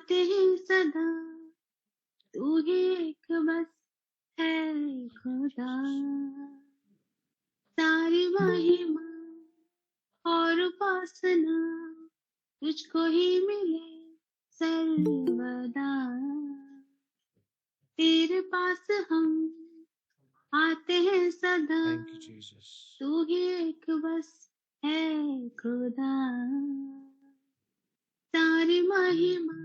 आते हैं सदा, तू ही एक बस है खुदा। सारी महिमा और उपासना तुझको ही मिले सर्वदा। तेरे पास हम आते हैं सदा, Thank you, Jesus. तू ही एक बस है खुदा। सारी महिमा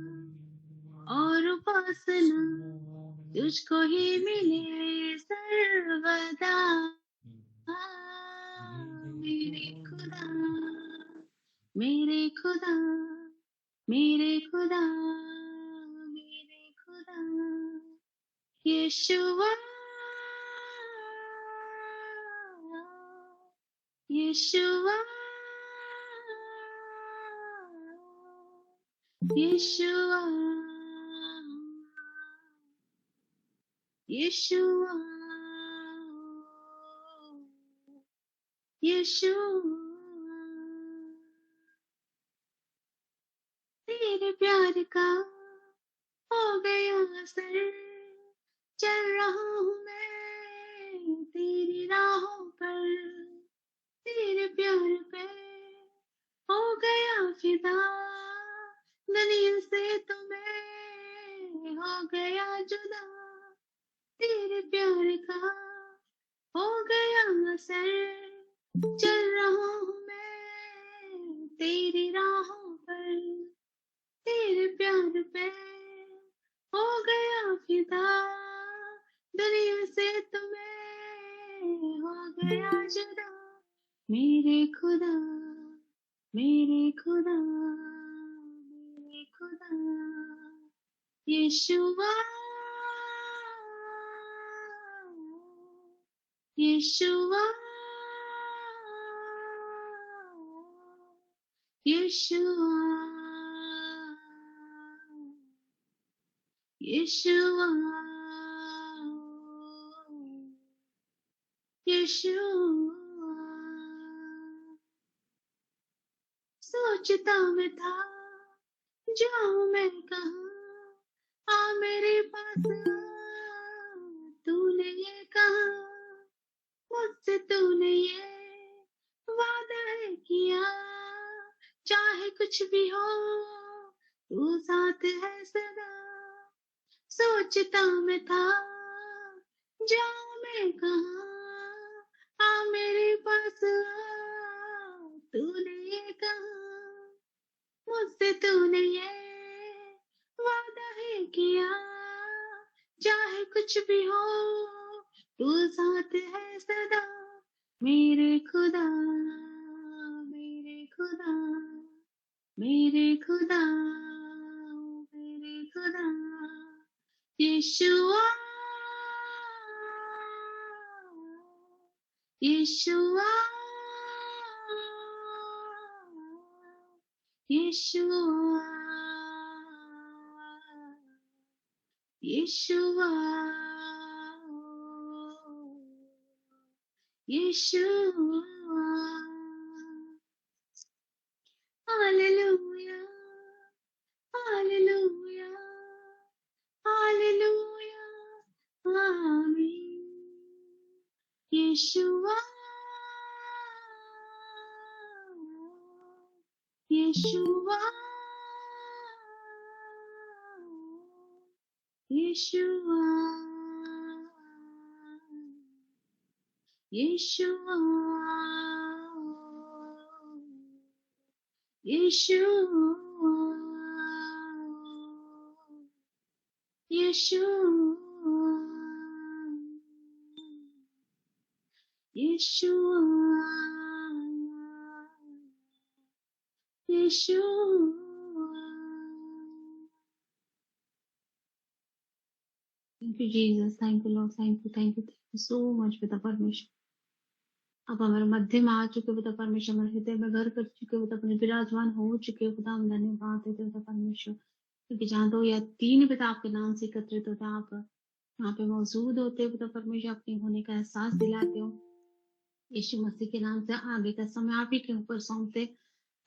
और उपासना तुझको ही मिले सर्वदा। मेरे खुदा, मेरे खुदा, मेरे खुदा, मेरे खुदा, यीशुआ, यीशुआ, यीशुआ, यीशुआ, यीशुआ। तेरे प्यार का हो गया असर, चल रहा हूँ मैं तेरी राहों पर। तेरे प्यार पे हो गया फिदा, दुनिया से तो मैं हो गया जुदा। तेरे प्यार का हो गया असर, चल रहा हूँ मैं तेरी राहों पर। तेरे प्यार पे हो गया फिदा, दुनिया से तो मैं हो गया जुदा। मेरे खुदा, मेरे खुदा, मेरे खुदा, यीशुआ, यीशुआ, यीशुआ, यीशुआ, यीशुआ। सोचता मैं था जाऊं मैं कहाँ, आ मेरे पास आ, तूने ये कहा, मुझसे तूने ये वादा है किया, चाहे कुछ भी हो तू साथ है सदा। सोचता मैं था जाऊं मैं कहाँ, आ मेरे पास आ, तूने ये कहा, मुझसे तूने ये वादा है किया, चाहे कुछ भी हो तू साथ है सदा। मेरे खुदा, मेरे खुदा, मेरे खुदा, मेरे खुदा, Yeshua, Yeshua, Yeshua, Yeshua, Yeshua. Hallelujah, hallelujah, hallelujah, आमीन। Yeshua, Yeshua, Yeshua, Yeshua, Yeshua, Yeshua, Yeshua, Yeshua. Thank you Jesus, thank you lord, thank you so much पिता परमेश्वर। आप हमारे मध्य में आ चुके हो पिता परमेश्वर, हमारे हृदय में घर कर चुके हो पिता परमेश्वर, विराजमान हो चुके हो पिता। हम धन्यवाद देते हो पिता परमेश्वर, क्योंकि जहाँ दो या तीन पिता आपके नाम से एकत्रित होते हैं, आप यहाँ पे मौजूद होते हो पिता परमेश्वर। अपने होने का एहसास दिलाते हो। यीशु मसीह के नाम से आगे का समय आप ही के ऊपर सौंपते,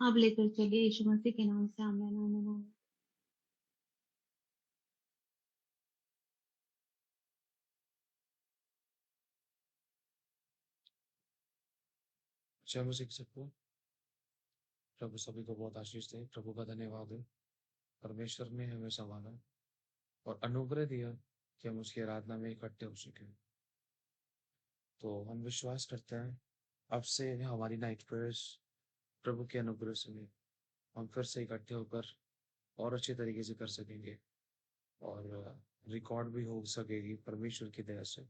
आप लेकर चलिए। यीशु मसीह के नाम से आमेन, आमेन, आमेन। चलो सीख सकते हो। प्रभु सभी को बहुत आशीष दे। प्रभु का धन्यवाद है, परमेश्वर ने हमें संभाला और अनुग्रह दिया कि हम उसकी आराधना में इकट्ठे हो सके। तो हम विश्वास करते हैं अब से हमारी नाइट प्रेयर्स प्रभु के अनुग्रह से हम फिर से इकट्ठे होकर और अच्छे तरीके से कर सकेंगे और रिकॉर्ड भी हो सकेगी परमेश्वर की दया से।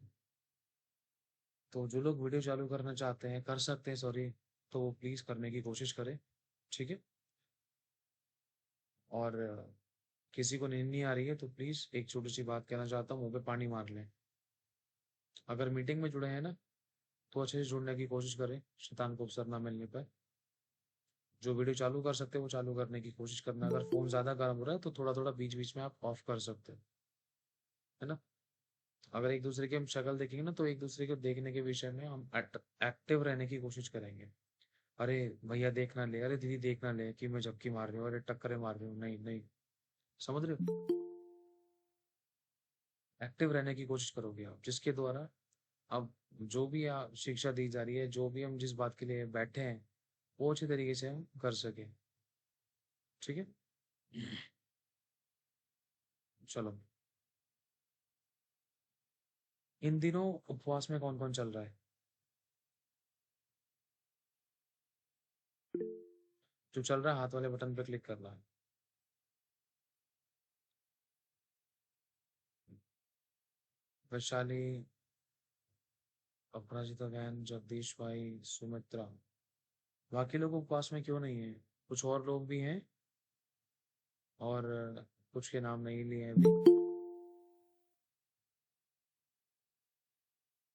तो जो लोग वीडियो चालू करना चाहते हैं, कर सकते हैं, सॉरी, तो वो प्लीज करने की कोशिश करें, ठीक है। और किसी को नींद नहीं आ रही है तो प्लीज एक छोटी सी बात कहना चाहता हूँ, मुंह पे पानी मार लें। अगर मीटिंग में जुड़े हैं ना, तो अच्छे से जुड़ने की कोशिश करें, शैतान को अवसर ना मिलने पर। जो वीडियो चालू कर सकते हैं वो चालू करने की कोशिश करना। अगर फोन ज्यादा गर्म हो रहा है तो थोड़ा थोड़ा बीच बीच में आप ऑफ कर सकते हैं, है ना। अगर एक दूसरे की हम शक्ल देखेंगे ना, तो एक दूसरे को देखने के विषय में हम एक्टिव रहने की कोशिश करेंगे। अरे भैया देख ना ले, अरे दीदी देख ना ले कि मैं झपकी मार रही हूँ, अरे टक्करे मार रही हूँ, नहीं नहीं, समझ रहे हो। एक्टिव रहने की कोशिश करोगे आप, जिसके द्वारा अब जो भी शिक्षा दी जा रही है, जो भी हम जिस बात के लिए बैठे हैं, वो अच्छे तरीके से हम कर सके, ठीक है। चलो, इन दिनों उपवास में कौन कौन चल रहा है? जो चल रहा है हाथ वाले बटन पे क्लिक करना है। वैशाली, अपराजिता बहन, जगदीश भाई, सुमित्रा। बाकी लोग उपवास में क्यों नहीं है? कुछ और लोग भी हैं और कुछ के नाम नहीं लिए हैं अभी।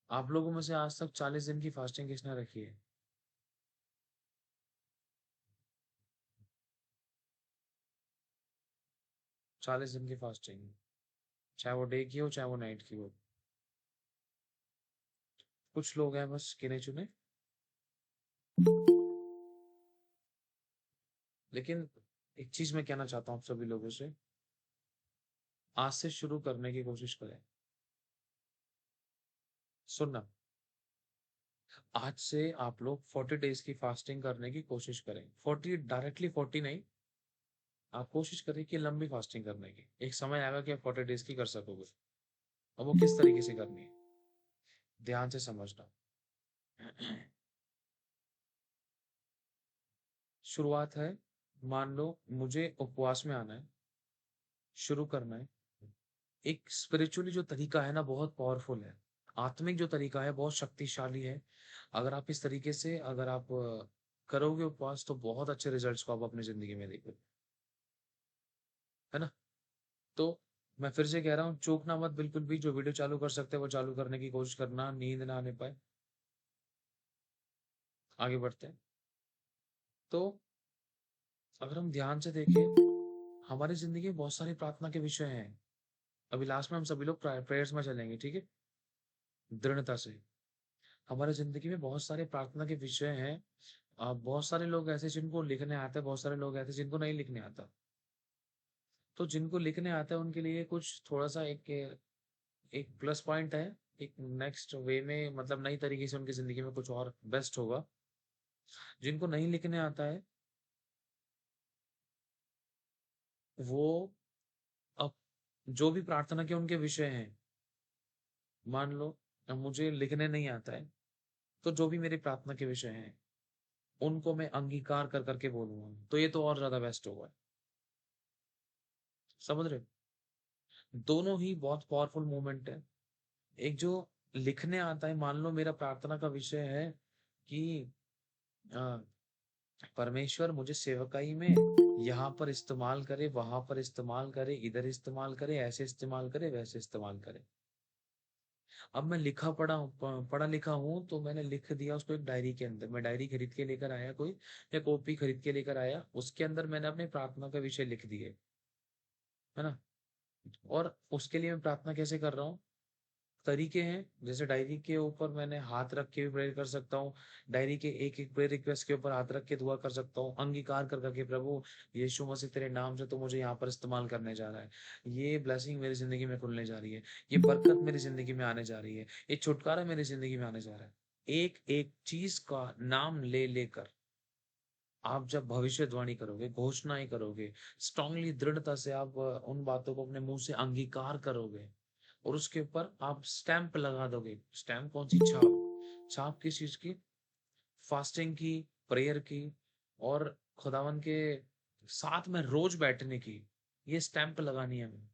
आप लोगों में से आज तक 40 दिन की फास्टिंग किसने रखी है? 40 दिन की फास्टिंग, चाहे वो डे की हो चाहे वो नाइट की हो। कुछ लोग हैं बस गिने चुने। लेकिन एक चीज मैं कहना चाहता हूँ आप सभी लोगों से, आज से शुरू करने की कोशिश करें। सुनना, आज से आप लोग 40 डेज की फास्टिंग करने की कोशिश करें। 40 डायरेक्टली 40 नहीं, आप कोशिश करें कि लंबी फास्टिंग करने की। एक समय आएगा कि आप 40 डेज की कर सकोगे। अब वो किस तरीके से करनी है, ध्यान से समझना। शुरुआत है, मान लो मुझे उपवास में आना है, शुरू करना है। एक स्पिरिचुअली जो तरीका है ना, बहुत पावरफुल है। आत्मिक जो तरीका है बहुत शक्तिशाली है। अगर आप इस तरीके से अगर आप करोगे उपवास, तो बहुत अच्छे रिजल्ट्स को आप अपनी जिंदगी में देखोगे, है ना। तो मैं फिर से कह रहा हूँ, चूकना मत बिल्कुल भी। जो वीडियो चालू कर सकते हैं वो चालू करने की कोशिश करना, नींद ना आने पाए। आगे बढ़ते हैं। तो अगर हम ध्यान से देखें, हमारी जिंदगी में बहुत सारी प्रार्थना के विषय हैं। अभी लास्ट में हम सभी लोग प्रेयर्स में चलेंगे, ठीक है, दृढ़ता से। हमारी जिंदगी में बहुत सारे प्रार्थना के विषय हैं। बहुत सारे लोग ऐसे जिनको लिखने आता है, बहुत सारे लोग ऐसे जिनको नहीं लिखने आता। तो जिनको लिखने आता है उनके लिए कुछ थोड़ा सा एक एक प्लस पॉइंट है। एक नेक्स्ट वे में, मतलब नई तरीके से उनकी जिंदगी में कुछ और बेस्ट होगा। जिनको नहीं लिखने आता है, वो अब जो भी प्रार्थना के उनके विषय हैं, मान लो अब मुझे लिखने नहीं आता है, तो जो भी मेरी प्रार्थना के विषय हैं उनको मैं अंगीकार कर करके बोलूंगा, तो ये तो और ज्यादा बेस्ट होगा। समझ रहे हो? दोनों ही बहुत पावरफुल मूवमेंट है। एक जो लिखने आता है, मान लो मेरा प्रार्थना का विषय है कि अ, परमेश्वर मुझे सेवकाई में यहाँ पर इस्तेमाल करे, वहां पर इस्तेमाल करे, इधर इस्तेमाल करे, ऐसे इस्तेमाल करे, वैसे इस्तेमाल करे। अब मैं पढ़ा लिखा हूँ, तो मैंने लिख दिया उसको एक डायरी के अंदर। मैं डायरी खरीद के लेकर आया कोई, या कॉपी खरीद के लेकर आया, उसके अंदर मैंने अपनी प्रार्थना का विषय लिख दिए, है ना। और उसके लिए मैं प्रार्थना कैसे कर रहा हूँ, तरीके हैं। जैसे डायरी के ऊपर मैंने हाथ रख के भी प्रेयर कर सकता हूँ। डायरी के एक एक प्रेयर रिक्वेस्ट के ऊपर हाथ रख के दुआ कर सकता हूँ, अंगीकार कर करके, प्रभु यीशु मसीह तेरे नाम से तो मुझे यहाँ पर इस्तेमाल करने जा रहा है। ये ब्लेसिंग मेरी जिंदगी में खुलने जा रही है, ये बरकत मेरी जिंदगी में आने जा रही है, ये छुटकारा मेरी जिंदगी में आने जा रहा है। एक एक चीज का नाम ले लेकर आप जब भविष्यवाणी करोगे, घोषणाएं करोगे, स्ट्रांगली दृढ़ता से आप उन बातों को अपने मुंह से अंगीकार करोगे और उसके ऊपर आप स्टैंप लगा दोगे। स्टैंप कौन सी? छाप। छाप किस चीज की? फास्टिंग की, प्रेयर की और खुदावन के साथ में रोज बैठने की। ये स्टैंप लगानी है हमें।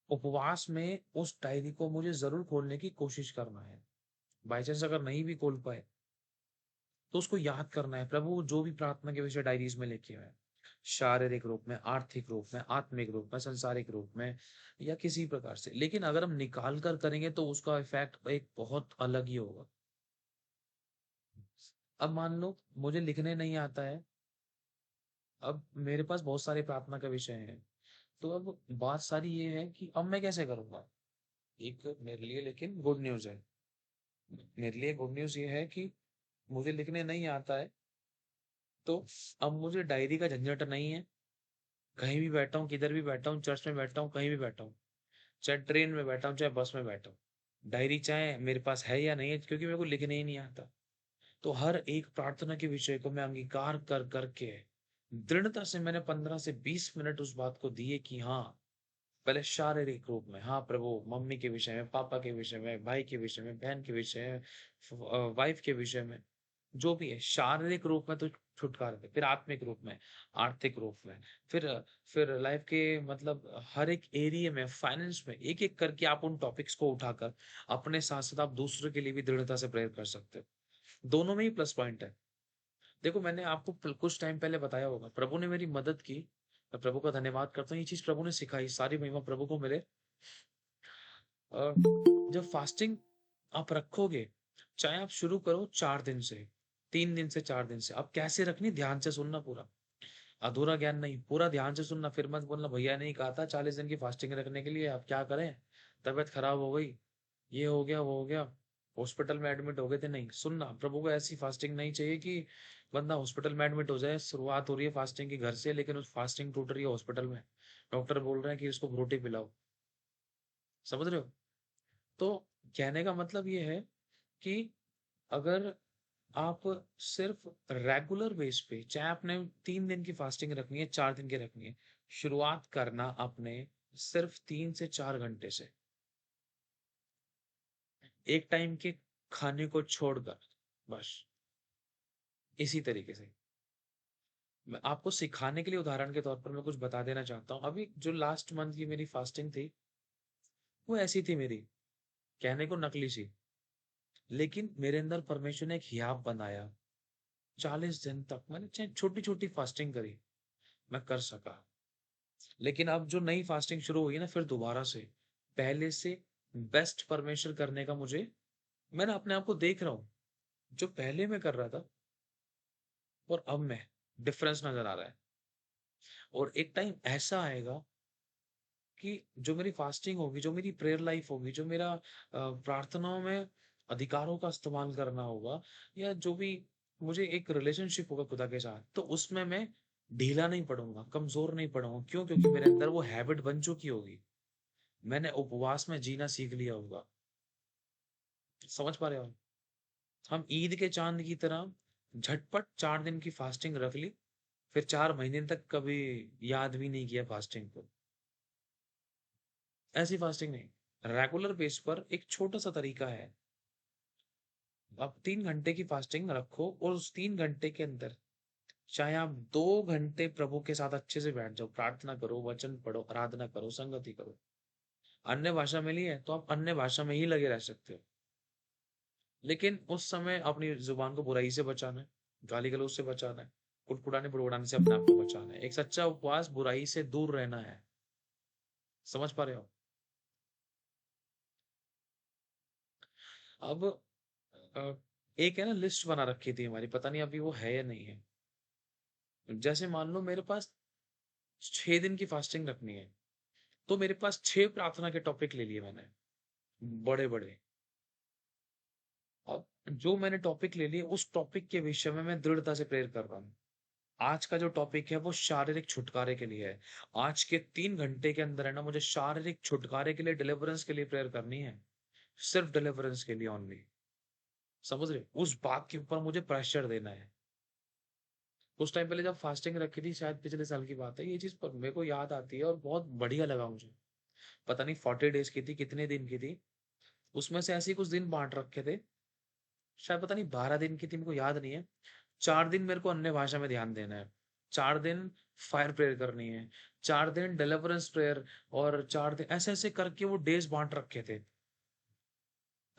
उपवास में उस डायरी को मुझे जरूर खोलने की कोशिश करना है। बाई चांस अगर नहीं भी खोल पाए तो उसको याद करना है, प्रभु जो भी प्रार्थना के विषय डायरीज में लिखे हुए हैं, शारीरिक रूप में, आर्थिक रूप में, आत्मिक रूप में, संसारिक रूप में या किसी प्रकार से, लेकिन अगर हम निकाल कर करेंगे तो उसका इफेक्ट एक बहुत अलग ही होगा। अब मान लो मुझे लिखने नहीं आता है, अब मेरे पास बहुत सारे प्रार्थना का विषय है, तो अब बात सारी ये है कि अब मैं कैसे करूंगा। एक मेरे लिए लेकिन गुड न्यूज है। मेरे लिए गुड न्यूज ये है कि मुझे लिखने नहीं आता है, तो अब मुझे डायरी का झंझट नहीं है। कहीं भी बैठा हूँ, किधर भी बैठा हूँ, चर्च में बैठा हूँ, कहीं भी बैठा हूँ, चाहे ट्रेन में बैठा हूँ, चाहे बस में बैठा हूँ, डायरी चाहे मेरे पास है या नहीं है, क्योंकि मेरे को लिखने ही नहीं आता। तो हर एक प्रार्थना के विषय को मैं अंगीकार कर करके दृढ़ता से मैंने 15 से 20 मिनट उस बात को दिए कि हाँ, पहले शारीरिक रूप में, हाँ प्रभु, मम्मी के विषय में, पापा के विषय में, भाई के विषय में, बहन के विषय में, वाइफ के विषय में, जो भी है शारीरिक रूप में तो छुटकारा दे, फिर आत्मिक रूप में, आर्थिक रूप में, फिर फिर लाइफ के मतलब हर एक एरिया में, फाइनेंस में, एक एक करके आप उन टॉपिक्स को उठाकर अपने साथ साथ आप दूसरों के लिए भी दृढ़ता से प्रेयर कर सकते हो। दोनों में ही प्लस पॉइंट है। देखो मैंने आपको कुछ टाइम पहले बताया होगा, प्रभु ने मेरी मदद की। मैं प्रभु का धन्यवाद करता हूँ, ये चीज प्रभु ने सिखाई, सारी महिमा प्रभु को मिले। जब फास्टिंग आप रखोगे, चाहे आप शुरू करो 4 दिन से, 3 दिन से, 4 दिन से, अब कैसे रखनी, ध्यान से सुनना पूरा, अधूरा ज्ञान नहीं, पूरा ध्यान से सुनना। फिर मत बोलना भैया नहीं कहा था 40 दिन की फास्टिंग रखने के लिए, अब क्या करें, तबीयत खराब हो गई, ये हो गया, वो हो गया, हॉस्पिटल में एडमिट हो गए थे। नहीं, सुनना, प्रभु को ऐसी फास्टिंग नहीं चाहिए कि बंदा हॉस्पिटल में एडमिट हो जाए, शुरुआत हो रही है फास्टिंग की घर से, लेकिन उस फास्टिंग टूट रही है हॉस्पिटल में, डॉक्टर बोल रहे हैं कि उसको रोटी पिलाओ। समझ रहे हो? तो कहने का मतलब ये है कि अगर आप सिर्फ रेगुलर बेस पे, चाहे आपने 3 दिन की फास्टिंग रखनी है, 4 दिन की रखनी है, शुरुआत करना अपने सिर्फ 3 से 4 घंटे से, एक टाइम के खाने को छोड़कर, बस इसी तरीके से। मैं आपको सिखाने के लिए उदाहरण के तौर पर मैं कुछ बता देना चाहता हूँ। अभी जो लास्ट मंथ की मेरी फास्टिंग थी, वो ऐसी थी मेरी, कहने को नकली सी, लेकिन मेरे अंदर परमेश्वर ने एक हियाव बनाया। 40 दिन तक मैंने चाहे छोटी छोटी फास्टिंग करी, मैं कर सका। लेकिन अब जो नई फास्टिंग शुरू हुई है ना, फिर दोबारा से पहले से बेस्ट परमेश्वर करने का मुझे, मैंने अपने आप को देख रहा हूँ, जो पहले मैं कर रहा था और अब मैं, डिफरेंस नजर आ रहा है। और एक टाइम ऐसा आएगा कि जो मेरी फास्टिंग होगी, जो मेरी प्रेयर लाइफ होगी, जो मेरा प्रार्थनाओं में अधिकारों का इस्तेमाल करना होगा, या जो भी मुझे एक रिलेशनशिप होगा खुदा के साथ, तो उसमें मैं ढीला नहीं पड़ूंगा, कमजोर नहीं पड़ूंगा। क्यों? क्योंकि मेरे अंदर वो हैबिट बन चुकी होगी, मैंने उपवास में जीना सीख लिया होगा। समझ पा रहे हो? हम ईद के चांद की तरह झटपट 4 दिन की फास्टिंग रख ली, फिर 4 महीने तक कभी याद भी नहीं किया फास्टिंग को। ऐसी फास्टिंग नहीं, रेगुलर बेस पर एक छोटा सा तरीका है। आप 3 घंटे की फास्टिंग रखो और उस 3 घंटे के अंदर चाहे आप 2 घंटे प्रभु के साथ अच्छे से बैठ जाओ, प्रार्थना करो, वचन पढ़ो, आराधना करो, संगति करो। अन्य भाषा मिली है तो आप अन्य भाषा में ही लगे रह सकते हो, लेकिन उस समय अपनी जुबान को बुराई से बचाना है, गाली गलौज से बचाना है, कुटकुटाने बुड़बुड़ाने से अपने आप को बचाना है। एक सच्चा उपवास बुराई से दूर रहना है। समझ पा रहे हो? अब अ, एक है ना, लिस्ट बना रखी थी हमारी, पता नहीं अभी वो है या नहीं है। जैसे मान लो मेरे पास 6 दिन की फास्टिंग रखनी है, तो मेरे पास 6 प्रार्थना के टॉपिक ले लिए मैंने, बड़े बड़े। अब जो मैंने टॉपिक ले लिए, उस टॉपिक के विषय में मैं दृढ़ता से प्रेयर कर रहा हूँ। आज का जो टॉपिक है वो शारीरिक छुटकारे के लिए है। आज के 3 घंटे के अंदर है ना, मुझे शारीरिक छुटकारे के लिए, डिलीवरेंस के लिए प्रेयर करनी है। सिर्फ डिलीवरेंस के लिए ओनली। समझ रहे? उस बात के ऊपर मुझे प्रेशर देना है। कुछ टाइम पहले जब फास्टिंग रखी थी, शायद पिछले साल की बात है, ये चीज पर मेरे को याद आती है और बहुत बढ़िया लगा मुझे। पता नहीं 40 डेज की थी, कितने दिन की थी, उसमें से ऐसे ही कुछ दिन बांट रखे थे, शायद पता नहीं 12 दिन की थी, मेरे को याद नहीं है। 4 दिन मेरे को अन्य भाषा में ध्यान देना है, 4 दिन फायर प्रेयर करनी है, 4 दिन डिलीवरेंस प्रेयर, और 4 दिन ऐसे ऐसे करके वो डेज बांट रखे थे,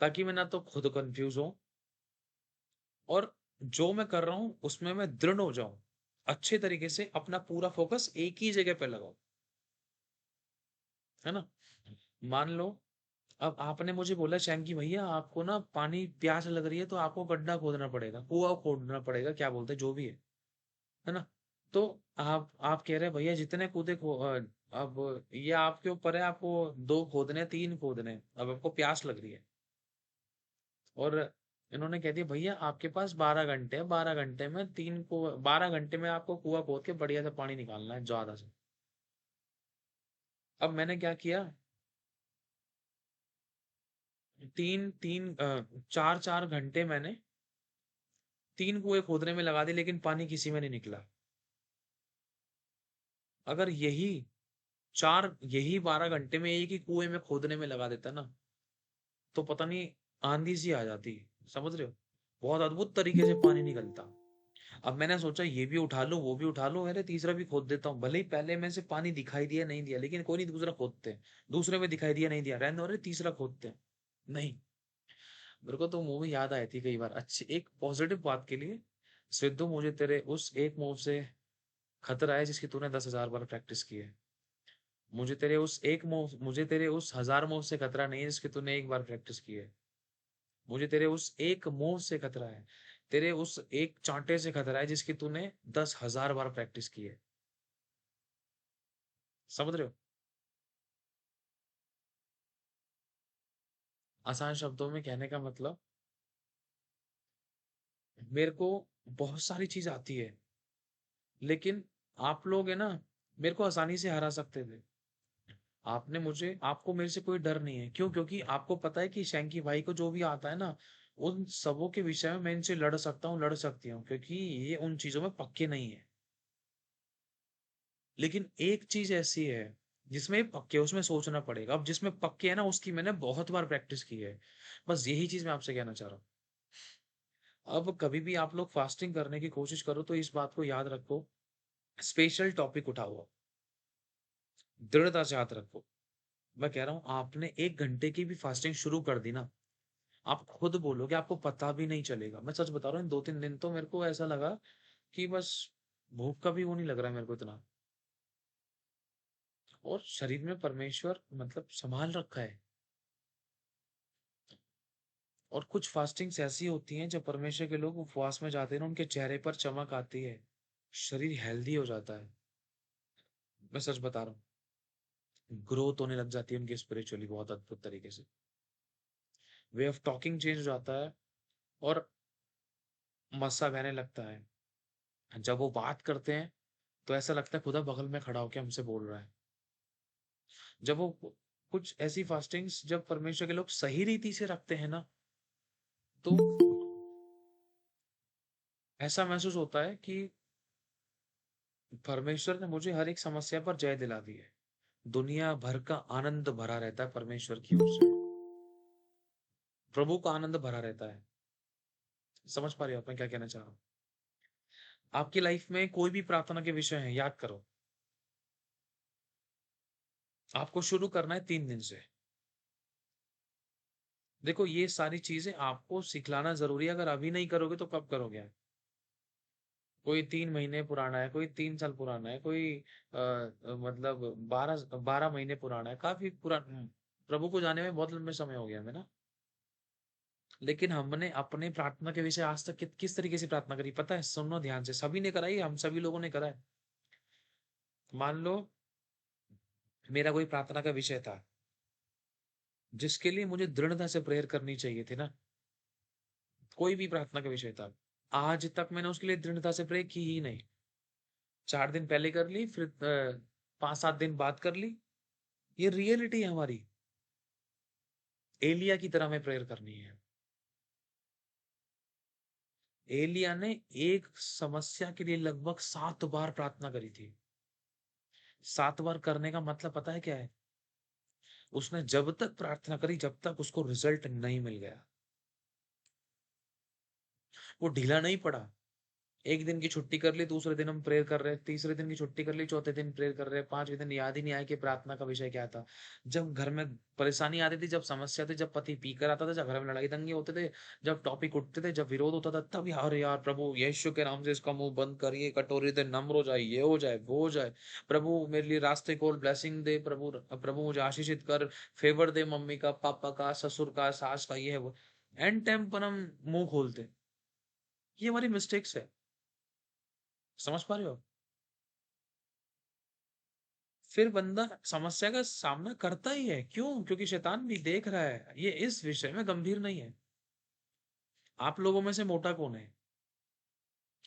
ताकि मैं ना तो खुद कंफ्यूज हूँ, और जो मैं कर रहा हूँ उसमें मैं दृढ़ हो जाऊं, अच्छे तरीके से अपना पूरा फोकस एक ही जगह पे लगाओ, है ना? मान लो अब आपने मुझे बोला शैम की भैया आपको ना पानी प्यास लग रही है, तो आपको गड्ढा खोदना पड़ेगा, कुआं खोदना पड़ेगा, क्या बोलते हैं जो भी है ना? तो आप कह रहे हैं भैया जितने अब ये आपके ऊपर है, आपको 2 खोदने, 3 खोदने, अब आपको प्यास लग रही है, और इन्होंने कह दिया भैया आपके पास 12 घंटे है, 12 घंटे में 12 घंटे में आपको कुआं खोद के बढ़िया से पानी निकालना है ज्यादा से। अब मैंने क्या किया, तीन तीन 4 4 घंटे मैंने 3 कुएं खोदने में लगा दी, लेकिन पानी किसी में नहीं निकला। अगर यही 12 घंटे में एक ही कुएं में खोदने में लगा देता ना, तो पता नहीं आंधी सी आ जाती। समझ रहे हो? बहुत अद्भुत तरीके से पानी निकलता। अब मैंने सोचा ये भी उठा लो, वो भी उठा लो, अरे तीसरा भी खोद देता हूँ, भले ही पहले में से पानी दिखाई दिया नहीं दिया, लेकिन कोई नहीं, दूसरा खोदते हैं। दूसरे में दिखाई दिया नहीं दिया, रहने दो, अरे तीसरा खोदते हैं। नहीं, मेरे को तो मूवी याद आई थी कई बार, अच्छी एक पॉजिटिव बात के लिए। सिद्धू, मुझे तेरे उस एक मूव से खतरा है जिसकी तूने 10,000 बार प्रैक्टिस की है। मुझे तेरे उस 1000 मूव से खतरा नहीं है जिसकी तूने एक बार प्रैक्टिस की है। मुझे तेरे उस एक मूव से खतरा है, तेरे उस एक चांटे से खतरा है जिसकी तूने 10,000 बार प्रैक्टिस की है। समझ रहे हो? आसान शब्दों में कहने का मतलब, मेरे को बहुत सारी चीज आती है, लेकिन आप लोग है ना, मेरे को आसानी से हरा सकते थे। आपको मेरे से कोई डर नहीं है, क्यों? क्योंकि आपको पता है कि शैंकी भाई को जो भी आता है ना, उन सबों के विषय में मैं इनसे लड़ सकता हूँ, लड़ सकती हूँ, क्योंकि ये उन चीजों में पक्के नहीं है। लेकिन एक चीज ऐसी है जिसमें पक्के, उसमें सोचना पड़ेगा। अब जिसमें पक्के है ना, उसकी मैंने बहुत बार प्रैक्टिस की है। बस यही चीज मैं आपसे कहना चाह रहा हूँ। अब कभी भी आप लोग फास्टिंग करने की कोशिश करो तो इस बात को याद रखो, स्पेशल टॉपिक उठाओ, दृढ़ता से याद रखो। मैं कह रहा हूँ आपने 1 घंटे की भी फास्टिंग शुरू कर दी ना, आप खुद बोलोगे आपको पता भी नहीं चलेगा। मैं सच बता रहा हूँ, इन 2 3 दिन तो मेरे को ऐसा लगा कि बस भूख का भी वो नहीं लग रहा है मेरे को इतना, और शरीर में परमेश्वर मतलब संभाल रखा है। और कुछ फास्टिंग्स ऐसी होती हैं जब परमेश्वर के लोग उपवास में जाते हैं ना, उनके चेहरे पर चमक आती है, शरीर हेल्दी हो जाता है। मैं सच बता रहा हूँ, ग्रोथ होने लग जाती है उनकी स्पिरिचुअली, बहुत अद्भुत तरीके से वे ऑफ टॉकिंग चेंज हो जाता है, और मस्सा बहने लगता है। जब वो बात करते हैं तो ऐसा लगता है खुदा बगल में खड़ा होकर हमसे बोल रहा है। जब वो कुछ ऐसी फास्टिंग्स जब परमेश्वर के लोग सही रीति से रखते हैं ना, तो ऐसा महसूस होता है कि परमेश्वर ने मुझे हर एक समस्या पर जय दिला दी है। दुनिया भर का आनंद भरा रहता है परमेश्वर की ओर से, प्रभु का आनंद भरा रहता है। समझ पा रहे हो आप मैं क्या कहना चाह रहा हूँ? आपकी लाइफ में कोई भी प्रार्थना के विषय है, याद करो, आपको शुरू करना है 3 दिन से। देखो ये सारी चीजें आपको सिखलाना जरूरी है, अगर अभी नहीं करोगे तो कब करोगे आप? कोई 3 महीने पुराना है, कोई 3 साल पुराना है, कोई मतलब 12 12 महीने पुराना है, काफी पुराना। प्रभु को जाने में बहुत लंबे समय हो गया है ना। लेकिन हमने अपने प्रार्थना के विषय आज तक किस तरीके से प्रार्थना करी पता है? सुनो ध्यान से, सभी ने कराई, हम सभी लोगों ने करा है। मान लो मेरा कोई प्रार्थना का विषय था जिसके लिए मुझे दृढ़ता से प्रेयर करनी चाहिए थी ना, कोई भी प्रार्थना का विषय था, आज तक मैंने उसके लिए दृढ़ता से प्रे की ही नहीं। 4 दिन पहले कर ली, फिर 5 7 दिन बाद कर ली। ये रियलिटी है हमारी। एलिया की तरह हमें प्रेयर करनी है। एलिया ने एक समस्या के लिए लगभग 7 बार प्रार्थना करी थी। 7 बार करने का मतलब पता है क्या है? उसने जब तक प्रार्थना करी जब तक उसको रिजल्ट नहीं मिल गया, वो ढीला नहीं पड़ा। एक दिन की छुट्टी कर ली, दूसरे दिन हम प्रेयर कर रहे हैं, तीसरे दिन की छुट्टी कर ली, चौथे दिन प्रेयर कर रहे हैं, पांचवें दिन याद ही नहीं आया कि प्रार्थना का विषय क्या था। जब घर में परेशानी आती थी, जब समस्या थी, जब पति पीकर आता था, जब घर में लड़ाई दंगे होते थे, जब टॉपिक उठते थे, जब विरोध होता था, तब यार यार प्रभु यीशु के नाम से इसका मुंह बंद करिए, कटोरी दे, नम्र हो जाए, ये हो जाए, वो हो जाए, प्रभु मेरे लिए रास्ते खोल, ब्लेसिंग दे, प्रभु प्रभु मुझे आशीषित कर, फेवर दे, मम्मी का, पापा का, ससुर का, सास का, ये है वो। एंड टाइम पर हम मुंह खोलते, ये हमारी मिस्टेक्स है। समझ पा रहे हो? फिर बंदा समस्या का सामना करता ही है। क्यों? क्योंकि शैतान भी देख रहा है ये इस विषय में गंभीर नहीं है। आप लोगों में से मोटा कौन है?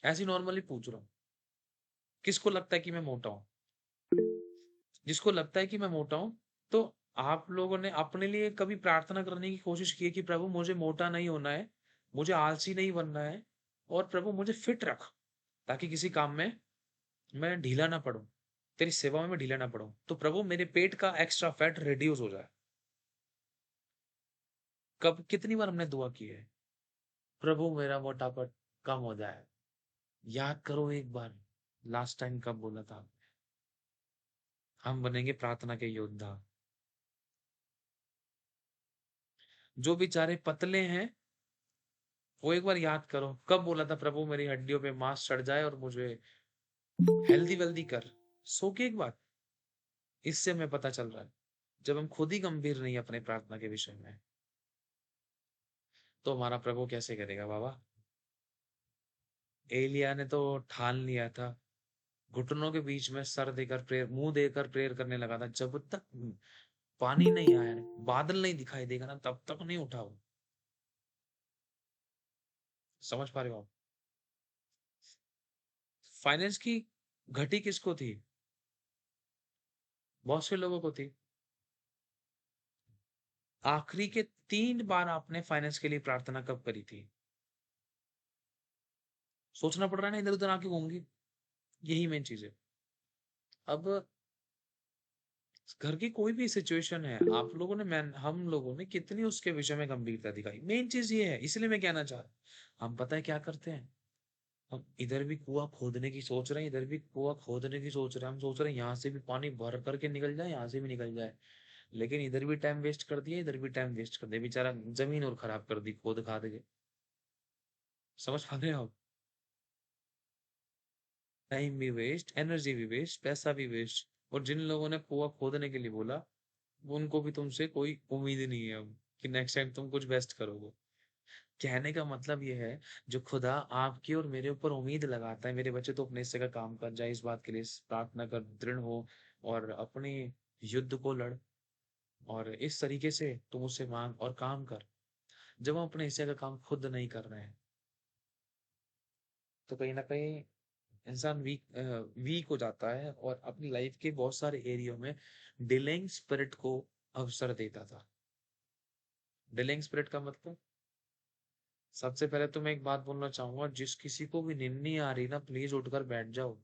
ऐसी नॉर्मली पूछ रहा हूँ। किसको लगता है कि मैं मोटा हूँ? जिसको लगता है कि मैं मोटा हूँ, तो आप लोगों ने अपने लिए कभी प्रार्थना करने की कोशिश की है कि प्रभु मुझे मोटा नहीं होना है, मुझे आलसी नहीं बनना है, और प्रभु मुझे फिट रख, ताकि किसी काम में मैं ढीला ना पड़ूं, तेरी सेवा में मैं ढीला ना पड़ूं, तो प्रभु मेरे पेट का एक्स्ट्रा फैट रिड्यूस हो जाए। कब कितनी बार हमने दुआ की है, प्रभु मेरा मोटापा कम हो जाए। याद करो एक बार, लास्ट टाइम कब बोला था? हम बनेंगे प्रार्थना के योद्धा। जो बेचारे पतले हैं, वो एक बार याद करो, कब बोला था प्रभु मेरी हड्डियों पे मांस चढ़ जाए और मुझे हेल्दी वेल्दी कर। सो के एक बार, इससे हमें पता चल रहा है, जब हम खुद ही गंभीर नहीं अपने प्रार्थना के विषय में, तो हमारा प्रभु कैसे करेगा बाबा? एलिया ने तो ठान लिया था, घुटनों के बीच में सर देकर प्रेयर, मुंह देकर प्रेयर करने लगा था, जब तक पानी नहीं आया, बादल नहीं दिखाई देगा ना, तब तक नहीं उठा वो। समझ पा रहे हो आप? फाइनेंस की घटी किसको थी? बहुत से लोगों को थी। आखिरी के 3 बार आपने फाइनेंस के लिए प्रार्थना कब करी थी? सोचना पड़ रहा है ना, इधर उधर आके घूमगी, यही मेन चीज है। अब घर की कोई भी सिचुएशन है, आप लोगों ने, मैं, हम लोगों ने कितनी उसके विषय में गंभीरता दिखाई, मेन चीज ये है। इसलिए मैं कहना चाह रहा हूं, हम पता है क्या करते हैं, हम इधर भी कुआं खोदने की सोच रहे हैं, इधर भी कुआं खोदने की सोच रहे हैं, हम सोच रहे हैं यहाँ से भी पानी भर करके निकल जाए, यहाँ से भी निकल जाए, लेकिन इधर भी टाइम वेस्ट कर दिया, इधर भी टाइम वेस्ट कर दिया, बेचारा जमीन और खराब कर दी खोद खाद के। समझ पा रहे हो आप? टाइम भी वेस्ट, एनर्जी भी वेस्ट, पैसा भी वेस्ट। और जिन लोगों ने कुआं खोदने के लिए बोला, वो उनको भी तुमसे कोई उम्मीद नहीं है अब कि नेक्स्ट टाइम तुम कुछ बेस्ट करोगे। कहने का मतलब ये है, जो खुदा आपकी और मेरे ऊपर उम्मीद लगाता है, मेरे बच्चे तो अपने हिस्से का काम कर जाए, इस बात के लिए प्रार्थना कर, दृढ़ हो, और अपने युद्ध को लड़, और इस तरीके से तुम उससे मांग और काम कर। जब हम अपने हिस्से का काम खुद नहीं कर रहे हैं, तो कहीं ना कहीं इंसान वीक हो जाता है, और अपनी लाइफ के बहुत सारे एरियो में डिलेइंग स्पिरिट को अवसर देता था। डिलेइंग स्पिरिट का मतलब, सबसे पहले तो मैं एक बात बोलना चाहूंगा, जिस किसी को भी नींद नहीं आ रही ना, प्लीज उठकर बैठ जाओ।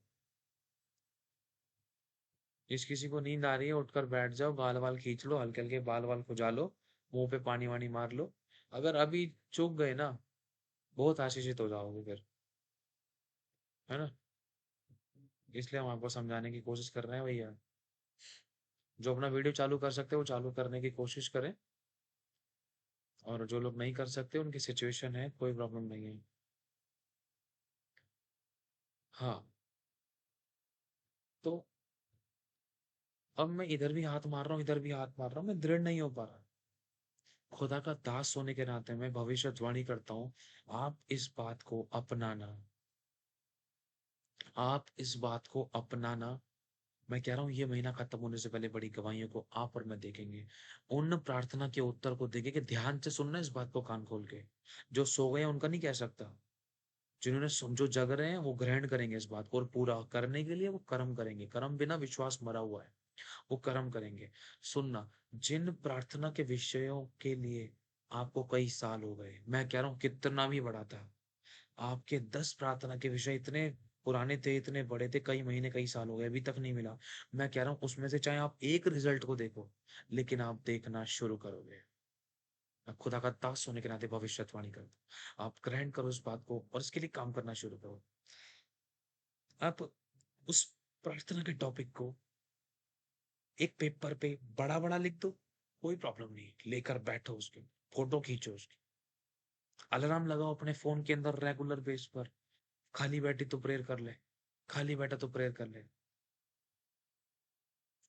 जिस किसी को नींद आ रही है, उठकर बैठ जाओ, गाल वाल खींच लो, हल्के हल्के बाल वाल खुजा लो, मुंह पे पानी वानी मार लो। अगर अभी चूक गए ना, बहुत आशीषित हो जाओगे फिर, है ना? इसलिए हम आपको समझाने की कोशिश कर रहे हैं भैया। जो अपना वीडियो चालू कर सकते हैं वो चालू करने की कोशिश करें, और जो लोग नहीं कर सकते उनकी सिचुएशन है, कोई प्रॉब्लम नहीं है। हाँ, तो अब मैं इधर भी हाथ मार रहा हूँ, इधर भी हाथ मार रहा हूँ, मैं दृढ़ नहीं हो पा रहा। खुदा का दास होने के नाते मैं भविष्यवाणी करता हूँ, आप इस बात को अपनाना, आप इस बात को अपनाना। मैं कह रहा हूँ, ये महीना खत्म होने से पहले बड़ी गवाहियों को आप और मैं देखेंगे, उन प्रार्थना के उत्तर को देखेंगे। ध्यान से सुनना इस बात को, कान खोल के। जो सो गए हैं उनका नहीं कह सकता, जिन्होंने जो जग रहे हैं वो ग्रहण करेंगे इस बात को, और पूरा करने के लिए वो कर्म करेंगे। कर्म बिना विश्वास मरा हुआ है। वो कर्म करेंगे। सुनना, जिन प्रार्थना के विषयों के लिए आपको कई साल हो गए, मैं कह रहा हूँ कितना भी बड़ा था, आपके 10 प्रार्थना के विषय इतने पुराने थे, इतने बड़े थे, कई महीने कई साल हो गए अभी तक नहीं मिला, मैं कह रहा हूँ उसमें से चाहे आप एक रिजल्ट को देखो, लेकिन आप देखना शुरू करोगे। मैं खुदा का दास होने के नाते भविष्यवाणी करता हूँ, आप ग्रहण करो इस बात को और इसके लिए काम करना शुरू करो। आप उस प्रार्थना के टॉपिक को एक पेपर पे बड़ा बड़ा लिख दो, कोई प्रॉब्लम नहीं, लेकर बैठो, उसके फोटो खींचो, उसकी अलार्म लगाओ अपने फोन के अंदर रेगुलर बेस पर, खाली बैठी तो प्रेयर कर ले, खाली बैठा तो प्रेयर कर ले।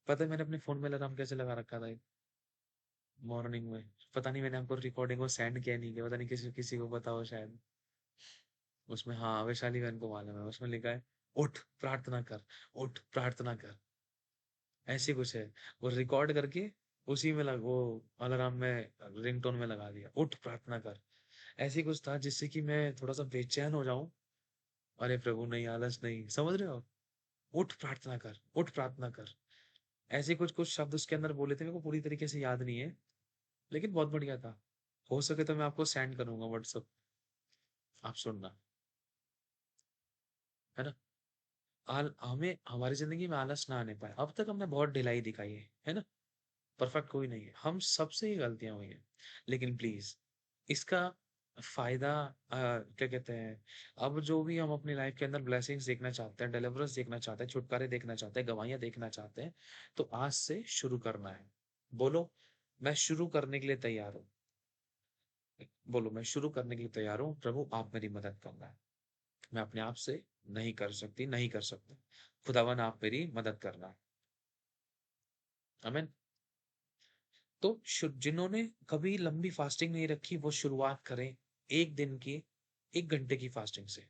पता है मैंने अपने फोन में अलार्म कैसे लगा रखा था मॉर्निंग में? पता नहीं मैंने आपको रिकॉर्डिंग को सेंड किया नहीं किया, पता नहीं किसी किसी को पता हो शायद। उसमें, हाँ, वैशाली बहन को मालूम है, उसमें लिखा है उठ प्रार्थना कर, उठ प्रार्थना कर, ऐसी कुछ है। वो रिकॉर्ड करके उसी में वो अलार्म में रिंगटोन में लगा दिया, उठ प्रार्थना कर। ऐसी कुछ था जिससे कि मैं थोड़ा सा बेचैन हो जाऊं। अरे प्रभु नहीं, आलस नहीं, समझ रहे हो? उठ प्रार्थना कर, उठ प्रार्थना कर। ऐसे कुछ कुछ शब्द उसके अंदर बोले थे, मेरे को पूरी तरीके से याद नहीं है, लेकिन बहुत बढ़िया था। हो सके तो मैं आपको सेंड करूंगा व्हाट्सअप, आप सुनना, है ना? हमें हमारी जिंदगी में आलस ना आने पाए। अब तक हमने बहुत ढिलाई दिखाई है ना? परफेक्ट कोई नहीं है, हम सबसे ही गलतियां हुई हैं, लेकिन प्लीज इसका फायदा क्या कहते हैं, अब जो भी हम अपनी लाइफ के अंदर ब्लेसिंग्स देखना चाहते हैं, डिलीवरेंस देखना चाहते हैं, छुटकारे देखना चाहते हैं, गवाहियां देखना चाहते हैं, तो आज से शुरू करना है। बोलो, मैं शुरू करने के लिए तैयार हूँ। बोलो, मैं शुरू करने के लिए तैयार हूँ, प्रभु आप मेरी मदद करना है, मैं अपने आप से नहीं कर सकती, नहीं कर सकता, खुदावन आप मेरी मदद करना। आमीन। तो जिन्होंने कभी लंबी फास्टिंग नहीं रखी, वो शुरुआत करें एक दिन की, 1 घंटे की फास्टिंग से।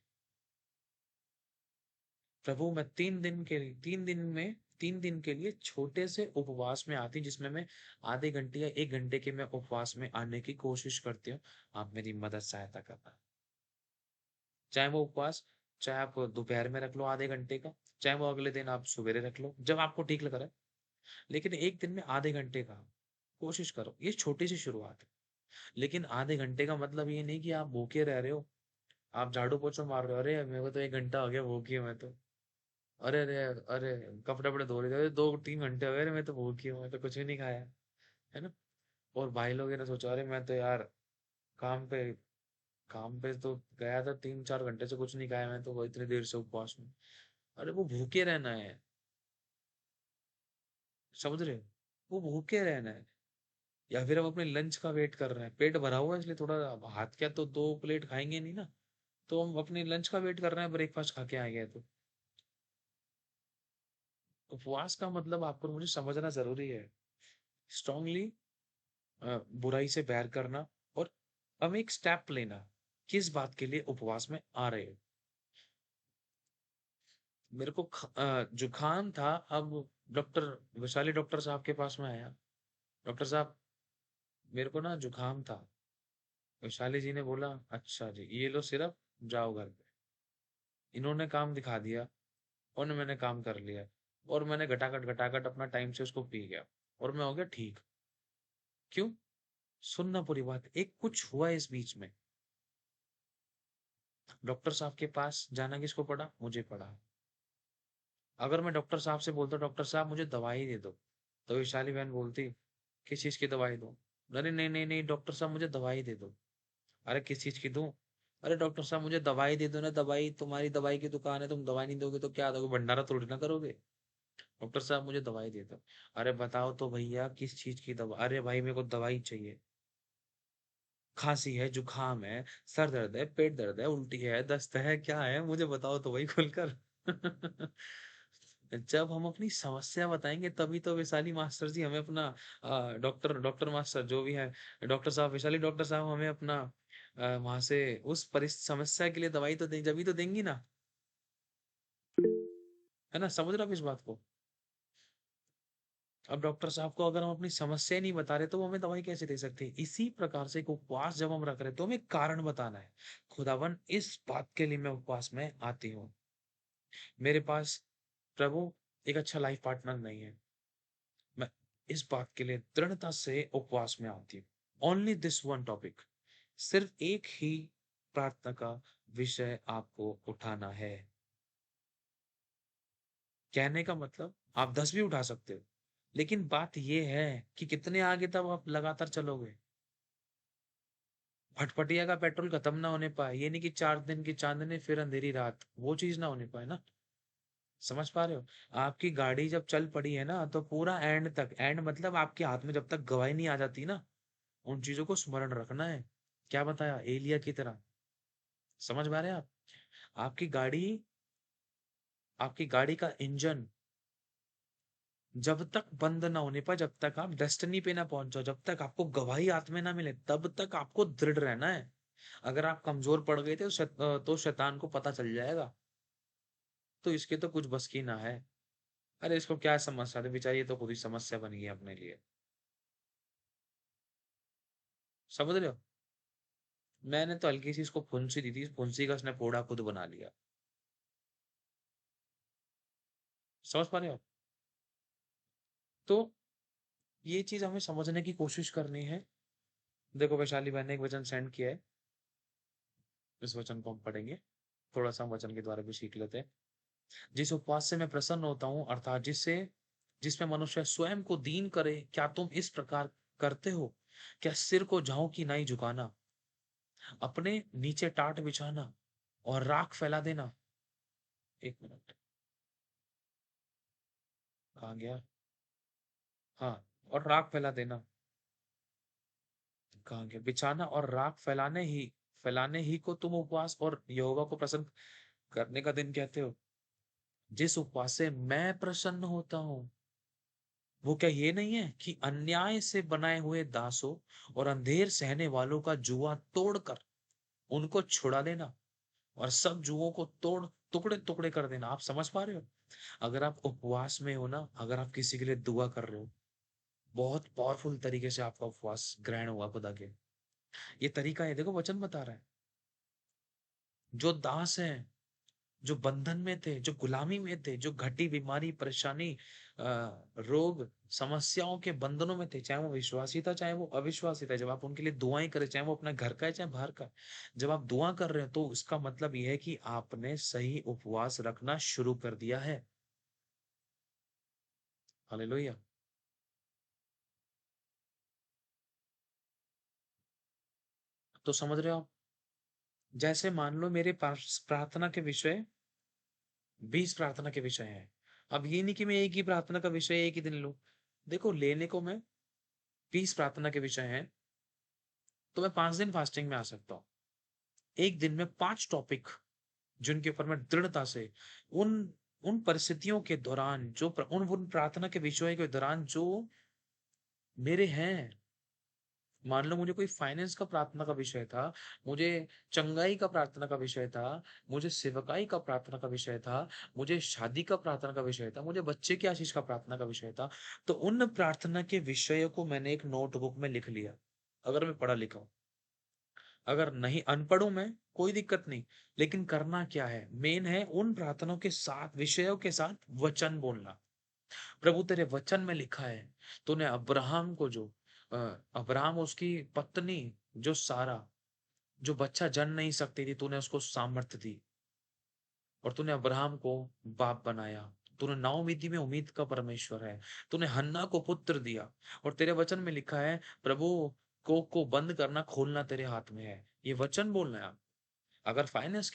प्रभु मैं 3 दिन के लिए छोटे से उपवास में आती, जिसमें मैं आधे घंटे या 1 घंटे के मैं उपवास में आने की कोशिश करती हूँ, आप मेरी मदद सहायता करना। चाहे वो उपवास, चाहे आप दोपहर में रख लो आधे घंटे का, चाहे वो अगले दिन आप सवेरे रख लो, जब आपको ठीक लग रहा है, लेकिन एक दिन में आधे घंटे का कोशिश करो। ये छोटी सी शुरुआत है, लेकिन आधे घंटे का मतलब ये नहीं कि आप भूखे रह रहे हो, आप झाड़ू पोछा मार रहे हो, अरे मेरे को तो 1 घंटा हो गया भूखी हूँ मैं तो, अरे अरे अरे कपड़े वपड़े धो रहे थे, अरे 2-3 घंटे हो गए, अरे मैं तो भूखी हूँ, मैं तो कुछ भी नहीं खाया, है ना? और भाई लोग ये ना सोचो, अरे मैं तो यार काम पे काम पे तो गया था, 3-4 घंटे से कुछ नहीं खाया, मैं तो वो इतनी देर से उपवास में। अरे वो भूखे रहना है, समझ रहे हो? वो भूखे रहना है। या फिर हम अपने लंच का वेट कर रहे हैं, पेट भरा हुआ है इसलिए थोड़ा, हाथ क्या तो 2 प्लेट खाएंगे नहीं ना, तो हम अपने लंच का वेट कर रहे हैं, ब्रेकफास्ट खा के आ गए। तो उपवास का मतलब आपको और मुझे समझना जरूरी है। स्ट्रांगली बुराई से बैर करना, और हम एक स्टेप लेना, किस बात के लिए उपवास में आ रहे हो। मेरे को जुकाम था, अब डॉक्टर वैशाली डॉक्टर साहब के पास में आया, डॉक्टर साहब मेरे को ना जुकाम था। वैशाली जी ने बोला अच्छा जी, ये लो सिरप, जाओ घर पे। इन्होंने काम दिखा दिया, और मैंने काम कर लिया, और मैंने घटाघट घटाघट अपना टाइम से उसको पी गया, और मैं हो गया ठीक। क्यों? सुनना पूरी बात, एक कुछ हुआ इस बीच में। डॉक्टर साहब के पास जाना किसको पड़ा? मुझे पड़ा। अगर मैं डॉक्टर साहब से बोलता डॉक्टर साहब मुझे दवाई दे दो, तो वैशाली बहन बोलती किस चीज की दवाई दो? अरे नहीं नहीं नहीं डॉक्टर साहब मुझे दवाई दे दो। अरे किस चीज की दूं? अरे डॉक्टर साहब मुझे दवाई दे दो ना, दवाई, तुम्हारी दवाई की दुकान है, तुम दवाई नहीं दोगे तो क्या दोगे, भंडारा थोड़ी ना करोगे। डॉक्टर साहब मुझे दवाई दे दो। अरे बताओ तो भैया किस चीज की दवा? अरे भाई मेरे को दवाई चाहिए, खांसी है, जुकाम है, सर दर्द है, पेट दर्द है, उल्टी है, दस्त है, क्या है मुझे बताओ तो वही खुलकर। जब हम अपनी समस्या बताएंगे तभी तो वैशाली मास्टर जी हमें अपना डॉक्टर डॉक्टर मास्टर जो भी है, डॉक्टर साहब, वैशाली डॉक्टर साहब हमें अपना वहां से उस समस्या के लिए दवाई तो दें, जब तो देंगी ना, है ना? समझ रहे हो आप इस बात को? अब डॉक्टर साहब को अगर हम अपनी समस्या नहीं बता रहे तो वो हमें दवाई कैसे दे सकते हैं? इसी प्रकार से एक उपवास जब हम रख रहे हैं तो हमें कारण बताना है, खुदावन इस बात के लिए मैं उपवास में आती हूँ। मेरे पास प्रभु एक अच्छा लाइफ पार्टनर नहीं है, इस बात के लिए दृढ़ता से उपवास में आती है। ओनली दिस वन टॉपिक, सिर्फ एक ही प्रार्थना का विषय आपको उठाना है। कहने का मतलब आप 10 भी उठा सकते हो, लेकिन बात ये है कि कितने आगे तक आप लगातार चलोगे। फटफटिया का पेट्रोल खत्म ना होने पाए, ये नहीं कि 4 दिन की चांदनी फिर अंधेरी रात, वो चीज ना होने पाए ना। समझ पा रहे हो? आपकी गाड़ी जब चल पड़ी है ना, तो पूरा एंड तक, एंड मतलब आपके हाथ में जब तक गवाही नहीं आ जाती ना, उन चीजों को स्मरण रखना है। क्या बताया? एलिया की तरह। समझ पा रहे हैं आप? आपकी गाड़ी आपकी गाड़ी का इंजन जब तक बंद ना होने पाए, जब तक आप डेस्टिनी पे ना पहुंच जाओ, जब तक आपको गवाही हाथ में ना मिले, तब तक आपको दृढ़ रहना है। अगर आप कमजोर पड़ गए थे तो तो शैतान को पता चल जाएगा, तो इसके तो कुछ बस की ना है। अरे इसको क्या समस्या थी बेचारी, ये तो खुद ही समस्या बन गई अपने लिए। समझ रहे हो? मैंने तो हल्की सी इसको फुंसी दी थी, इस फुंसी का उसने पोड़ा खुद बना लिया। समझ पा रहे हो? तो ये चीज हमें समझने की कोशिश करनी है। देखो वैशाली बहन ने एक वचन सेंड किया है, इस वचन को हम पढ़ेंगे। थोड़ा सा हम वचन के द्वारा भी सीख लेते हैं। जिस उपवास से मैं प्रसन्न होता हूँ, अर्थात जिसमें मनुष्य स्वयं को दीन करे, क्या तुम इस प्रकार करते हो? क्या सिर को जौ की नाई झुकाना, अपने नीचे टाट बिछाना और राख फैला देना। एक मिनट, कहाँ गया? हाँ, और राख फैला देना, कहाँ गया? बिछाना और राख फैलाने ही को तुम उपवास और यहोवा को प्रसन्न करने का दिन कहते हो। जिस उपवास से मैं प्रसन्न होता हूँ, वो क्या ये नहीं है कि अन्याय से बनाए हुए दासों और अंधेर सहने वालों का जुआ तोड़कर उनको छुड़ा देना और सब जुओं को तोड़ टुकड़े टुकड़े कर देना। आप समझ पा रहे हो? अगर आप उपवास में हो ना, अगर आप किसी के लिए दुआ कर रहे हो, बहुत पावरफुल तरीके से आपका उपवास ग्रहण हुआ खुदा के। ये तरीका है, देखो वचन बता रहा है। जो दास हैं, जो बंधन में थे, जो गुलामी में थे, जो घटी बीमारी परेशानी रोग समस्याओं के बंधनों में थे, चाहे वो विश्वासी था चाहे वो अविश्वासी था, जब आप उनके लिए दुआएं करें, चाहे वो अपना घर का है चाहे बाहर का है, जब आप दुआ कर रहे हैं, तो उसका मतलब यह है कि आपने सही उपवास रखना शुरू कर दिया है। हालेलुया। तो समझ रहे हो आप? जैसे मान लो मेरे पास प्रार्थना के विषय 20 प्रार्थना के विषय हैं। अब ये नहीं कि मैं एक ही प्रार्थना का विषय एक ही दिन लूं। देखो, लेने को मैं 20 प्रार्थना के विषय हैं, तो मैं 5 दिन फास्टिंग में आ सकता हूँ। एक दिन में 5 टॉपिक, जिनके ऊपर मैं दृढ़ता से उन उन परिस्थितियों के दौरान उन प्रार्थना के विषयों के दौरान जो मेरे हैं। मान लो मुझे कोई फाइनेंस का प्रार्थना का विषय था, मुझे चंगाई का प्रार्थना का विषय था, मुझे सेवकाई का प्रार्थना का विषय था, मुझे शादी का प्रार्थना का विषय था, मुझे बच्चे की आशीष का प्रार्थना का विषय था। तो उन प्रार्थना के विषयों को मैंने एक नोटबुक में लिख लिया, अगर मैं पढ़ा लिखा हूं। अगर नहीं, अनपढ़ हूं मैं, कोई दिक्कत नहीं। लेकिन करना क्या है, मेन है उन प्रार्थनाओं के साथ, विषयों के साथ वचन बोलना। प्रभु तेरे वचन में लिखा है, तूने अब्राहम को जो अ, अब्राहम, उसकी पत्नी जो सारा, जो बच्चा जन नहीं सकती थी, तूने उसको सामर्थ्य दी और तूने अब्राहम को बाप बनाया। तूने नाउमीदी में उम्मीद का परमेश्वर है। तूने हन्ना को पुत्र दिया। और तेरे वचन में लिखा है, प्रभु को बंद करना खोलना तेरे हाथ में है। ये वचन बोलना है। अगर फाइनेंस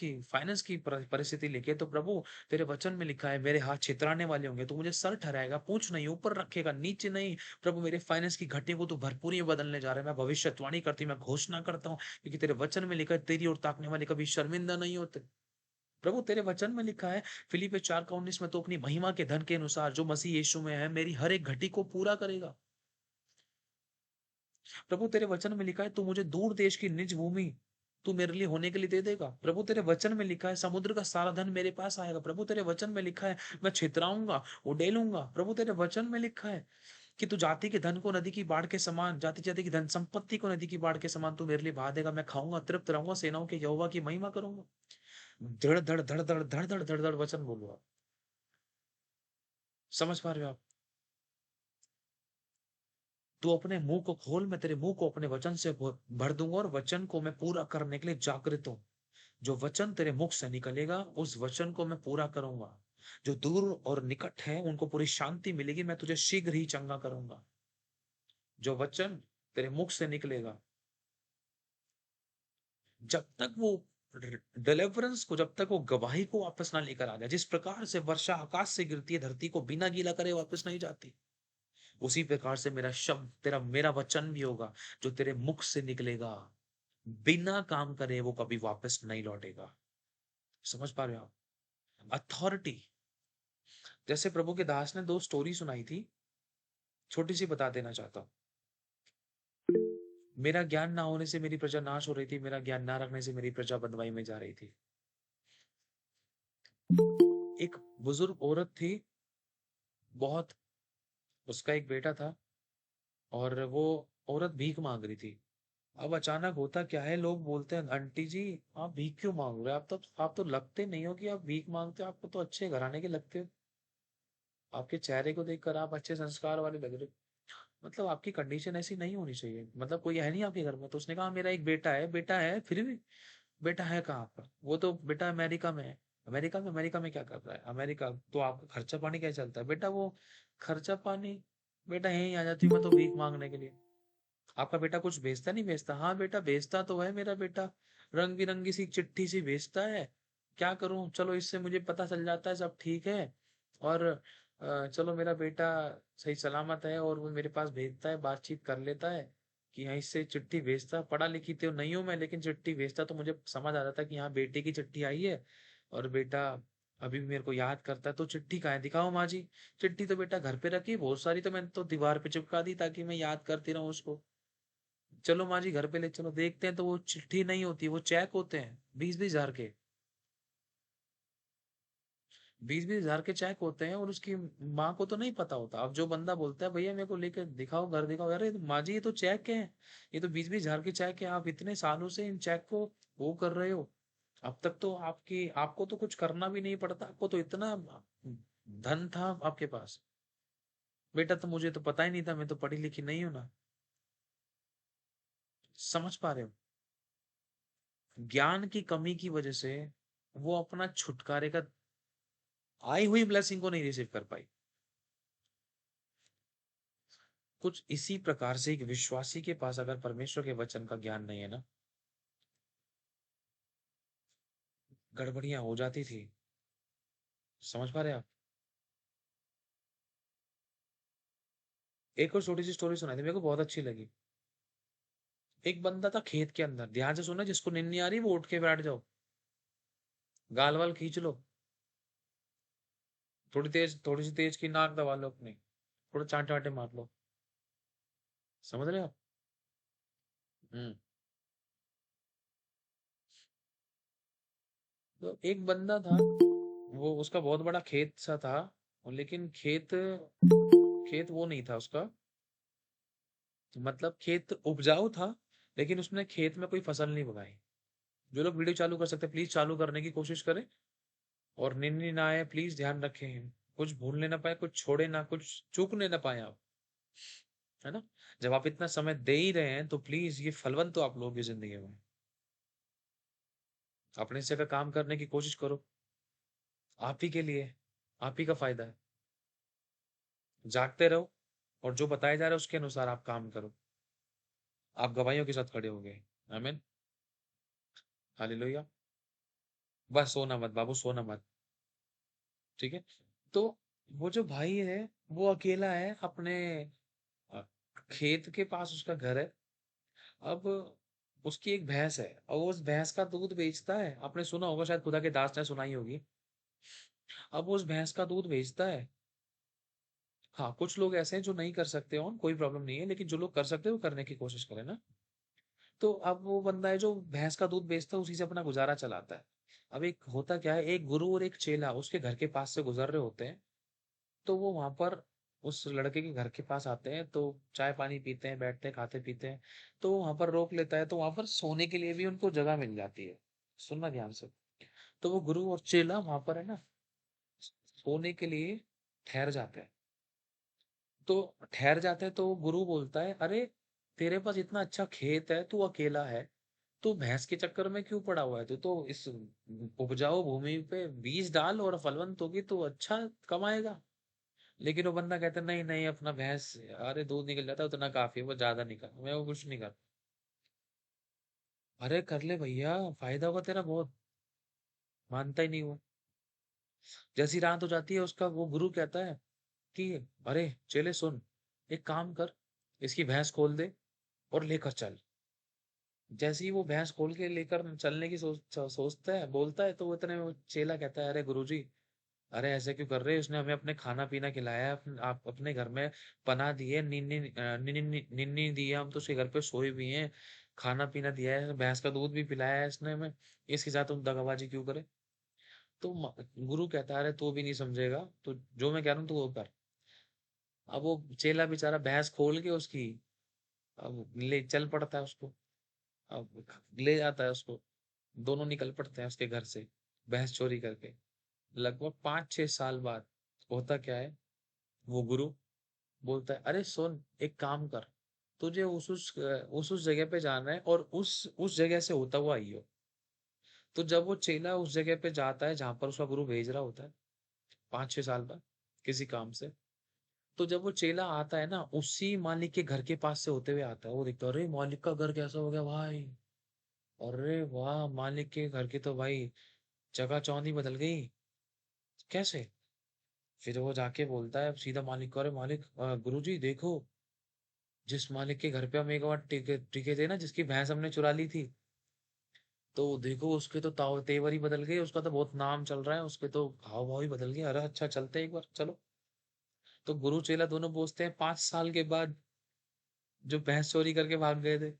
की परिस्थिति लिखे, तो प्रभु तेरे वचन में लिखा है, मेरे हाथ छितराने वाले होंगे, तू मुझे सर ठहराएगा, पूंछ नहीं ऊपर रखेगा, नीचे नहीं। प्रभु मेरे फाइनेंस की घटी को तू भरपूरी में बदलने जा रहा है। मैं भविष्यवाणी करती, मैं घोषणा करता हूँ, क्योंकि तेरे वचन में लिखा है, तेरी ओर ताकने वाले कभी शर्मिंदा नहीं होते। प्रभु तेरे वचन में लिखा है, फिलिपियों 4:19 में, तो अपनी महिमा के धन के अनुसार जो मसीह यीशु में है, मेरी हर एक घटी को पूरा करेगा। प्रभु तेरे वचन में लिखा है, तू मुझे दूर देश की निज भूमि तू मेरे लिए होने के लिए दे देगा। प्रभु तेरे वचन में लिखा है, समुद्र का सारा धन मेरे पास आएगा। प्रभु तेरे वचन में लिखा है, मैं छितराऊंगा, उडेलूंगा। प्रभु तेरे वचन में लिखा है कि तू जाति के धन को नदी की बाढ़ के समान, जाति जाति की धन संपत्ति को नदी की बाढ़ के समान तू मेरे लिए बहा देगा। मैं खाऊंगा, तृप्त रहूंगा, सेनाओं के यहोवा की महिमा करूंगा। धड़ धड़ धड़ धड़ धड़ धड़ धड़ धड़ वचन बोलो आप। समझ पा रहे हो आप? तू अपने मुंह को खोल, मैं तेरे मुंह को अपने वचन से भर दूंगा और वचन को मैं पूरा करने के लिए जागृत हूँ। जो वचन तेरे मुख से निकलेगा उस वचन को मैं पूरा करूंगा। जो दूर और निकट है उनको पूरी शांति मिलेगी, मैं तुझे शीघ्र ही चंगा करूंगा। जो वचन तेरे मुख से निकलेगा, जब तक वो डिलीवरेंस को, जब तक वो गवाही को वापस ना लेकर आ जाए, जिस प्रकार से वर्षा आकाश से गिरती है धरती को बिना गीला करे वापस नहीं जाती, उसी प्रकार से मेरा शब्द, तेरा मेरा वचन भी होगा जो तेरे मुख से निकलेगा, बिना काम करे वो कभी वापस नहीं लौटेगा। समझ पा रहे हो आप? अथॉरिटी। जैसे प्रभु के दास ने 2 स्टोरी सुनाई थी, छोटी सी बता देना चाहता हूँ। मेरा ज्ञान ना होने से मेरी प्रजा नाश हो रही थी, मेरा ज्ञान ना रखने से मेरी प्रजा बंधुआई में जा रही थी। एक बुजुर्ग औरत थी, बहुत, उसका एक बेटा था और वो औरत भीख मांग रही थी। अब अचानक होता क्या है, लोग बोलते हैं, आंटी जी आप भीख क्यों मांग रहे हो? आप तो लगते नहीं हो कि आप भीख मांगते हो, आपको तो अच्छे घराने के लगते हो, आपके चेहरे को देखकर आप अच्छे संस्कार वाले लग रहे हो, मतलब आपकी कंडीशन ऐसी नहीं होनी चाहिए, मतलब कोई है नहीं आपके घर में? तो उसने कहा मेरा एक बेटा है। बेटा है फिर भी? बेटा है कहाँ पर? वो तो बेटा अमेरिका में है। अमेरिका में क्या कर रहा है? अमेरिका तो आपका खर्चा पानी क्या चलता है बेटा? वो खर्चा पानी, बेटा यहीं आ जाती हूँ मैं तो भीख मांगने के लिए। आपका बेटा कुछ भेजता नहीं भेजता? हाँ बेटा भेजता तो है, मेरा बेटा रंग बिरंगी सी चिट्ठी सी भेजता है। क्या करूं, चलो इससे मुझे पता चल जाता है सब ठीक है। और चलो मेरा बेटा सही सलामत है और वो मेरे पास भेजता है, बातचीत कर लेता है कि हाँ इससे चिट्ठी भेजता। पढ़ा लिखी तो नहीं हूं मैं, लेकिन चिट्ठी भेजता तो मुझे समझ आ जाता कि हाँ बेटे की चिट्ठी आई है और बेटा अभी भी मेरे को याद करता है। तो चिट्ठी कहाँ है, दिखाओ माँ जी। चिट्ठी तो बेटा घर पे रखी बहुत सारी, तो मैंने तो दीवार पे चिपका दी ताकि मैं याद करती रहूं उसको। चलो माँ जी घर पे ले चलो, देखते हैं तो वो चिट्ठी नहीं होती, वो चेक होते हैं 20-20 हजार के। 20-20 हजार के चेक होते हैं और उसकी माँ को तो नहीं पता होता। अब जो बंदा बोलता है भैया मेरे को लेकर दिखाओ, घर दिखाओ, अरे माँ जी ये तो चेक है, ये तो 20-20 हजार के चेक है, आप इतने सालों से इन चेक को वो कर रहे हो, अब तक तो आपको तो कुछ करना भी नहीं पड़ता, आपको तो इतना धन था आपके पास। बेटा तो मुझे तो पता ही नहीं था, मैं तो पढ़ी लिखी नहीं हूं ना। समझ पा रहे हो? ज्ञान की कमी की वजह से वो अपना छुटकारे का आई हुई ब्लेसिंग को नहीं रिसीव कर पाई। कुछ इसी प्रकार से एक विश्वासी के पास अगर परमेश्वर के वचन का ज्ञान नहीं है ना, गड़बड़ियां हो जाती थी। समझ पा रहे हैं आप? एक और छोटी सी स्टोरी सुनाई थी, मेरे को बहुत अच्छी लगी। एक बंदा था खेत के अंदर, ध्यान से सुना, जिसको नींद नहीं आ रही वो उठ के बैठ जाओ, गाल वाल खींच लो, थोड़ी सी तेज की नाक दबा लो अपनी, थोड़ा चांटे वाटे मार लो। समझ रहे हो आप? हम्म। तो एक बंदा था, वो उसका बहुत बड़ा खेत सा था, लेकिन खेत खेत वो नहीं था उसका, मतलब खेत उपजाऊ था, लेकिन उसने खेत में कोई फसल नहीं उगाई। जो लोग वीडियो चालू कर सकते हैं प्लीज चालू करने की कोशिश करें, और निन्नी ना आए प्लीज ध्यान रखें, कुछ भूलने ना पाए, कुछ छोड़े ना, कुछ चूकने ना पाए आप, है ना? जब आप इतना समय दे ही रहे हैं तो प्लीज ये फलवंत तो आप लोगों की जिंदगी में अपने से का काम करने की कोशिश करो, आप ही के लिए, आप ही का फायदा है। जागते रहो और जो बताया जा रहा है उसके अनुसार आप काम करो, आप गवाहियों के साथ खड़े हो गए। आमीन। हालेलुया। बस सोना मत बाबू, सोना मत। ठीक है? तो वो जो भाई है वो अकेला है अपने अ, खेत के पास उसका घर है। अब उसकी एक भैंस है और वो उस भैंस का दूध बेचता है, आपने सुना होगा शायद, खुदा के दास ने सुनाई होगी। अब वो उस भैंस का दूध बेचता है। हाँ कुछ लोग ऐसे हैं जो नहीं कर सकते, और कोई प्रॉब्लम नहीं है, लेकिन जो लोग कर सकते हैं वो करने की कोशिश करें ना। तो अब वो बंदा है जो भैंस का दूध बेचता है, उसी से अपना गुजारा चलाता है। अब एक होता क्या है, एक गुरु और एक चेला उसके घर के पास से गुजर रहे होते हैं। तो वो वहां पर उस लड़के के घर के पास आते हैं, तो चाय पानी पीते हैं, बैठते हैं, खाते पीते हैं। तो वहां पर रोक लेता है, तो वहां पर सोने के लिए भी उनको जगह मिल जाती है। सुनना ध्यान से। तो वो गुरु और चेला वहां पर है ना, सोने के लिए ठहर जाते हैं। तो ठहर जाते हैं, तो गुरु बोलता है, अरे तेरे पास इतना अच्छा खेत है, तू अकेला है, तू भैंस के चक्कर में क्यों पड़ा हुआ है? तू तो इस उपजाऊ भूमि पे बीज डाल और फलवंत होगी तो अच्छा कमाएगा। लेकिन वो बंदा कहता है, नहीं नहीं, अपना भैंस, अरे दूध निकल जाता है उतना काफी है, वो ज्यादा निकल, मैं वो कुछ नहीं कर। अरे कर ले भैया, फायदा होगा तेरा बहुत। मानता ही नहीं वो। जैसी रात हो जाती है, उसका वो गुरु कहता है कि अरे चले सुन, एक काम कर, इसकी भैंस खोल दे और लेकर चल। जैसे ही वो भैंस खोल के लेकर चलने की सोचता है, बोलता है, तो वो इतने में वो चेला कहता है, अरे गुरुजी, अरे ऐसे क्यों कर रहे हैं? उसने हमें अपने खाना पीना खिलाया है, आप अपने घर में पनाह दी है, निन्नी दी है, हम तो उसके घर पे सोए भी हैं, खाना पीना दिया है, भैंस का दूध भी पिलाया है इसने हमें, इसके साथ तुम दगाबाजी क्यों करे? तो गुरु कहता है, अरे तू भी नहीं समझेगा, तो जो मैं कह रहा हूँ तू वो कर। अब वो चेला बेचारा भैंस खोल के उसकी, अब ले चल पड़ता है उसको, अब ले जाता है उसको। दोनों निकल पड़ते हैं उसके घर से, भैंस चोरी करके। लगभग 5-6 साल बाद होता क्या है, वो गुरु बोलता है, अरे सुन, एक काम कर, तुझे उस जगह पे जाना है और उस जगह से होता हुआ आइयो। तो जब वो चेला उस जगह पे जाता है जहां पर उसका गुरु भेज रहा होता है, 5-6 साल बाद, किसी काम से, तो जब वो चेला आता है ना, उसी मालिक के घर के पास से होते हुए आता है, वो देखता है, अरे मालिक का घर कैसा हो गया भाई, अरे वाह, मालिक के घर की तो भाई चकाचौंध ही बदल गई, कैसे? फिर वो जाके बोलता है सीधा मालिक को, अरे मालिक, गुरुजी देखो, जिस मालिक के घर पे हम एक बार टिके टिके थे ना, जिसकी भैंस हमने चुरा ली थी, तो देखो उसके तो तेवर ही बदल गए, उसका तो बहुत नाम चल रहा है, उसके तो हाव भाव ही बदल गए, अरे अच्छा चलते हैं एक बार, चलो। तो गुरु चेला दोनों पूछते हैं 5 साल के बाद, जो भैंस चोरी करके भाग गए थे,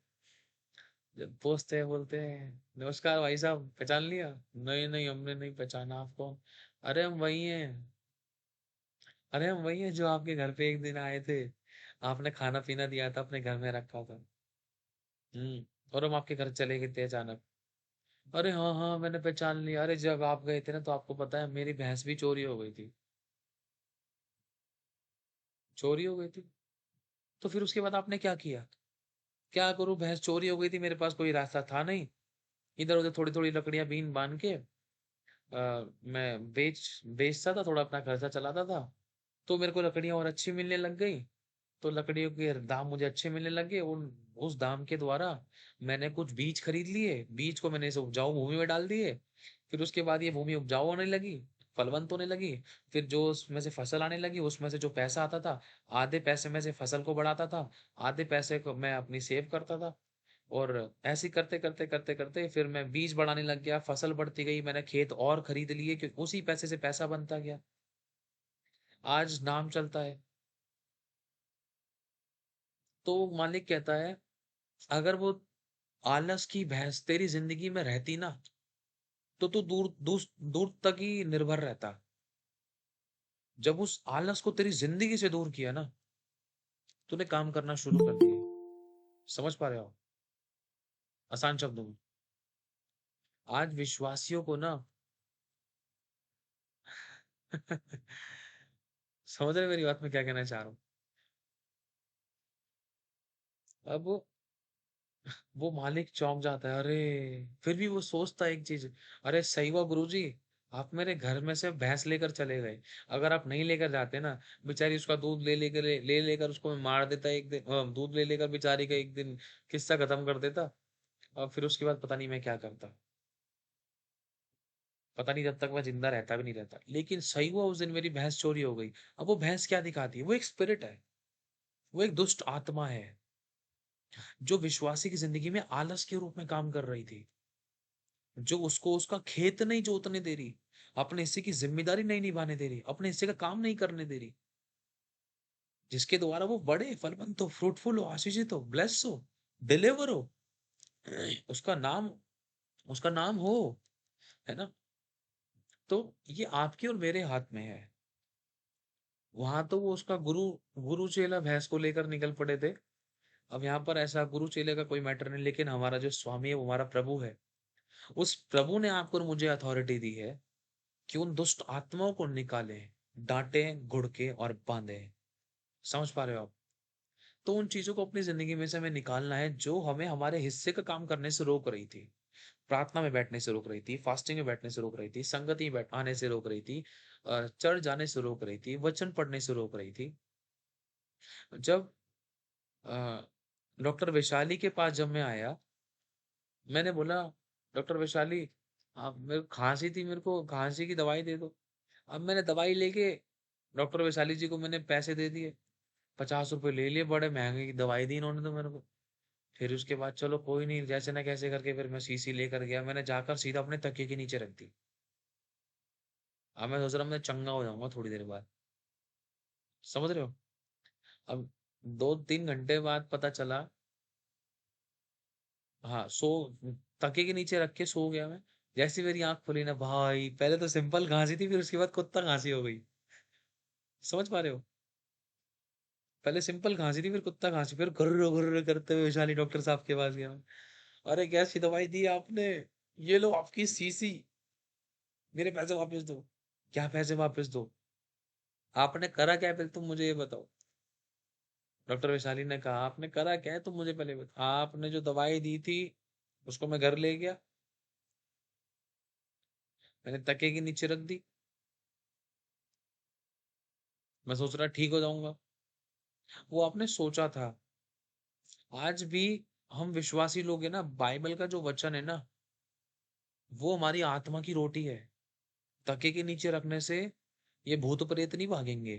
जब पूछते हैं, बोलते हैं, नमस्कार भाई साहब, पहचान लिया? नहीं नहीं, हमने नहीं पहचाना, आप कौन? अरे हम वही हैं, अरे हम वही हैं जो आपके घर पे एक दिन आए थे, आपने खाना पीना दिया था, अपने घर में रखा था। और हम आपके घर चले गए थे अचानक। अरे हाँ हाँ, मैंने पहचान लिया, अरे जब आप गए थे ना, तो आपको पता है मेरी भैंस भी चोरी हो गई थी, चोरी हो गई थी। तो फिर उसके बाद आपने क्या किया? क्या करूं, भैंस चोरी हो गई थी, मेरे पास कोई रास्ता था नहीं, इधर उधर थोड़ी थोड़ी लकड़ियां बीन बांध के मैं बेचता था, थोड़ा अपना खर्चा चलाता था। तो मेरे को लकड़ियां और अच्छी मिलने लग गई, तो लकड़ियों के दाम मुझे अच्छे मिलने लगे, उन उस दाम के द्वारा मैंने कुछ बीज खरीद लिए, बीज को मैंने इस उपजाऊ भूमि में डाल दिए। फिर उसके बाद ये भूमि उपजाऊ होने लगी, फलवंत होने लगी। फिर जो उसमें से फसल आने लगी, उसमें से जो पैसा आता था, आधे पैसे में से फसल को बढ़ाता था, आधे पैसे को मैं अपनी सेव करता था। और ऐसे करते करते करते करते फिर मैं बीज बढ़ाने लग गया, फसल बढ़ती गई, मैंने खेत और खरीद लिए, क्योंकि उसी पैसे से पैसा बनता गया, आज नाम चलता है। तो मालिक कहता है, अगर वो आलस की भैंस तेरी जिंदगी में रहती ना, तो तू दूर दूर दूर तक ही निर्भर रहता। जब उस आलस को तेरी जिंदगी से दूर किया ना, तूने काम करना शुरू कर दिए। समझ पा रहे हो? आसान शब्दों में, आज विश्वासियों को ना समझ रहे मेरी बात में क्या कहना चाह रहा हूँ? अब वो मालिक चौंक जाता है, अरे फिर भी वो सोचता है एक चीज, अरे सही हुआ गुरुजी, आप मेरे घर में से भैंस लेकर चले गए। अगर आप नहीं लेकर जाते ना, बेचारी उसका दूध ले लेकर उसको मैं मार देता एक दिन, दूध ले लेकर बेचारी का एक दिन किस्सा खत्म कर देता। और फिर उसके बाद पता नहीं मैं क्या करता, पता नहीं जब तक मैं जिंदा रहता भी नहीं रहता। लेकिन सही हुआ उस दिन मेरी भैंस चोरी हो गई। अब वो भैंस क्या दिखाती है? वो एक स्पिरिट है, वो एक दुष्ट आत्मा है, जो विश्वासी की जिंदगी में आलस के रूप में काम कर रही थी, जो उसको उसका खेत नहीं जोतने दे रही, अपने हिस्से की जिम्मेदारी नहीं निभाने दे रही, अपने हिस्से का काम नहीं करने दे रही, जिसके द्वारा वो बड़े फलवंत हो, फ्रूटफुल हो, आशीषित हो, ब्लेस हो, डिलीवर हो, उसका नाम उसका नाम हो, है ना? तो ये आपके और मेरे हाथ में है। वहां तो वो उसका गुरु चेला भैंस को लेकर निकल पड़े थे। अब यहाँ पर ऐसा गुरु चेले का कोई मैटर नहीं, लेकिन हमारा जो स्वामी है वो हमारा प्रभु है। उस प्रभु ने आपको और मुझे अथॉरिटी दी है कि उन दुष्ट आत्माओं को निकालें, डांटे, घुड़के और बांधे। समझ पा रहे हो आप? तो उन चीजों को अपनी जिंदगी में से हमें निकालना है जो हमें हमारे हिस्से का काम करने से रोक रही थी। प्रार्थना में बैठने से रोक रही थी, फास्टिंग में बैठने से रोक रही थी, संगति में बैठ आने से रोक रही थी, चर्च जाने से रोक रही थी, वचन पढ़ने से रोक रही थी। जब डॉक्टर वैशाली के पास जब मैं आया, मैंने बोला, डॉक्टर वैशाली, आप, मेरे को खांसी थी, मेरे को खांसी की दवाई दे दो। अब मैंने दवाई लेके डॉक्टर वैशाली जी को मैंने पैसे दे दिए, 50 रुपए ले लिए, बड़े महंगे की दवाई दी इन्होंने तो मेरे को। फिर उसके बाद चलो कोई नहीं, जैसे ना कैसे करके फिर मैं सीसी लेकर गया, मैंने जाकर सीधा अपने तकिए के नीचे रख दी। अब मैं सोच रहा हूँ मैं चंगा हो जाऊंगा थोड़ी देर बाद, समझ रहे हो? अब 2-3 घंटे बाद पता चला, हाँ, तकिए के नीचे रख के सो गया मैं। जैसे मेरी आंख खुली ना भाई, पहले तो सिंपल खांसी थी, फिर उसके बाद कुत्ता खांसी हो गई। समझ पा रहे हो? पहले सिंपल खांसी थी, फिर कुत्ता खांसी, फिर गुर्र गुर्र करते हुए वैशाली डॉक्टर साहब के पास गया मैं। अरे कैसी दवाई दी आपने? ये लो आपकी सीसी, मेरे पैसे वापस दो। क्या पैसे वापस दो? आपने करा क्या है पहले तुम मुझे ये बताओ। डॉक्टर वैशाली ने कहा, आपने करा क्या है तुम मुझे पहले बताओ। आपने जो दवाई दी थी उसको मैं घर ले गया, मैंने तकिए के नीचे रख दी, मैं सोच रहा ठीक हो जाऊंगा। वो आपने सोचा था। आज भी हम विश्वासी लोग हैं ना, बाइबल का जो वचन है ना, वो हमारी आत्मा की रोटी है। तकिए के नीचे रखने से ये भूत प्रेत नहीं भागेंगे,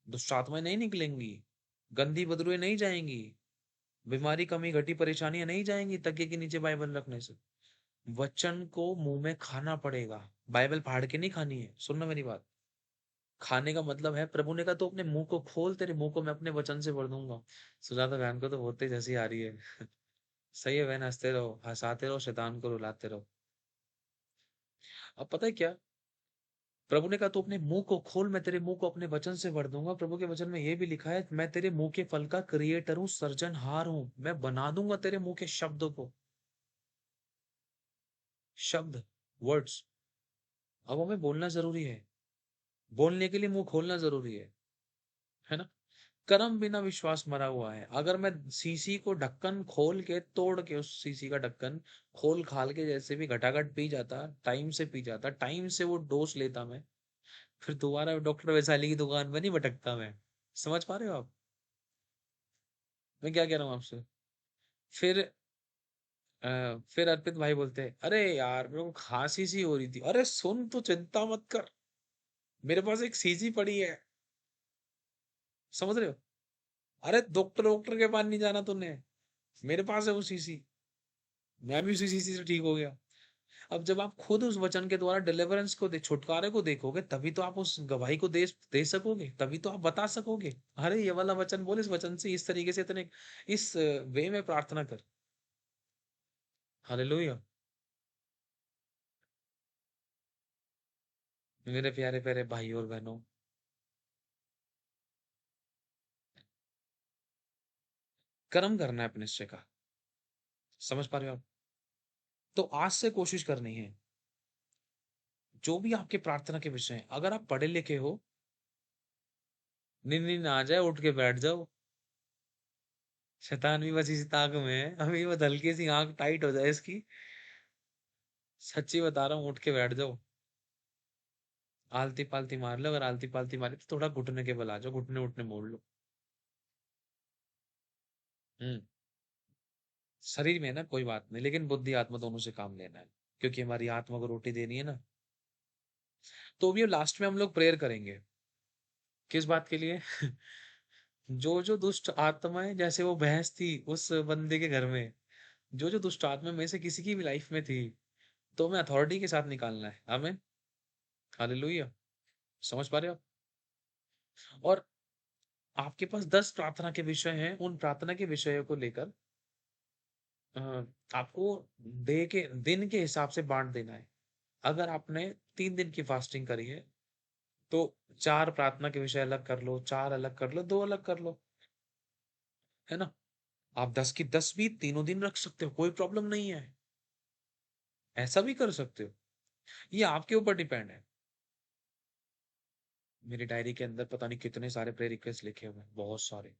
दुष्ट आत्माएं नहीं निकलेंगी, गंदी बदबूएं नहीं जाएंगी, बीमारी कमी घटी परेशानियां नहीं जाएंगी तकिए के नीचे बाइबल रखने से। वचन को मुंह में खाना पड़ेगा, बाइबल फाड़ के नहीं खानी है, सुनना मेरी बात। खाने का मतलब है, प्रभु ने कहा तो अपने मुंह को खोल, तेरे मुंह को मैं अपने वचन से भर दूंगा। सुजाता बहन को तो बहुत तेज हंसी आ रही है। सही है बहन, हंसते रहो, हंसाते रहो, शैतान को रुलाते रहो। अब पता है क्या, प्रभु ने कहा तू अपने मुंह को खोल, मैं तेरे मुंह को अपने वचन से भर दूंगा। प्रभु के वचन में यह भी लिखा है, मैं तेरे मुंह के फल का क्रिएटर हूँ, सृजनहार हूँ, मैं बना दूंगा तेरे मुंह के शब्दों को। शब्द, वर्ड्स। अब हमें बोलना जरूरी है, बोलने के लिए मुंह खोलना जरूरी है ना? कर्म बिना विश्वास मरा हुआ है। अगर मैं सीसी को ढक्कन खोल के, तोड़ के, उस सीसी का ढक्कन खोल खाल के जैसे भी घटाघट पी जाता, टाइम से पी जाता, टाइम से वो डोज लेता मैं, फिर दोबारा डॉक्टर वैशाली की दुकान में नहीं भटकता मैं। समझ पा रहे हो आप मैं क्या कह रहा हूँ आपसे? फिर फिर अर्पित भाई बोलते हैं, अरे यार मेरे को खांसी सी हो रही थी। अरे सुन, तू चिंता मत कर, मेरे पास एक सीसी पड़ी है। समझ रहे हो? अरे डॉक्टर डॉक्टर के पास नहीं जाना तूने, मेरे पास है वो सीसी, मैं भी उसी सीसी से ठीक हो गया। अब जब आप खुद उस वचन के द्वारा डिलीवरेंस को छुटकारे को देखोगे, तभी तो आप उस गवाही को दे सकोगे, तभी तो आप बता सकोगे, अरे ये वाला वचन बोल, इस वचन से इस तरीके से, इतने इस वे में प्रार्थना कर। हालेलुया। मेरे प्यारे प्यारे भाई और बहनों, कर्म करना है अपने निश्चय का। समझ पा रहे हो आप? तो आज से कोशिश करनी है, जो भी आपके प्रार्थना के विषय हैं, अगर आप पढ़े लिखे हो, नींद नींद आ जाए उठ के बैठ जाओ। शैतान भी बस इसी ताक में है, अभी बस हल्की सी आंख टाइट हो जाए इसकी। सच्ची बता रहा हूँ, उठ के बैठ जाओ। आलती पालती मार लो, अगर आलती पालती मारी तो थोड़ा घुटने के बल आ जाओ, घुटने उठने मोड़ लो। हम्म। शरीर में है ना कोई बात नहीं, लेकिन बुद्धि आत्मा दोनों से काम लेना है, क्योंकि हमारी आत्मा को रोटी देनी है ना। तो भी लास्ट में हम लोग प्रेयर करेंगे, किस बात के लिए? जो जो दुष्ट आत्माएं, जैसे वो भैंस थी उस बंदे के घर में, जो जो दुष्ट आत्मा में से किसी की भी लाइफ में थी, तो हमें अथॉरिटी के साथ निकालना है हमें। हालेलुया। समझ पा रहे हो आप? और आपके पास 10 प्रार्थना के विषय हैं, उन प्रार्थना के विषयों को लेकर अ, आपको डे के दिन के हिसाब से बांट देना है। अगर आपने 3 दिन की फास्टिंग करी है, तो 4 प्रार्थना के विषय अलग कर लो, 4 अलग कर लो, 2 अलग कर लो, है ना? आप 10 की 10 भी तीनों दिन रख सकते हो, कोई प्रॉब्लम नहीं है, ऐसा भी कर सकते हो, ये आपके ऊपर डिपेंड है। मेरी डायरी के अंदर पता नहीं कितने सारे प्रेयर रिक्वेस्ट लिखे हुए हैं, बहुत सारे।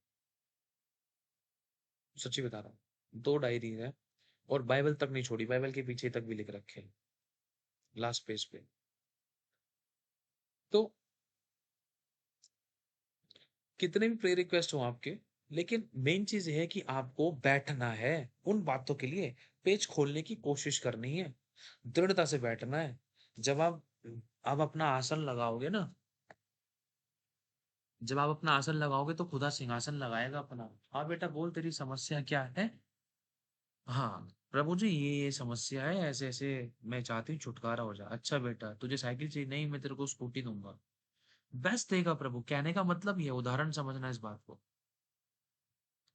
सच्ची बता रहा हूँ, 2 डायरी है और बाइबल तक नहीं छोड़ी, बाइबल के पीछे तक भी लिख रखे हैं, लास्ट पेज पे। तो कितने भी प्रेयर रिक्वेस्ट हो आपके, लेकिन मेन चीज ये है कि आपको बैठना है उन बातों के लिए, पेज खोलने की कोशिश करनी है, दृढ़ता से बैठना है। जब आप अपना आसन लगाओगे ना, जब आप अपना आसन लगाओगे तो खुदा सिंहासन लगाएगा अपना। हाँ बेटा बोल, तेरी समस्या क्या है? हाँ प्रभु जी, ये समस्या है, ऐसे ऐसे, मैं चाहती हूँ छुटकारा हो जाए। अच्छा बेटा, तुझे साइकिल चाहिए? नहीं, मैं तेरे को स्कूटी दूंगा। बेस्ट देगा प्रभु। कहने का मतलब ये है, उदाहरण समझना इस बात को।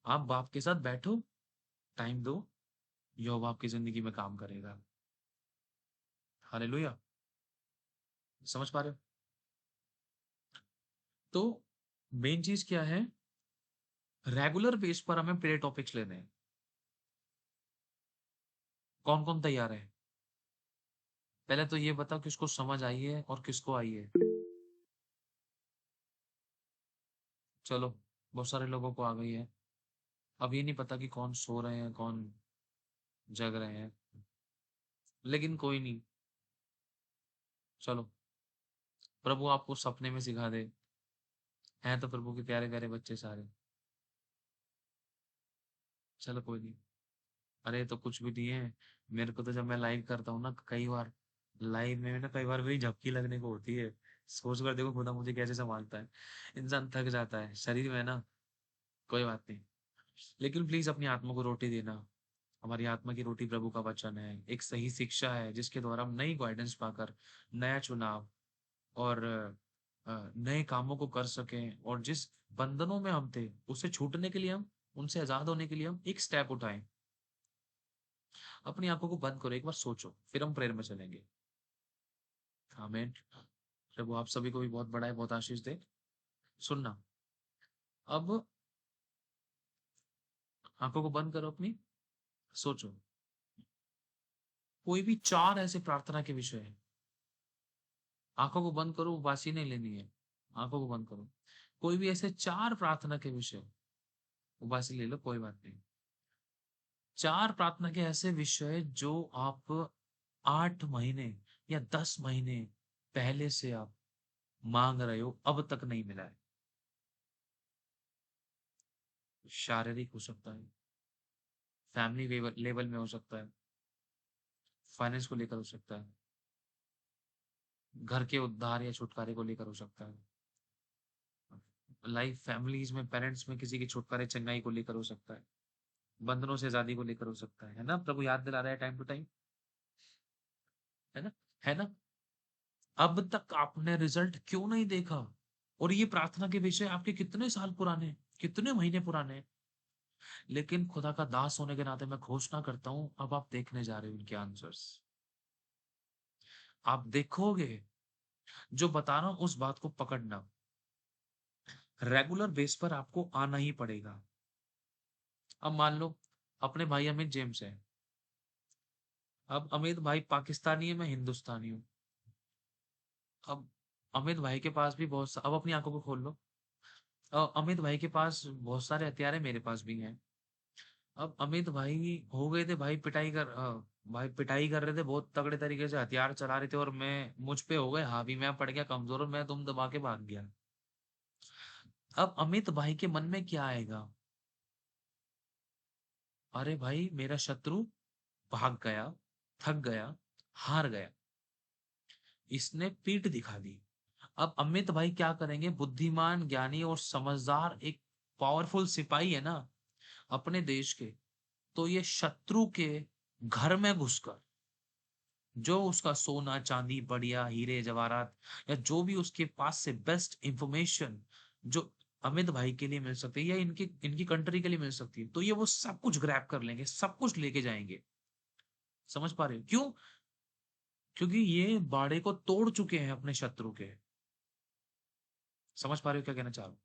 आप बाप के साथ बैठो, टाइम दो, यहोवा आपकी जिंदगी में काम करेगा। हालेलुया। समझ पा रहे हो? तो मेन चीज क्या है, रेगुलर बेस पर हमें प्रे टॉपिक्स लेने हैं। कौन कौन तैयार है? पहले तो ये बताओ किसको समझ आई है और किसको आई है। चलो, बहुत सारे लोगों को आ गई है। अब ये नहीं पता कि कौन सो रहे हैं कौन जग रहे हैं, लेकिन कोई नहीं। चलो, प्रभु आपको सपने में सिखा दे। हैं तो प्रभु के प्यारे प्यारे बच्चे सारे। चलो कोई नहीं। अरे तो कुछ भी नहीं है। मेरे को तो जब मैं लाइव करता हूँ ना, कई बार लाइव में ना, कई बार मेरी झपकी लगने को होती है। सोच कर देखो खुदा मुझे कैसे संभालता है। इंसान थक जाता है शरीर में ना। कोई बात नहीं, लेकिन प्लीज अपनी आत्मा को रोटी देना। हमारी आत्मा की रोटी प्रभु का वचन है, एक सही शिक्षा है जिसके द्वारा हम नई गाइडेंस पाकर नया चुनाव और नए कामों को कर सकें, और जिस बंधनों में हम थे उससे छूटने के लिए, हम उनसे आजाद होने के लिए हम एक स्टेप उठाएं। अपनी आंखों को बंद करो, एक बार सोचो, फिर हम प्रेयर में चलेंगे। आमीन। प्रभु आप सभी को भी बहुत बड़ा है, बहुत आशीष दे। सुनना, अब आंखों को बंद करो अपनी, सोचो। कोई भी 4 ऐसे प्रार्थना के विषय है। आंखों को बंद करो, उबासी नहीं लेनी है। आंखों को बंद करो। कोई भी ऐसे 4 प्रार्थना के विषय, उबासी ले लो कोई बात नहीं। 4 प्रार्थना के ऐसे विषय जो आप 8 महीने या 10 महीने पहले से आप मांग रहे हो, अब तक नहीं मिला है। शारीरिक हो सकता है, फैमिली लेवल में हो सकता है, फाइनेंस को लेकर हो सकता है, घर के उद्धार या छुटकारे को लेकर हो सकता है, लाइफ फैमिलीज में पेरेंट्स में किसी के छुटकारे चंगाई को लेकर हो सकता है, बंधनों से आजादी को लेकर हो सकता है ना? प्रभु याद दिला रहा है टाइम टू टाइम, है ना? है ना? अब तक आपने रिजल्ट क्यों नहीं देखा? और ये प्रार्थना के विषय आपके कितने साल पुराने, कितने महीने पुराने। लेकिन खुदा का दास होने के नाते मैं घोषणा करता हूं, अब आप देखने जा रहे हो इनके आंसर्स। आप देखोगे, जो बता रहा हूं उस बात को पकड़ना। रेगुलर बेस पर आपको आना ही पड़ेगा। अब मान लो अपने भाई अमित जेम्स है। अब अमित भाई पाकिस्तानी है, मैं हिंदुस्तानी हूँ। अब अमित भाई के पास भी अब अपनी आंखों को खोल लो। अमित भाई के पास बहुत सारे हथियार है, मेरे पास भी हैं। अब अमित भाई हो गए थे भाई, भाई पिटाई कर रहे थे बहुत तगड़े तरीके से, हथियार चला रहे थे, और मैं मुझ पे हो गए हावी, मैं पड़ गया कमजोर और मैं तुम दबा के भाग गया। अब अमित भाई के मन में क्या आएगा? अरे भाई मेरा शत्रु भाग गया, थक गया, हार गया, इसने पीठ दिखा दी। अब अमित भाई क्या करेंगे? बुद्धिमान, ज्ञानी और समझदार एक पावरफुल सिपाही है ना अपने देश के, तो ये शत्रु के घर में घुसकर जो उसका सोना चांदी बढ़िया हीरे जवाहरात या जो भी उसके पास से बेस्ट इंफॉर्मेशन जो अमित भाई के लिए मिल सकती है या इनकी इनकी कंट्री के लिए मिल सकती है, तो ये वो सब कुछ ग्रैब कर लेंगे, सब कुछ लेके जाएंगे। समझ पा रहे हो क्यों? क्योंकि ये बाड़े को तोड़ चुके हैं अपने शत्रु के। समझ पा रहे हो क्या कहना चाह रहा हूं?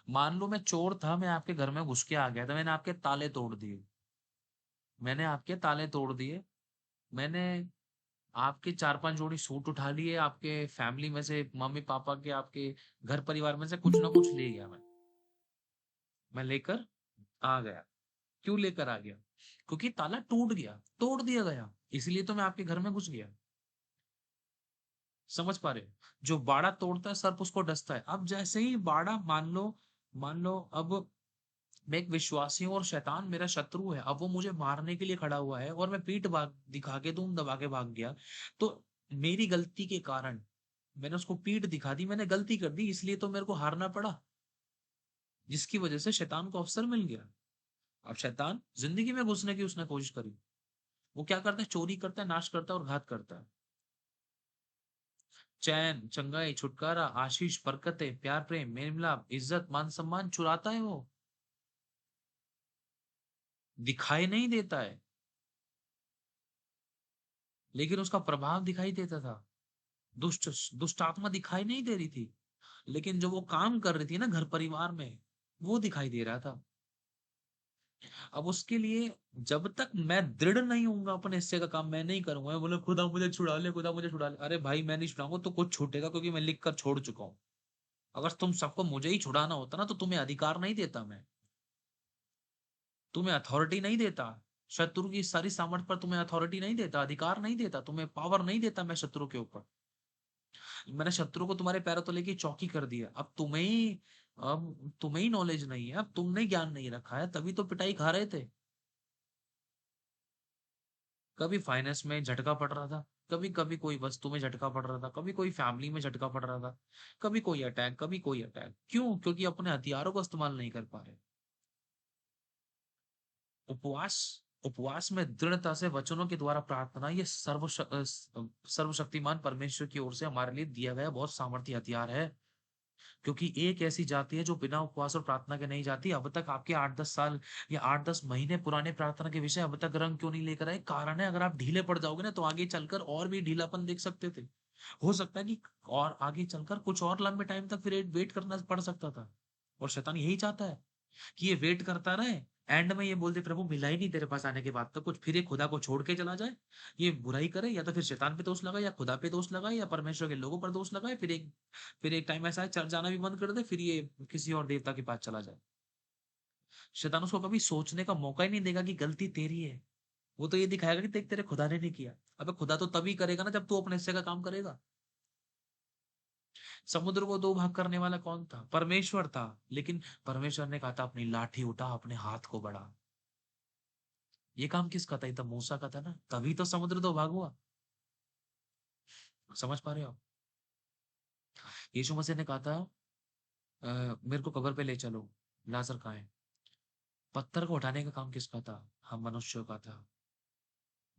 मान लो मैं चोर था, मैं आपके घर में घुस के आ गया था, मैंने आपके ताले तोड़ दिए, मैंने आपके ताले तोड़ दिए, मैंने आपके 4-5 जोड़ी सूट उठा लिए, आपके फैमिली में से मम्मी-पापा के, आपके घर परिवार में से कुछ ना कुछ ले गया मैं लेकर आ गया। क्यों लेकर आ गया? क्योंकि ताला टूट गया, तोड़ दिया गया, इसलिए तो मैं आपके घर में घुस गया। समझ पा रहे हो? जो बाड़ा तोड़ता है सर्प उसको डसता है। अब जैसे ही बाड़ा मान लो अब मैं एक विश्वासी हूँ और शैतान मेरा शत्रु है, अब वो मुझे मारने के लिए खड़ा हुआ है और मैं पीठ भाग दिखा के दूम दबा के भाग गया, तो मेरी गलती के कारण मैंने उसको पीठ दिखा दी, मैंने गलती कर दी, इसलिए तो मेरे को हारना पड़ा, जिसकी वजह से शैतान को अवसर मिल गया। अब शैतान जिंदगी में घुसने की उसने कोशिश करी। वो क्या करता है? चोरी करता है, नाश करता है और घात करता है। चैन, चंगाई, छुटकारा, आशीष, बरकतें, प्यार, प्रेम, मेल मिलाप, इज्जत, मान सम्मान चुराता है वो। दिखाई नहीं देता है, लेकिन उसका प्रभाव दिखाई देता था। दुष्ट दुष्ट आत्मा दिखाई नहीं दे रही थी, लेकिन जो वो काम कर रही थी ना घर परिवार में, वो दिखाई दे रहा था। अब उसके लिए जब तक मैं दृढ़ नहीं होऊंगा अपने हिस्से का काम मैं नहीं करूंगा, मैं बोले खुदा मुझे छुड़ा ले, खुदा मुझे छुड़ा ले, अरे भाई मैं नहीं छुड़ाऊंगा तो कुछ छूटेगा, क्योंकि मैं लिख कर छोड़ चुका हूं। अगर तुम सबको मुझे ही छुड़ाना होता ना तो तुम्हें अधिकार नहीं देता मैं, तुम्हें अथॉरिटी नहीं देता, शत्रु की सारी सामर्थ पर तुम्हें अथॉरिटी नहीं देता, अधिकार नहीं देता, तुम्हें पावर नहीं देता मैं शत्रु के ऊपर। मैंने शत्रु को तुम्हारे पैरों तले की चौकी कर दिया। अब तुम्हें ही नॉलेज नहीं है, अब तुमने ज्ञान नहीं रखा है, तभी तो पिटाई खा रहे थे। कभी फाइनेंस में झटका पड़ रहा था, कभी कभी कोई वस्तु में झटका पड़ रहा था, कभी कोई फैमिली में झटका पड़ रहा था, कभी कोई अटैक, कभी कोई अटैक। क्यों? क्योंकि अपने हथियारों को इस्तेमाल नहीं कर पा रहे। उपवास उपवास में दृढ़ता से वचनों के द्वारा प्रार्थना, ये सर्वशक्तिमान परमेश्वर की ओर से हमारे लिए दिया गया बहुत सामर्थ्य हथियार है। क्योंकि एक ऐसी जाति है जो बिना उपवास और प्रार्थना के नहीं जाती। अब तक आपके 8-10 साल या 8-10 महीने पुराने प्रार्थना के विषय अब तक रंग क्यों नहीं लेकर आए? कारण है, अगर आप ढीले पड़ जाओगे ना तो आगे चलकर और भी ढीलापन देख सकते थे। हो सकता है कि और आगे चलकर कुछ और लंबे टाइम तक फिर वेट करना पड़ सकता था। और शैतान यही चाहता है कि ये वेट करता रहे, एंड में ये बोल दे प्रभु मिला ही नहीं तेरे पास आने के बाद तो कुछ, फिर ये खुदा को छोड़ के चला जाए, ये बुराई करे, या तो फिर शैतान पे दोष लगाए, या खुदा पे दोष लगाए, या परमेश्वर के लोगों पर दोष लगाए, फिर एक टाइम ऐसा है चर्च जाना भी बंद कर दे, फिर ये किसी और देवता के पास चला जाए। शैतान उसको कभी सोचने का मौका ही नहीं देगा कि गलती तेरी है। वो तो ये दिखाएगा कि देख तेरे खुदा ने नहीं किया। अबे खुदा तो तभी करेगा ना जब तू अपने हिस्से का काम करेगा। समुद्र को दो भाग करने वाला कौन था? परमेश्वर था। लेकिन परमेश्वर ने कहा था अपनी लाठी उठा, अपने हाथ को बढ़ा। ये काम किसका था? ये तो मूसा का था ना, तभी तो समुद्र दो भाग हुआ। समझ पा रहे हो? यीशु मसीह ने कहा था मेरे को कब्र पे ले चलो, लाजर कहाँ है? पत्थर को उठाने का काम किसका था? हम मनुष्यों का था।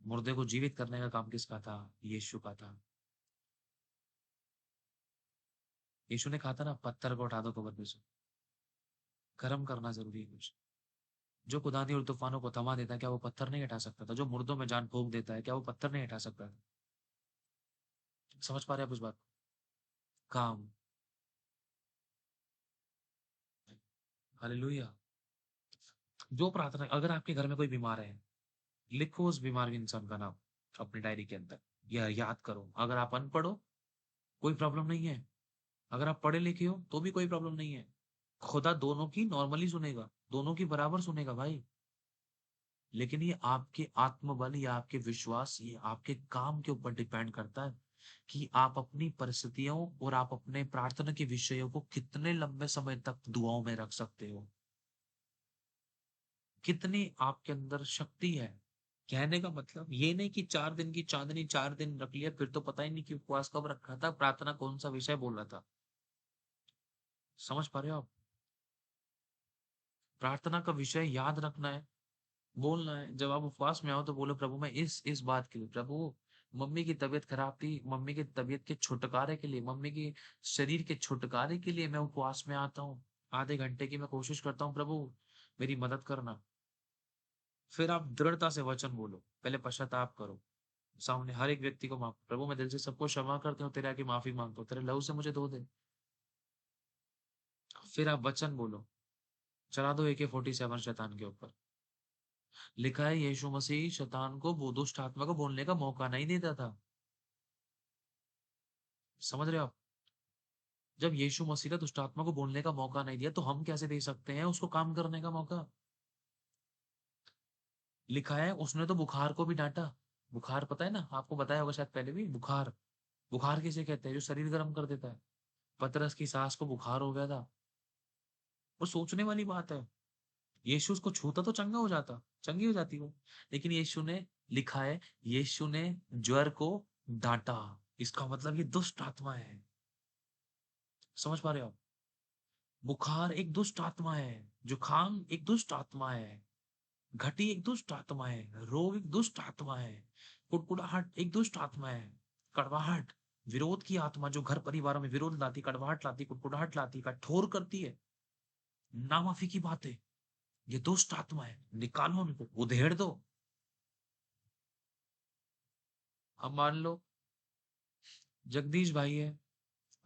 मुर्दे को जीवित करने का काम किसका था? यीशु का था। यीशु ने कहा था ना पत्थर को उठा दो कब्र पे से। कर्म करना जरूरी है कुछ। जो खुदानी और तूफानों को थमा देता है, क्या वो पत्थर नहीं हटा सकता था? जो मुर्दों में जान फूंक देता है, क्या वो पत्थर नहीं हटा सकता था? समझ पा रहे हैं आप उस बात को? काम। हालेलुया। जो प्रार्थना, अगर आपके घर में कोई बीमार है, लिखो उस बीमार इंसान का नाम अपनी डायरी के अंदर, या याद करो। अगर आप अनपढ़ हो कोई प्रॉब्लम नहीं है, अगर आप पढ़े लिखे हो तो भी कोई प्रॉब्लम नहीं है। खुदा दोनों की नॉर्मली सुनेगा, दोनों की बराबर सुनेगा भाई। लेकिन ये आपके आत्मबल या आपके विश्वास, ये आपके काम के ऊपर डिपेंड करता है कि आप अपनी परिस्थितियों और आप अपने प्रार्थना के विषयों को कितने लंबे समय तक दुआओं में रख सकते हो, कितनी आपके अंदर शक्ति है। कहने का मतलब ये नहीं कि 4 दिन की चांदनी 4 दिन रख लिया फिर तो पता ही नहीं कि उपवास कब रखा था, प्रार्थना कौन सा विषय बोल रहा था। समझ पा रहे हो आप? प्रार्थना का विषय याद रखना है, बोलना है। जब आप उपवास में आओ तो बोलो प्रभु मैं इस बात के लिए, प्रभु मम्मी की तबीयत खराब थी, मम्मी की तबीयत के छुटकारे के लिए, मम्मी की शरीर के छुटकारे के लिए मैं उपवास में आता हूँ। आधे घंटे की मैं कोशिश करता हूँ, प्रभु मेरी मदद करना। फिर आप दृढ़ता से वचन बोलो, पहले पश्चाताप करो, सामने हर एक व्यक्ति को माफ, प्रभु मैं दिल से सबको क्षमा करती हूँ, तेरे आगे माफी मांगता हूँ, तेरे लहू से मुझे धो दे। फिर आप वचन बोलो, चला दो AK-47 शैतान के ऊपर। लिखा है यीशु मसीह शैतान को, वो दुष्ट आत्मा को बोलने का मौका नहीं देता था। समझ रहे हो आप? जब यीशु मसीह ने दुष्ट आत्मा को बोलने का मौका नहीं दिया तो हम कैसे दे सकते हैं उसको काम करने का मौका? लिखा है उसने तो बुखार को भी डांटा। बुखार पता है ना, आपको बताया होगा शायद पहले भी। बुखार, बुखार किसे कहते हैं? जो शरीर गर्म कर देता है। पतरस की सास को बुखार हो गया था। वो सोचने वाली बात है। यीशु उसको छूता तो चंगा हो जाता, चंगी हो जाती वो। लेकिन यीशु ने, लिखा है, यीशु ने ज्वर को डांटा। इसका मतलब ये दुष्ट आत्मा है। समझ पा रहे हो आप? बुखार एक दुष्ट आत्मा है, जुकाम एक दुष्ट आत्मा है, घटी एक दुष्ट आत्मा है, रोग एक दुष्ट आत्मा है, कुड़कुड़ाहट एक दुष्ट आत्मा है, कड़वाहट, विरोध की आत्मा जो घर परिवारों में विरोध लाती, कड़वाहट लाती, कुड़कुड़ाहट लाती, कठोर करती है, नामाफी की बातें, ये दुष्ट आत्मा है। निकालो उनको, उधेड़ दो। अब मान लो जगदीश भाई है।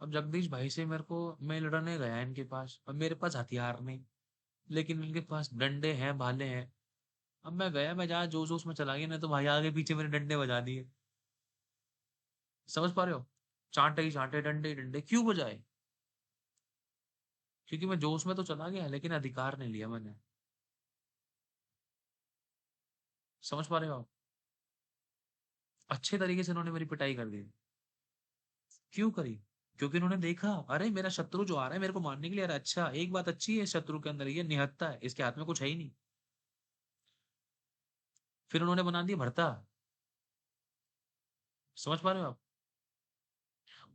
अब जगदीश भाई से मेरे को, मैं लड़ने गया इनके पास, अब मेरे पास हथियार नहीं, लेकिन इनके पास डंडे हैं, भाले हैं। अब मैं गया, मैं जहाँ जोश जोश में चला गया ना, तो भाई आगे पीछे मेरे डंडे बजा दिए। समझ पा रहे हो? चांटे ही चांटे, डंडे ही डंडे, क्यों बजाए? क्योंकि मैं जोश में तो चला गया, लेकिन अधिकार नहीं लिया मैंने। समझ पा रहे हो आप? अच्छे तरीके से उन्होंने मेरी पिटाई कर दी। क्यों करी? क्योंकि उन्होंने देखा, अरे मेरा शत्रु जो आ रहा है मेरे को मारने के लिए आ रहा है, अच्छा एक बात अच्छी है शत्रु के अंदर, ये निहत्था है, इसके हाथ में कुछ है ही नहीं। फिर उन्होंने बना दिया भरता। समझ पा रहे हो आप?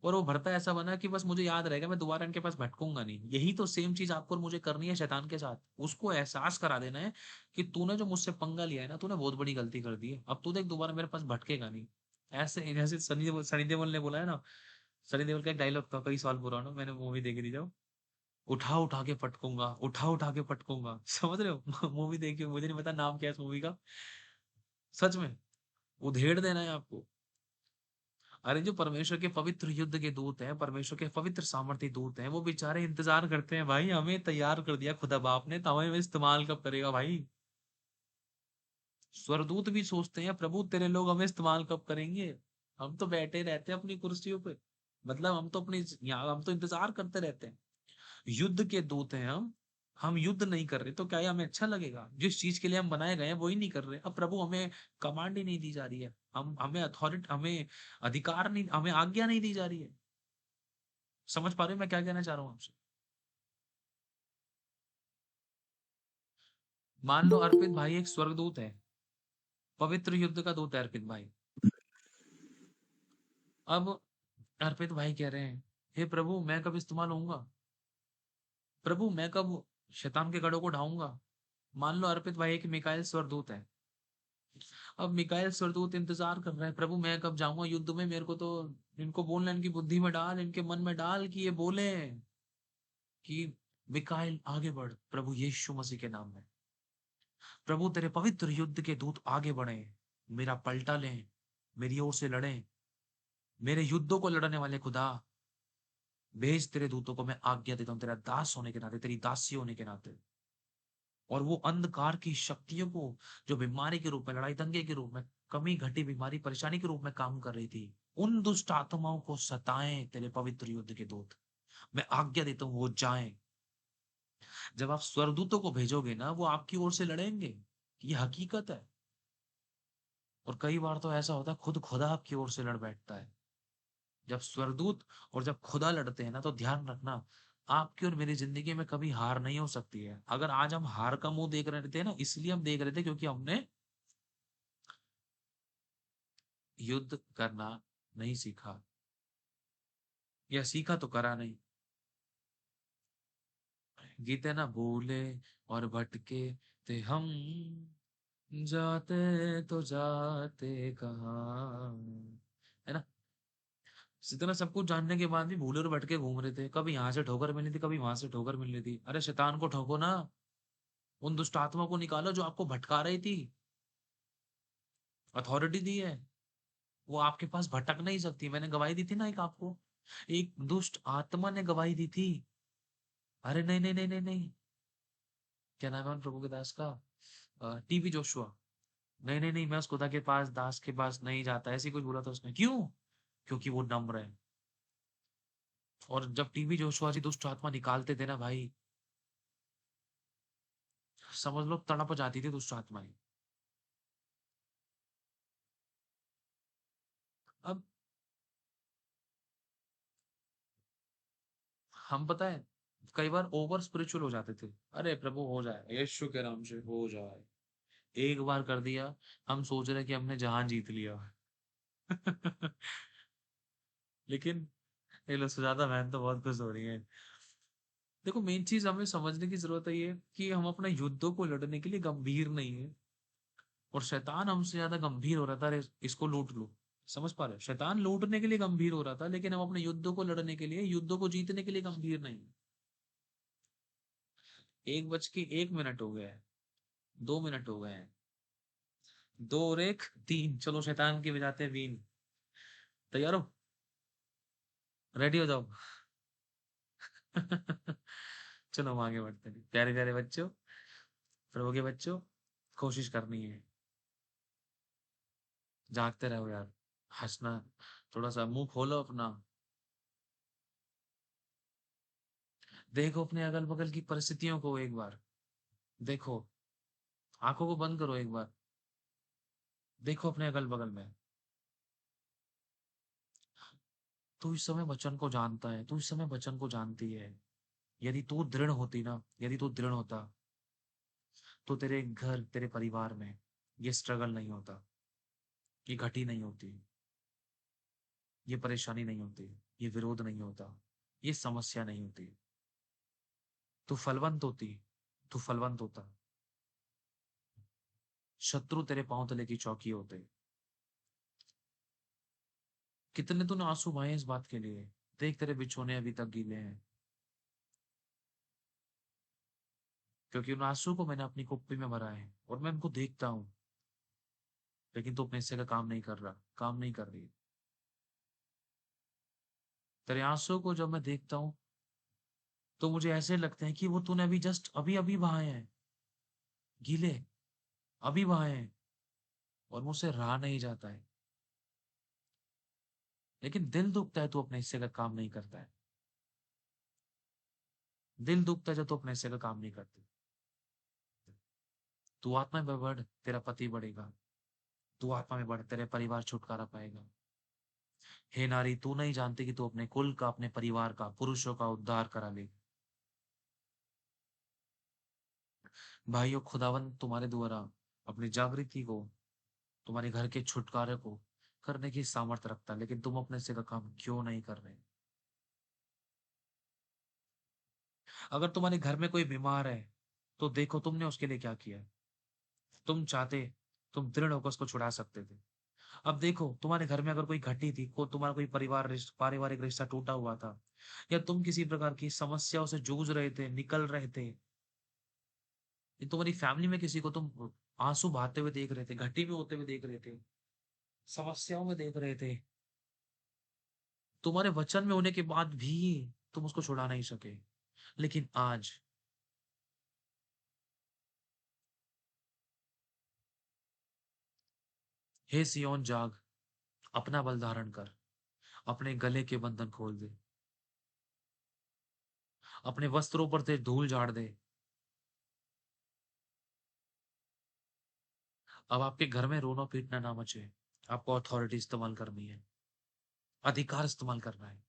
और वो भरता ऐसा बना कि बस मुझे याद रहेगा, मैं दोबारा इनके पास भटकूंगा नहीं। यही तो सेम चीज आपको और मुझे करनी है शैतान के साथ। उसको एहसास करा देना है कि तूने जो मुझसे पंगा लिया है ना, तूने बहुत बड़ी गलती कर दी है, अब तू देख दोबारा मेरे पास भटकेगा नहीं। ऐसे जैसे सनी देओल ने बोला है ना। सनी देओल का एक डायलॉग था कई साल पुराना, मैंने मूवी देखी थी जब, उठा उठा के पटकूंगा, उठा उठा के पटकूंगा। समझ रहे हो? मूवी देखी हो, मुझे नहीं पता नाम क्या है इस मूवी का। सच में उधेड़ देना है आपको। अरे जो परमेश्वर के पवित्र युद्ध के दूत हैं, परमेश्वर के पवित्र सामर्थ्य दूत हैं, वो बेचारे इंतजार करते हैं भाई, हमें तैयार कर दिया खुदा बाप ने, तो हमें इस्तेमाल कब करेगा भाई। स्वर्गदूत भी सोचते हैं प्रभु तेरे लोग हमें इस्तेमाल कब करेंगे। हम तो बैठे रहते हैं अपनी कुर्सियों पे, मतलब हम तो अपनी, यहाँ हम तो इंतजार करते रहते हैं। युद्ध के दूत हैं हम युद्ध नहीं कर रहे तो क्या ये हमें अच्छा लगेगा? जिस चीज के लिए हम बनाए गए हैं वही नहीं कर रहे, अब प्रभु हमें कमांड ही नहीं दी जा रही है, हम हमें अथॉरिटी, हमें अधिकार नहीं, हमें आज्ञा नहीं दी जा रही है। समझ पा रहे हो मैं क्या कहना चाह रहा हूँ आपसे? मान लो अर्पित भाई एक स्वर्गदूत है, पवित्र युद्ध का दूत है अर्पित भाई। अब अर्पित भाई कह रहे हैं, हे प्रभु मैं कब इस्तेमाल होऊंगा? प्रभु मैं कब शैतान के गढ़ों को ढाऊंगा? मान लो अर्पित भाई एक मिकाएल स्वर्गदूत है। अब मिकाएल स्वर्गदूत इंतजार कर रहा है, प्रभु मैं कब जाऊंगा युद्ध में, मेरे को तो इनको बोलना, इनकी बुद्धि में डाल, इनके मन में डाल कि ये बोले कि मिकाएल आगे बढ़ प्रभु यीशु मसीह के नाम में। प्रभु तेरे पवित्र युद्ध के दूत आगे बढ़े, मेरा पलटा लें, मेरी ओर से लड़ें, मेरे युद्धों को लड़ने वाले खुदा भेज तेरे दूतों को, मैं आज्ञा देता हूँ तेरा दास होने के नाते, तेरी दासी होने के नाते। और वो अंधकार की शक्तियों को, जो बीमारी के रूप में, लड़ाई दंगे के रूप में, कमी घटी बीमारी परेशानी के रूप में काम कर रही थी, उन दुष्ट आत्माओं को सताएं तेरे पवित्र युद्ध के दूत। मैं आज्ञा देता हूँ वो जाएं। जब आप स्वर्गदूतों को भेजोगे ना, वो आपकी ओर से लड़ेंगे, ये हकीकत है। और कई बार तो ऐसा होता है खुद खुदा आपकी ओर से लड़ बैठता है। जब स्वर्गदूत और जब खुदा लड़ते हैं ना, तो ध्यान रखना, आपकी और मेरी जिंदगी में कभी हार नहीं हो सकती है। अगर आज हम हार का मुंह देख रहे थे ना, इसलिए हम देख रहे थे क्योंकि हमने युद्ध करना नहीं सीखा, या सीखा तो करा नहीं। गीत है ना, भूले और भटके थे हम, जाते तो जाते कहाँ, है ना? इतना सब कुछ जानने के बाद भी भूले और भटके घूम रहे थे, कभी यहाँ से ठोकर मिली थी, कभी वहां से ठोकर मिल रही थी। अरे शैतान को ठोको ना, उन दुष्ट आत्मा को निकालो जो आपको भटका रही थी। अथॉरिटी दी है, वो आपके पास भटक नहीं सकती। मैंने गवाही दी थी ना एक आपको, एक दुष्ट आत्मा ने गवाही दी थी। अरे नहीं नहीं नहीं नहीं नहीं, क्या नाम है उन प्रभु के दास का, टीवी जोशुआ। नहीं नहीं नहीं, मैं उस खुदा के पास, दास के पास नहीं जाता, ऐसी कुछ बोला था उसने। क्यों? क्योंकि वो नम्र है। और जब टीबी जोशुआ जी दुष्ट आत्मा निकालते थे ना भाई, समझ लो तड़प जाती थी दुष्ट आत्माएं। अब हम पता है कई बार ओवर स्पिरिचुअल हो जाते थे, अरे प्रभु हो जाए, यीशु के नाम से हो जाए, एक बार कर दिया, हम सोच रहे कि हमने जहान जीत लिया। लेकिन ये लो सुजाता बहन तो बहुत खुश हो रही है। देखो मेन चीज हमें समझने की जरूरत है ये कि हम अपने युद्धों को लड़ने के लिए गंभीर नहीं है, और शैतान हमसे ज्यादा गंभीर हो रहा था, अरे इसको लूट लो। समझ पा रहे हो, शैतान लूटने के लिए गंभीर हो रहा था, लेकिन हम अपने युद्धों को लड़ने के लिए, युद्धों को जीतने के लिए गंभीर नहीं। 1:01 हो गया है, 2 मिनट हो गए हैं, 2 और 1 3, चलो शैतान की बजाते हैं बीन। तैयार हो, रेडी हो जाओ। चलो हम आगे बढ़ते हैं, प्यारे प्यारे बच्चों, प्रभु के बच्चों, कोशिश करनी है, जागते रहो यार, हंसना, थोड़ा सा मुंह खोलो अपना, देखो अपने अगल बगल की परिस्थितियों को एक बार देखो, आंखों को बंद करो एक बार, देखो अपने अगल बगल में। तू इस समय वचन को जानता है, तू इस समय वचन को जानती है। यदि तू दृढ़ होती ना, यदि तू दृढ़ होता, तो तेरे घर, तेरे परिवार में ये स्ट्रगल नहीं होता, ये घटी नहीं होती, ये परेशानी नहीं होती, ये विरोध नहीं होता, ये समस्या नहीं होती। तू फलवंत होती, तू फलवंत होता, शत्रु तेरे पांव तले की चौकी होते। कितने तूने आंसू बहाए इस बात के लिए, देख तेरे बिछोने अभी तक गीले हैं, क्योंकि उन आंसू को मैंने अपनी कुप्पी में भरा है और मैं उनको देखता हूं, लेकिन तू अपने हिस्से का काम नहीं कर रहा, काम नहीं कर रही। तेरे आंसू को जब मैं देखता हूँ तो मुझे ऐसे लगते हैं कि वो तूने अभी जस्ट अभी अभी बहाए हैं, गीले, अभी बहाए हैं, और मुझसे रहा नहीं जाता है। लेकिन दिल दुखता है तू अपने हिस्से का काम नहीं करता है, दिल दुखता है जब तू अपने हिस्से का काम नहीं करती। तू आत्मा में बढ़, तेरा पति बढ़ेगा, तू आत्मा में बढ़, तेरे परिवार छुटकारा पाएगा। हे नारी, तू नहीं जानती कि तू अपने कुल का, अपने परिवार का, पुरुषों का उद्धार करा ले। भाइयों, खुदावन तुम्हारे द्वारा अपनी जागृति को, तुम्हारे घर के छुटकारे को करने की सामर्थ्य रखता है, लेकिन तुम अपने से का काम क्यों नहीं कर रहे? अगर तुम्हारे घर में कोई बीमार है तो देखो तुमने उसके लिए क्या किया। तुम चाहते, तुम दृढ़ होकर उसको छुड़ा सकते थे। अब देखो तुम्हारे घर में अगर कोई घटी थी, को तुम्हारा कोई पारिवारिक रिश्ता टूटा हुआ था, या तुम किसी प्रकार की समस्याओं से जूझ रहे थे, निकल रहे थे, या तुम्हारी फैमिली में किसी को तुम आंसू बहाते हुए देख रहे थे, घटी में होते हुए देख रहे थे, समस्याओं में देख रहे थे, तुम्हारे वचन में होने के बाद भी तुम उसको छुड़ा नहीं सके। लेकिन आज, हे सियोन जाग, अपना बल धारण कर, अपने गले के बंधन खोल दे, अपने वस्त्रों पर से धूल झाड़ दे। अब आपके घर में रोना पीटना ना मचे, आपको अथॉरिटी इस्तेमाल करनी है, अधिकार इस्तेमाल करना है,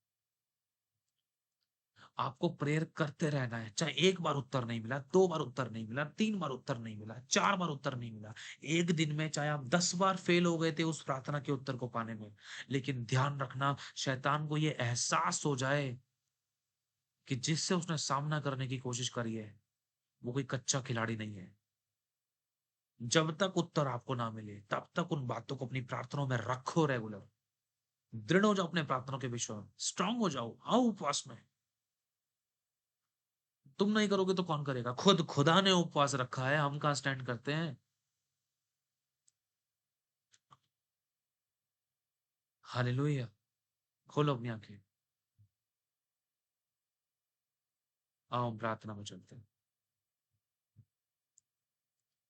आपको प्रेयर करते रहना है। चाहे एक बार उत्तर नहीं मिला, 2 बार उत्तर नहीं मिला, 3 बार उत्तर नहीं मिला, 4 बार उत्तर नहीं मिला, एक दिन में चाहे आप 10 बार फेल हो गए थे उस प्रार्थना के उत्तर को पाने में, लेकिन ध्यान रखना, शैतान को यह एहसास हो जाए कि जिससे उसने सामना करने की कोशिश करी है वो कोई कच्चा खिलाड़ी नहीं है। जब तक उत्तर आपको ना मिले तब तक उन बातों को अपनी प्रार्थनाओं में रखो रेगुलर, दृढ़ हो जाओ अपने प्रार्थनाओं के विषय में, स्ट्रांग हो जाओ, आओ उपवास में। तुम नहीं करोगे तो कौन करेगा? खुद खुदा ने उपवास रखा है, हम कहां स्टैंड करते हैं? हालेलुया। खोलो अपनी आंखें, आओ हम प्रार्थना में चलते हैं।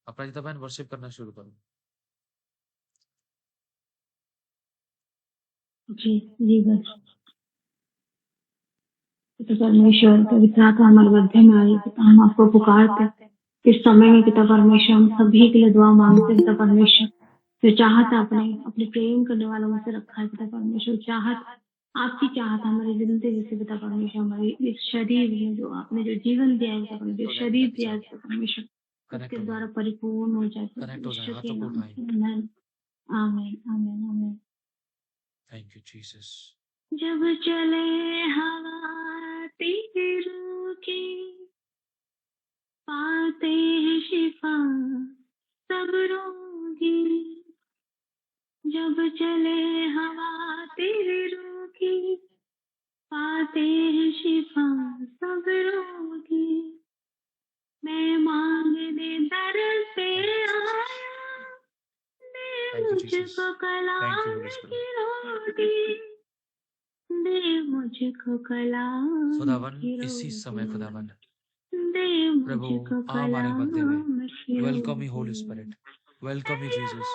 अपराजिता बहन वर्शिप करना शुरू करो। जी जी बस। पिता परमेश्वर, पवित्र आत्मा हमारे मध्य में आई। पिता, हम आपको पुकारते हैं इस समय में। पिता परमेश्वर, हम सभी के लिए दुआ मांगते हैं। पिता परमेश्वर, जो चाहत आपने अपने प्रेम करने वालों में से रखा है, पिता परमेश्वर, चाहत, आपकी चाहत हमारी जिंदगी से, पिता परमेश्वर, हमारे इस शरीर में जो आपने जो जीवन दिया है, पिता परमेश्वर, जो शरीर दिया है, पिता परमेश्वर, कनेक्ट उसके हो द्वारा जाए, परिपूर्ण हो जाए कनेक्ट प्रभु हो जाए, यीशु के हाथों को नाम उठाएं। से। आमीन, आमीन, आमीन, आमीन। Thank you Jesus. जब चले हवा तीरों की, पाते हैं शिफा सब रोगी। जब चले हवा तेरे रूह की, पाते हैं शिफा सब रोगी। मैं मांगने दर पे आया, दे थैंक यू जीसस। मुझको थैंक यू कलाम होली की स्पिरिट। रोटी, दे मुझको कलाम खुदावन की इसी समय रोटी, खुदावन दे प्रभु मुझको आ हमारे मध्य में। कलाम की welcome you roti. Holi spirit, welcome you Jesus,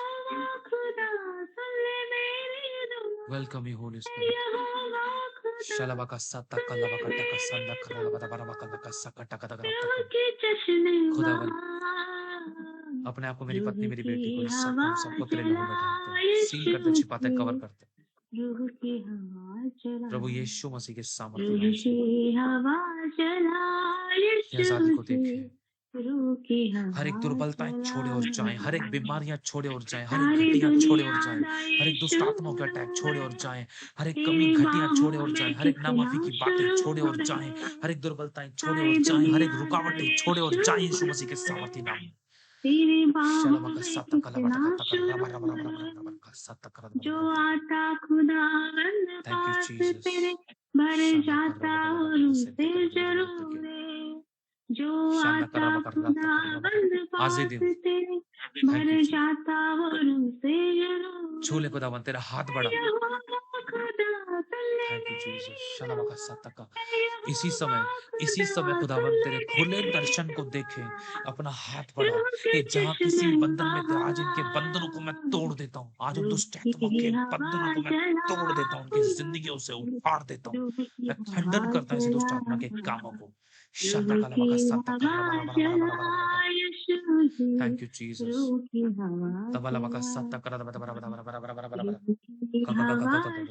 खुदा सुन ले मेरी दुआ, वेलकम यू होली स्पिरिट। खुदा शलबका सत्ता कलबका टका संदा खरबका बरबका लका सकटा कदा करता। के चश्मे खुदावन अपने आप को, मेरी पत्नी, मेरी बेटी को, इस सबको, हम सबको तेरे लहू में ढालते हैं, सील करते, छिपाते, कवर करते हैं। रूह की हवा चला, प्रभु यीशु मसीह के सामर्थ्य रूह नाम से की हवा चला, ये आजादी को देखे। रूह की हर एक हवा दुर्बलताएं छोड़े और जाएं, हर एक चला, बीमारियां छोड़े और जाएं, हर एक सारी घटियां छोड़े और दुनिया जाएं, दा हर एक दुष्ट यीशु आत्माओं के अटैक छोड़े और जाएं, हर एक कमी तेरी घटियां छोड़े बाहों और में जाएं, हर एक कितना नामाफी की बातें छोड़े शुरू और जाएं, है। हर एक दुर्बलताएं छोड़े सारी और जाएं, हर एक दुनिया दा रुकावटें छोड़े और यीशु जाएं यीशु मसीह के सामर्थ्य नाम में। तेरी बाहों शलबका में सत्ता कलबका कितना टका रबा शुरू रबा रबा है। रबा रबा सत्ता कर जो रबा। आता खुदावंद थैंक यू पास जीसस। तेरे, भर शांदा कर जाता रबा रबा और के सेंटे उसे कर रबा जरूर रबा। है। जो शांदा कर आता रबा कर रबा कर रबा। खुदावंद आज ही पास दिन तेरे, थैंक भर यू जी। जाता और उसे जरूर छू ले है। खुदावन, तेरा हाथ बढ़ा। यहोवा खुदा तल्ले थैंक यू जीसस। मेरी शलबका दुआ, सत्ता का यहोवा इसी समय खुदा खुदावन तल्ले तेरे खुले मेरी दर्शन को देखे, दुआ। अपना हाथ बढ़ा। रूह के ये जहां किसी चश्मे भी बंधन में थे, आज इनके बंधनों को मैं बहा, तोड़ देता हूँ। आज उन रूह दुष्ट आत्माओं की के हवा बंधनों को मैं चला, तोड़ देता हूँ, उनकी जिंदगियों से उखाड़ देता हूँ। रूह की मैं हवा खंडन करता हूँ ऐसे दुष्ट चला, आत्मा के कामों को। शांता रूह की कलबका सत्ता कर हवा रबा रबा रबा रबा चला, रबा रबा। यीशु की थैंक यू जीसस। रूह की हवा तबलबका चला, सत्ता कर रबा रबा रबा रबा रबा रबा रबा। रूह की हवा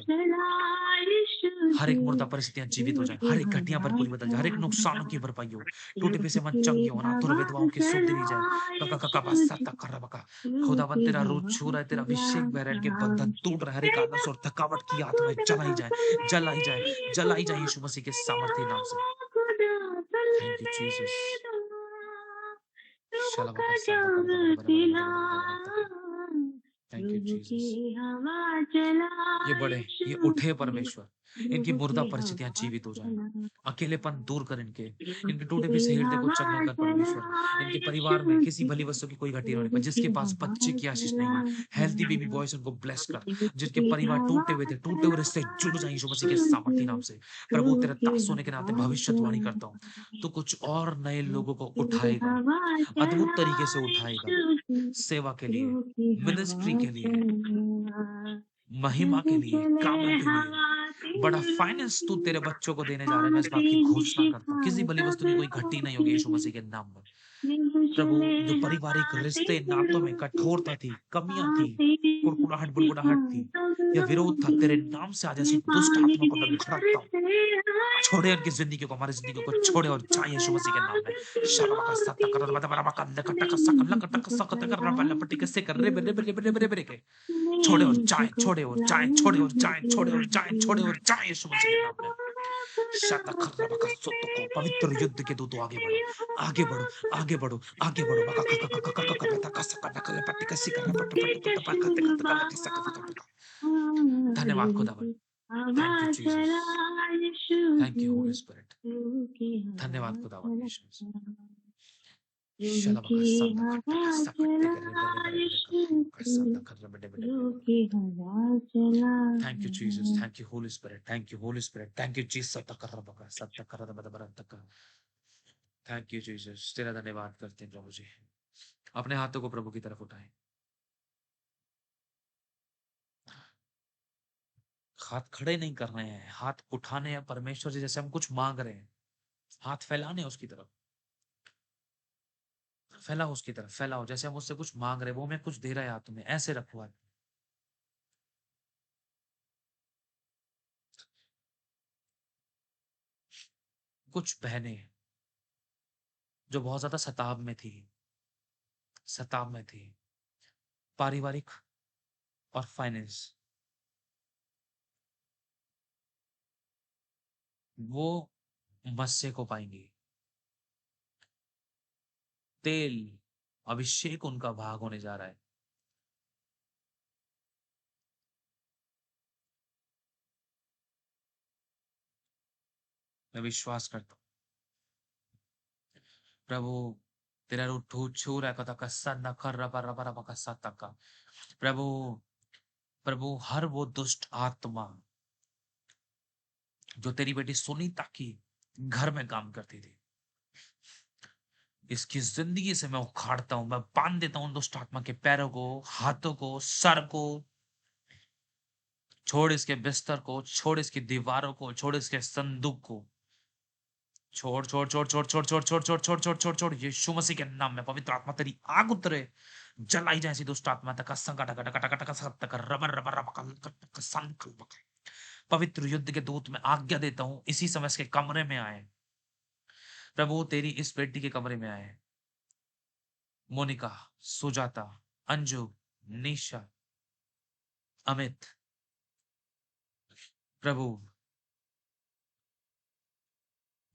चला, यीशु हर की एक मुर्दा परिस्थितियां जीवित हो रूह जाए, की हर एक घटिया पर हवा पूरी बदल जाए, हर एक नुकसानों चला, की भरपाई हो, टूटे रूह पैसे मन की चंगी हो, अनाथों और हवा विधवाओं की सुध दी जाए। चला, यीशु की रूह खुदावन की तेरा रूप हवा छू रहा है, तेरा अभिषेक बह रहा है, इनके चला, बंधन टूट रहा है, हर एक आलस और थकावट की आत्मा जलाई जाए, जलाई जाए, जलाई जाए यीशु मसीह के सामर्थ्य नाम से। Thank you Jesus. शलवा का सत्ता कर बड़ा बड़ा बड़ा बड़ा बड़ा बड़ा बड़ा तक। Thank you Jesus. ये बड़े, ये उठे परमेश्वर, इनकी मुर्दा परिस्थितियां जीवित हो जाए, अकेलेपन दूर कर इनके, इनके टूटे पीछे हृदय को चंगा कर परमेश्वर। इनके परिवार में किसी भली वस्तु की कोई घटी नहीं होने पाए, जिसके पास बच्चे की आशीष नहीं है, हेल्थी बेबी बॉयज उनको ब्लेस कर। जिनके परिवार टूटे हुए थे, टूटे हुए रिश्ते जुड़ जाए यीशु मसीह के सामर्थ्य नाम से। प्रभु तेरे दास होने के नाते भविष्यवाणी करता हूँ, तो कुछ और नए लोगों को उठाएगा, अद्भुत तरीके से उठाएगा, सेवा के लिए, मिनिस्ट्री के लिए, महिमा के लिए, कामों के लिए। बड़ा फाइनेंस तू तेरे बच्चों को देने जा रहा है, मैं इस बात की घोषणा करता हूँ। किसी भली वस्तु की कोई घटी नहीं होगी यीशु मसीह के नाम में। प्रभु, जो पारिवारिक रिश्ते नातों में कठोरता थी, कमियां थी, कुड़कुड़ाहट बुड़बुड़ाहट थी, या विरोध था, तेरे नाम से आज ऐसी दुष्ट आत्मा को मैं भड़कता हूँ। छोड़े उनकी जिंदगी को, हमारी जिंदगी को छोड़े और जाए यीशु मसीह के नाम में। शलवा का सत्ता कर बड़ा बड़ा बड़ा लकटा का सक लकटा का सक कर रहा लपटी के से कर रे बरे बरे बरे बरे बरे के छोड़े और जाए, छोड़े और जाए, छोड़े और जाए, छोड़े और जाए, छोड़े और जाए यीशु मसीह के नाम में। शता खर्रा बका सोतो को पवित्र युद्ध के दूतो आगे बढ़ो, आगे बढ़ो, आगे बढ़ो, आगे बढ़ो। बका का का का का का पता का सक का लपटी का सी कर पट पट पट पट का का का का सक का। धन्यवाद खुदावन, thank you Jesus, thank you holy spirit, धन्यवाद खुदावन यीशु। शलवा का संदा खट्टा का सकट्टे के रे बरे बरे बरे का संदा कर रे बरे बरे बरे। Thank you Jesus, thank you holy spirit, thank you holy spirit, thank you Jesus. सत्ता कर रहा बका, सत्ता कर रहा बड़ा बड़ा तक। थैंक यू जीसस, तेरा धन्यवाद करते हैं प्रभु जी। अपने हाथों को प्रभु की तरफ उठाएं। हाथ खड़े नहीं कर रहे हैं, हाथ उठाने हैं परमेश्वर से, जैसे हम कुछ मांग रहे हैं, हाथ फैलाने उसकी तरफ, फैलाओ उसकी तरफ, फैलाओ जैसे हम उससे कुछ मांग रहे हैं, वो हमें कुछ दे रहा है हाथ में, ऐसे रखो हाथ। कुछ बहनें जो बहुत ज्यादा सताव में थी, सताव में थी, पारिवारिक और फाइनेंस, वो मस्से को पाएंगी। तेल, अभिषेक उनका भाग होने जा रहा है। मैं विश्वास करता हूँ प्रभु, तेरा रूठू छू रहा कथा कस्सा न कर रबा रबा रबा कस्सा तका। प्रभु, प्रभु हर वो दुष्ट आत्मा जो तेरी बेटी सुनीता की घर में काम करती थी, इसकी जिंदगी से मैं उखाड़ता हूं, मैं बांध देता हूं दुष्ट आत्मा के पैरों को, हाथों को, सर को। छोड़ इसके बिस्तर को, छोड़ इसकी दीवारों को, छोड़ इसके संदूक को, छोड़ छोड़ छोड़ छोड़ छोड़ छोड़ छोड़ छोड़ छोड़ छोड़ छोड़ छोड़, यीशु मसीह के नाम में पवित्र आत्मा तेरी आग उतरे, जलाई जाए ऐसी दुष्ट आत्मा तक संग टक टक टक टक टक टक रबर रबर रबर संकल। पवित्र युद्ध के दूत में आज्ञा देता हूं इसी समय इसके कमरे में आए, प्रभु तेरी इस बेटी के कमरे में आए। मोनिका, सुजाता, अंजू, निशा, अमित, प्रभु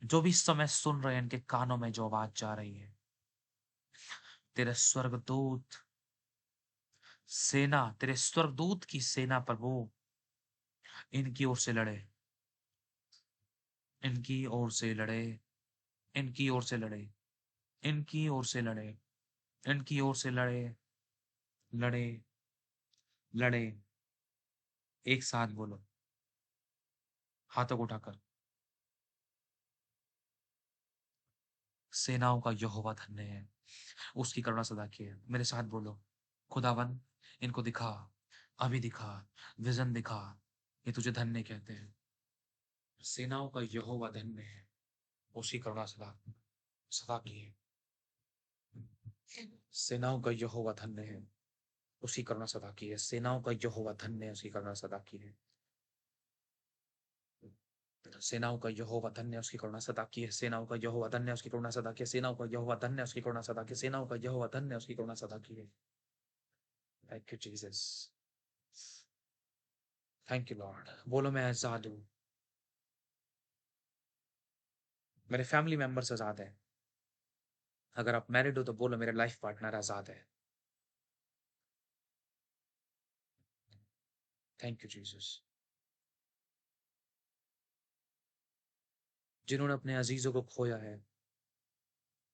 जो भी इस समय सुन रहे हैं, इनके कानों में जो आवाज जा रही है, तेरे स्वर्गदूत सेना, तेरे स्वर्गदूत की सेना प्रभु इनकी ओर से लड़े, इनकी ओर से लड़े, इनकी ओर से लड़े, इनकी ओर से लड़े, इनकी ओर से लड़े, लड़े, लड़े। एक साथ बोलो, हाथों को उठाकर, सेनाओं का यहोवा धन्य है, उसकी करुणा सदा की है। मेरे साथ बोलो, खुदावन इनको दिखा, अभी दिखा, विजन दिखा, ये तुझे धन्य कहते हैं। सेनाओं का यहोवा धन्य है, उसकी करुणा सदा सदा की है। सेनाओं का यहोवा धन्य है, उसकी करुणा सदा की है। सेनाओं का यहोवा धन्य है, उसकी करुणा सदा की है। सेनाओं का यहोवा धन्य है, उसकी करुणा सदा की है। सेनाओं का यहोवा धन्य है, उसकी करुणा सदा की है। सेनाओं का यहोवा धन्य है, उसकी करुणा सदा की है। सेनाओं का यहोवा धन्य है, उसकी करुणा सदा की है। Thank you Jesus, thank you Lord. बोलो मैं आजाद हूं, मेरे फैमिली मेंबर्स आजाद हैं। अगर आप मैरिड हो तो बोलो मेरे लाइफ पार्टनर आजाद है। Thank you Jesus. जिन्होंने अपने अजीजों को खोया है,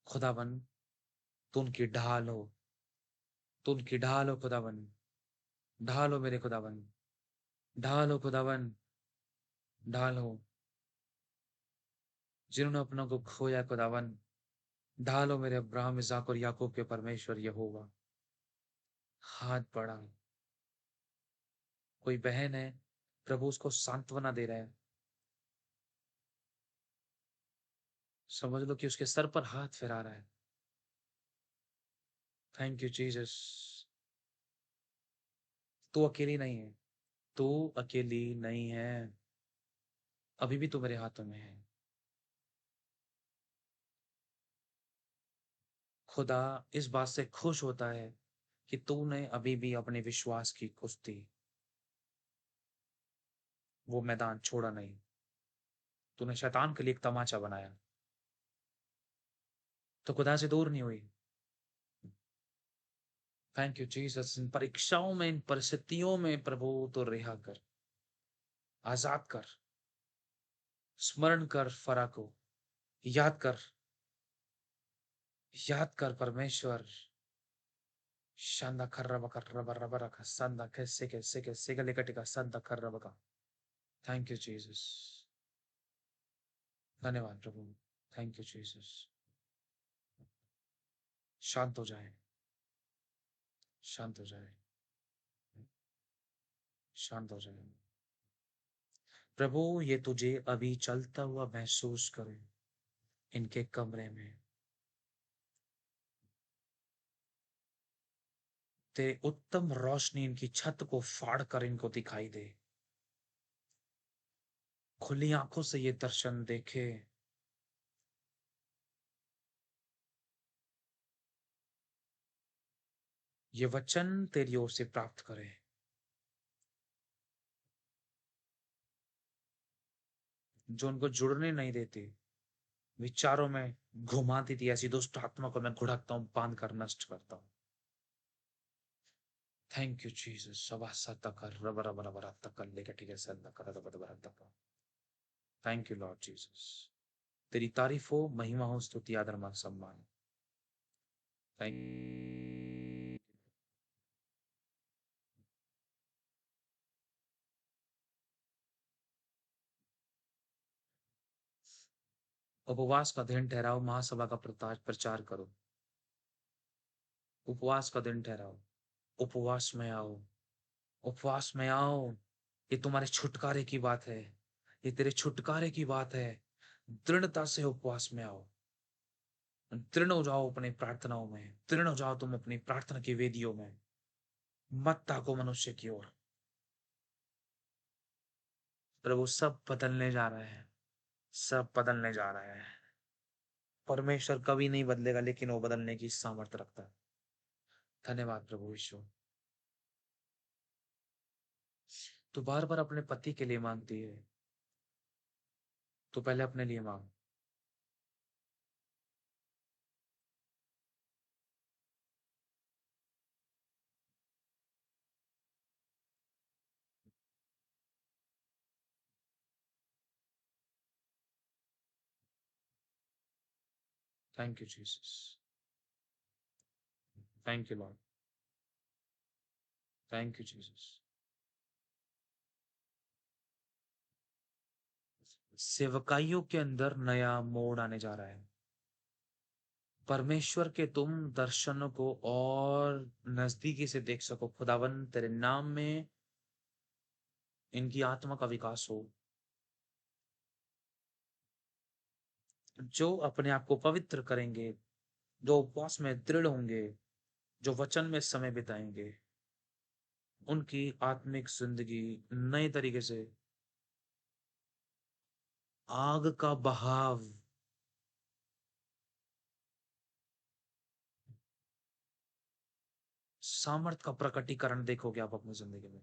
खुदावन तू उनकी ढाल हो, तू उनकी ढाल हो खुदावन, ढाल हो मेरे खुदावन, ढाल हो खुदावन, ढाल हो। जिन्होंने अपनों को खोया खुदावन, ढाल हो मेरे अब्राहम, इसाक और याकूब के परमेश्वर यहोवा। हाथ बढ़ा, कोई बहन है, प्रभु उसको सांत्वना दे रहा है, समझ लो कि उसके सर पर हाथ फिरा रहा है। Thank you Jesus. तू अकेली नहीं है, तू अकेली नहीं है, अभी भी तू मेरे हाथों में है। खुदा इस बात से खुश होता है कि तूने अभी भी अपने विश्वास की कुश्ती, वो मैदान छोड़ा नहीं। तूने शैतान के लिए एक तमाचा बनाया तो खुदा से दूर नहीं हुई। Thank you Jesus. इन परीक्षाओं में, इन परिस्थितियों में प्रभु तो रिहा कर, आजाद कर, स्मरण कर फरा को, याद कर, याद कर परमेश्वर। शांदा खर्रा बकर रबर रबर रखा संदा कैसे कैसे कैसे गले कटिका संदा खर्रा बका। थैंक यू जीसस, धन्यवाद प्रभु। Thank you Jesus. शांत हो जाए, शांत हो जाए, शांत हो जाए। प्रभु ये तुझे अभी चलता हुआ महसूस करें इनके कमरे में। तेरे उत्तम रोशनी इनकी छत को फाड़ कर इनको दिखाई दे। खुली आंखों से ये दर्शन देखे। ये वचन तेरी ओर से प्राप्त करे। जो उनको जुड़ने नहीं देती, विचारों में घुमाती थी, ऐसी दुष्ट आत्मा को मैं घुड़कता हूं, बांध कर नष्ट करता हूं। Thank you Jesus. सबा सतकर रबर रबर रबर तक लेके ठीक है सर कर रबर रबर तक। Thank you Lord Jesus. तेरी तारीफ हो, महिमा हो, स्तुति, आदर, मान, सम्मान। थैंक। उपवास का दिन ठहराओ, महासभा का प्रचार करो। उपवास का दिन ठहराओ, उपवास में आओ, उपवास में आओ। ये तुम्हारे छुटकारे की बात है, ये तेरे छुटकारे की बात है। दृढ़ता से उपवास में आओ। दृढ़ हो जाओ अपनी प्रार्थनाओं में, दृढ़ हो जाओ तुम अपनी प्रार्थना की वेदियों में। मत ताको मनुष्य की ओर। प्रभु सब बदलने जा रहे हैं, सब बदलने जा रहे हैं। परमेश्वर कभी नहीं बदलेगा, लेकिन वो बदलने की सामर्थ्य रखता है। धन्यवाद प्रभु यीशु। तू बार बार अपने पति के लिए मांगती है, तो पहले अपने लिए मांग। Thank you Jesus. Thank you lord. Thank you Jesus. सेवकाइयों के अंदर नया मोड़ आने जा रहा है। परमेश्वर के तुम दर्शनों को और नजदीकी से देख सको। खुदावन तेरे नाम में इनकी आत्मा का विकास हो। जो अपने आप को पवित्र करेंगे, जो उपवास में दृढ़ होंगे, जो वचन में समय बिताएंगे, उनकी आत्मिक जिंदगी नए तरीके से आग का बहाव, सामर्थ का प्रकटीकरण देखोगे आप अपनी जिंदगी में।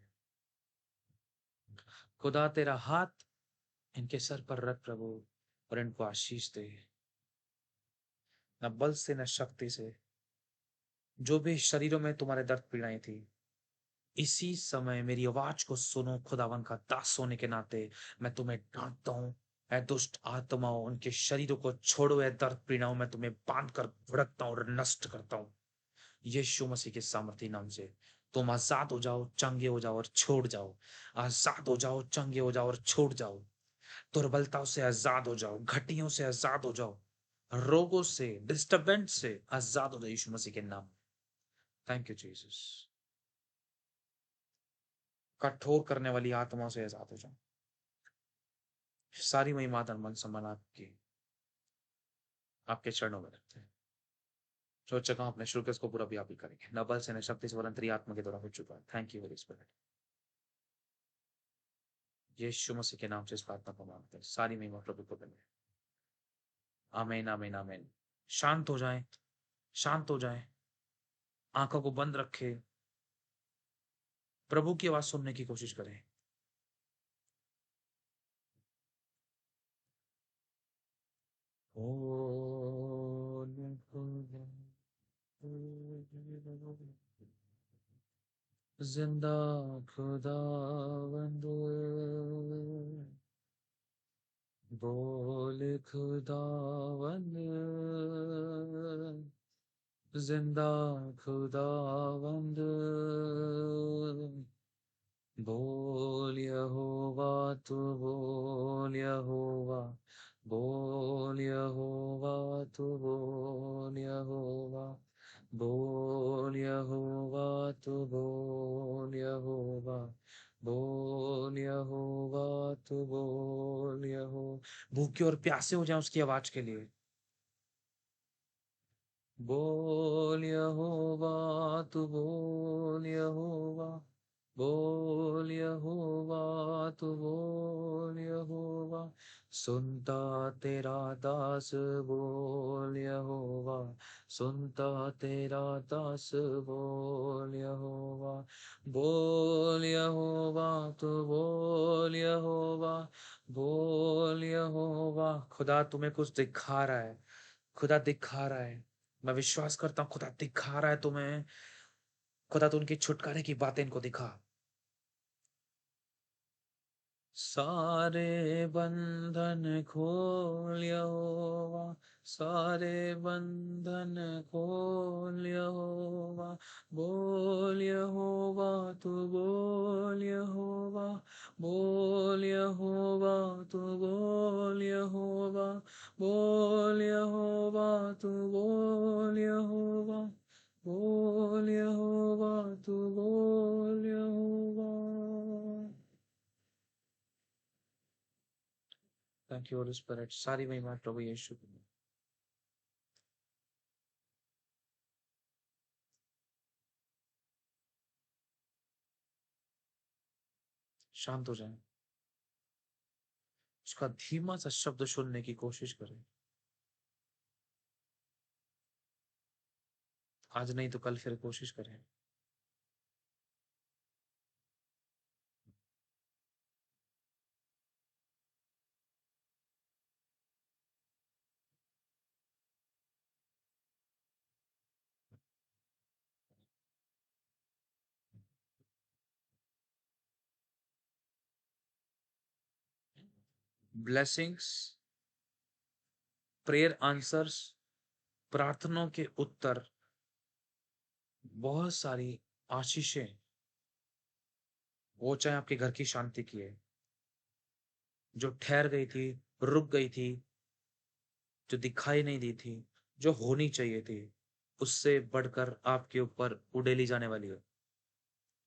खुदा तेरा हाथ इनके सर पर रख प्रभु, और इनको आशीष दे। न बल से न शक्ति से, जो भी शरीरों में तुम्हारे दर्द पीड़ाएं थी, इसी समय मेरी आवाज को सुनो। खुदावन का दास होने के नाते मैं तुम्हें डांटता हूं। ऐ दुष्ट आत्माओं, उनके शरीरों को छोड़ो। ऐ दर्द पीड़ाओं, मैं तुम्हें बांध कर भड़कता हूं और नष्ट करता हूं यीशु मसीह के सामर्थी नाम से। तुम आजाद हो जाओ, चंगे हो जाओ और छोड़ जाओ। आजाद हो जाओ, चंगे हो जाओ और छोड़ जाओ। दुर्बलताओं से आजाद हो जाओ, घटियों से आजाद हो जाओ, रोगों से, डिस्टर्बेंस से आजाद हो जाओ यीशु मसीह के नाम। Thank you Jesus. कठोर करने वाली आत्माओं से आजाद हो जाओ। सारी महिमा और मन सम्मान आपकी, आपके चरणों में रखते हैं। सोच चुका हूं अपने शुरू के उसको पूरा भी आप ही करेंगे। न बल से न शक्ति से, वरन तेरी आत्मा के द्वारा हो चुका है। Thank you holy spirit. यीशु मसीह के नाम से इस प्रार्थना को मांगते हैं। सारी महिमा प्रभु को देंगे। आमीन आमीन आमीन। शांत हो जाए, शांत हो जाए, आंखों को बंद रखे, प्रभु की आवाज सुनने की कोशिश करें। ओ जिंदा खुदावंद, बोल खुदावंद, जिंदा खुदावंद, बोल यहोवा तू बोल यहोवा, बोल यहोवा तू बोल यहोवा, बोल यहोवा तू बोल यहोवा, बोल यहोवा तू बोल भूखे और प्यासे हो जाएं उसकी आवाज के लिए। बोल यहोवा, तू बोल यहोवा, बोल यहोवा, तू बोल यहोवा, सुनता तेरा दास बोल यहोवा, सुनता तेरा दास बोल यहोवा, बोल यहोवा, तू बोल यहोवा, बोल यहोवा। खुदा तुम्हें कुछ दिखा रहा है, खुदा दिखा रहा है। मैं विश्वास करता हूं खुदा दिखा रहा है तुम्हें। खुदा तो उनके छुटकारे की बातें इनको दिखा। सारे बंधन खोल यहोवा, सारे बंधन खोल यहोवा, बोल यहोवा, तू बोल यहोवा, बोल यहोवा, तू बोल यहोवा, बोल यहोवा, तू बोल यहोवा, बोल यहोवा, तू बोल यहोवा। Thank you holy spirit. सारी महिमा प्रभु यीशु की। शांत हो जाए, उसका धीमा सा शब्द सुनने की कोशिश करें। आज नहीं तो कल फिर कोशिश करें। ब्लेसिंग्स, प्रेयर आंसर्स, प्रार्थनाओं के उत्तर, बहुत सारी आशीषें, वो चाहे आपके घर की शांति की है, जो ठहर गई थी, रुक गई थी, जो दिखाई नहीं दी थी, जो होनी चाहिए थी, उससे बढ़कर आपके ऊपर उड़ेली जाने वाली है।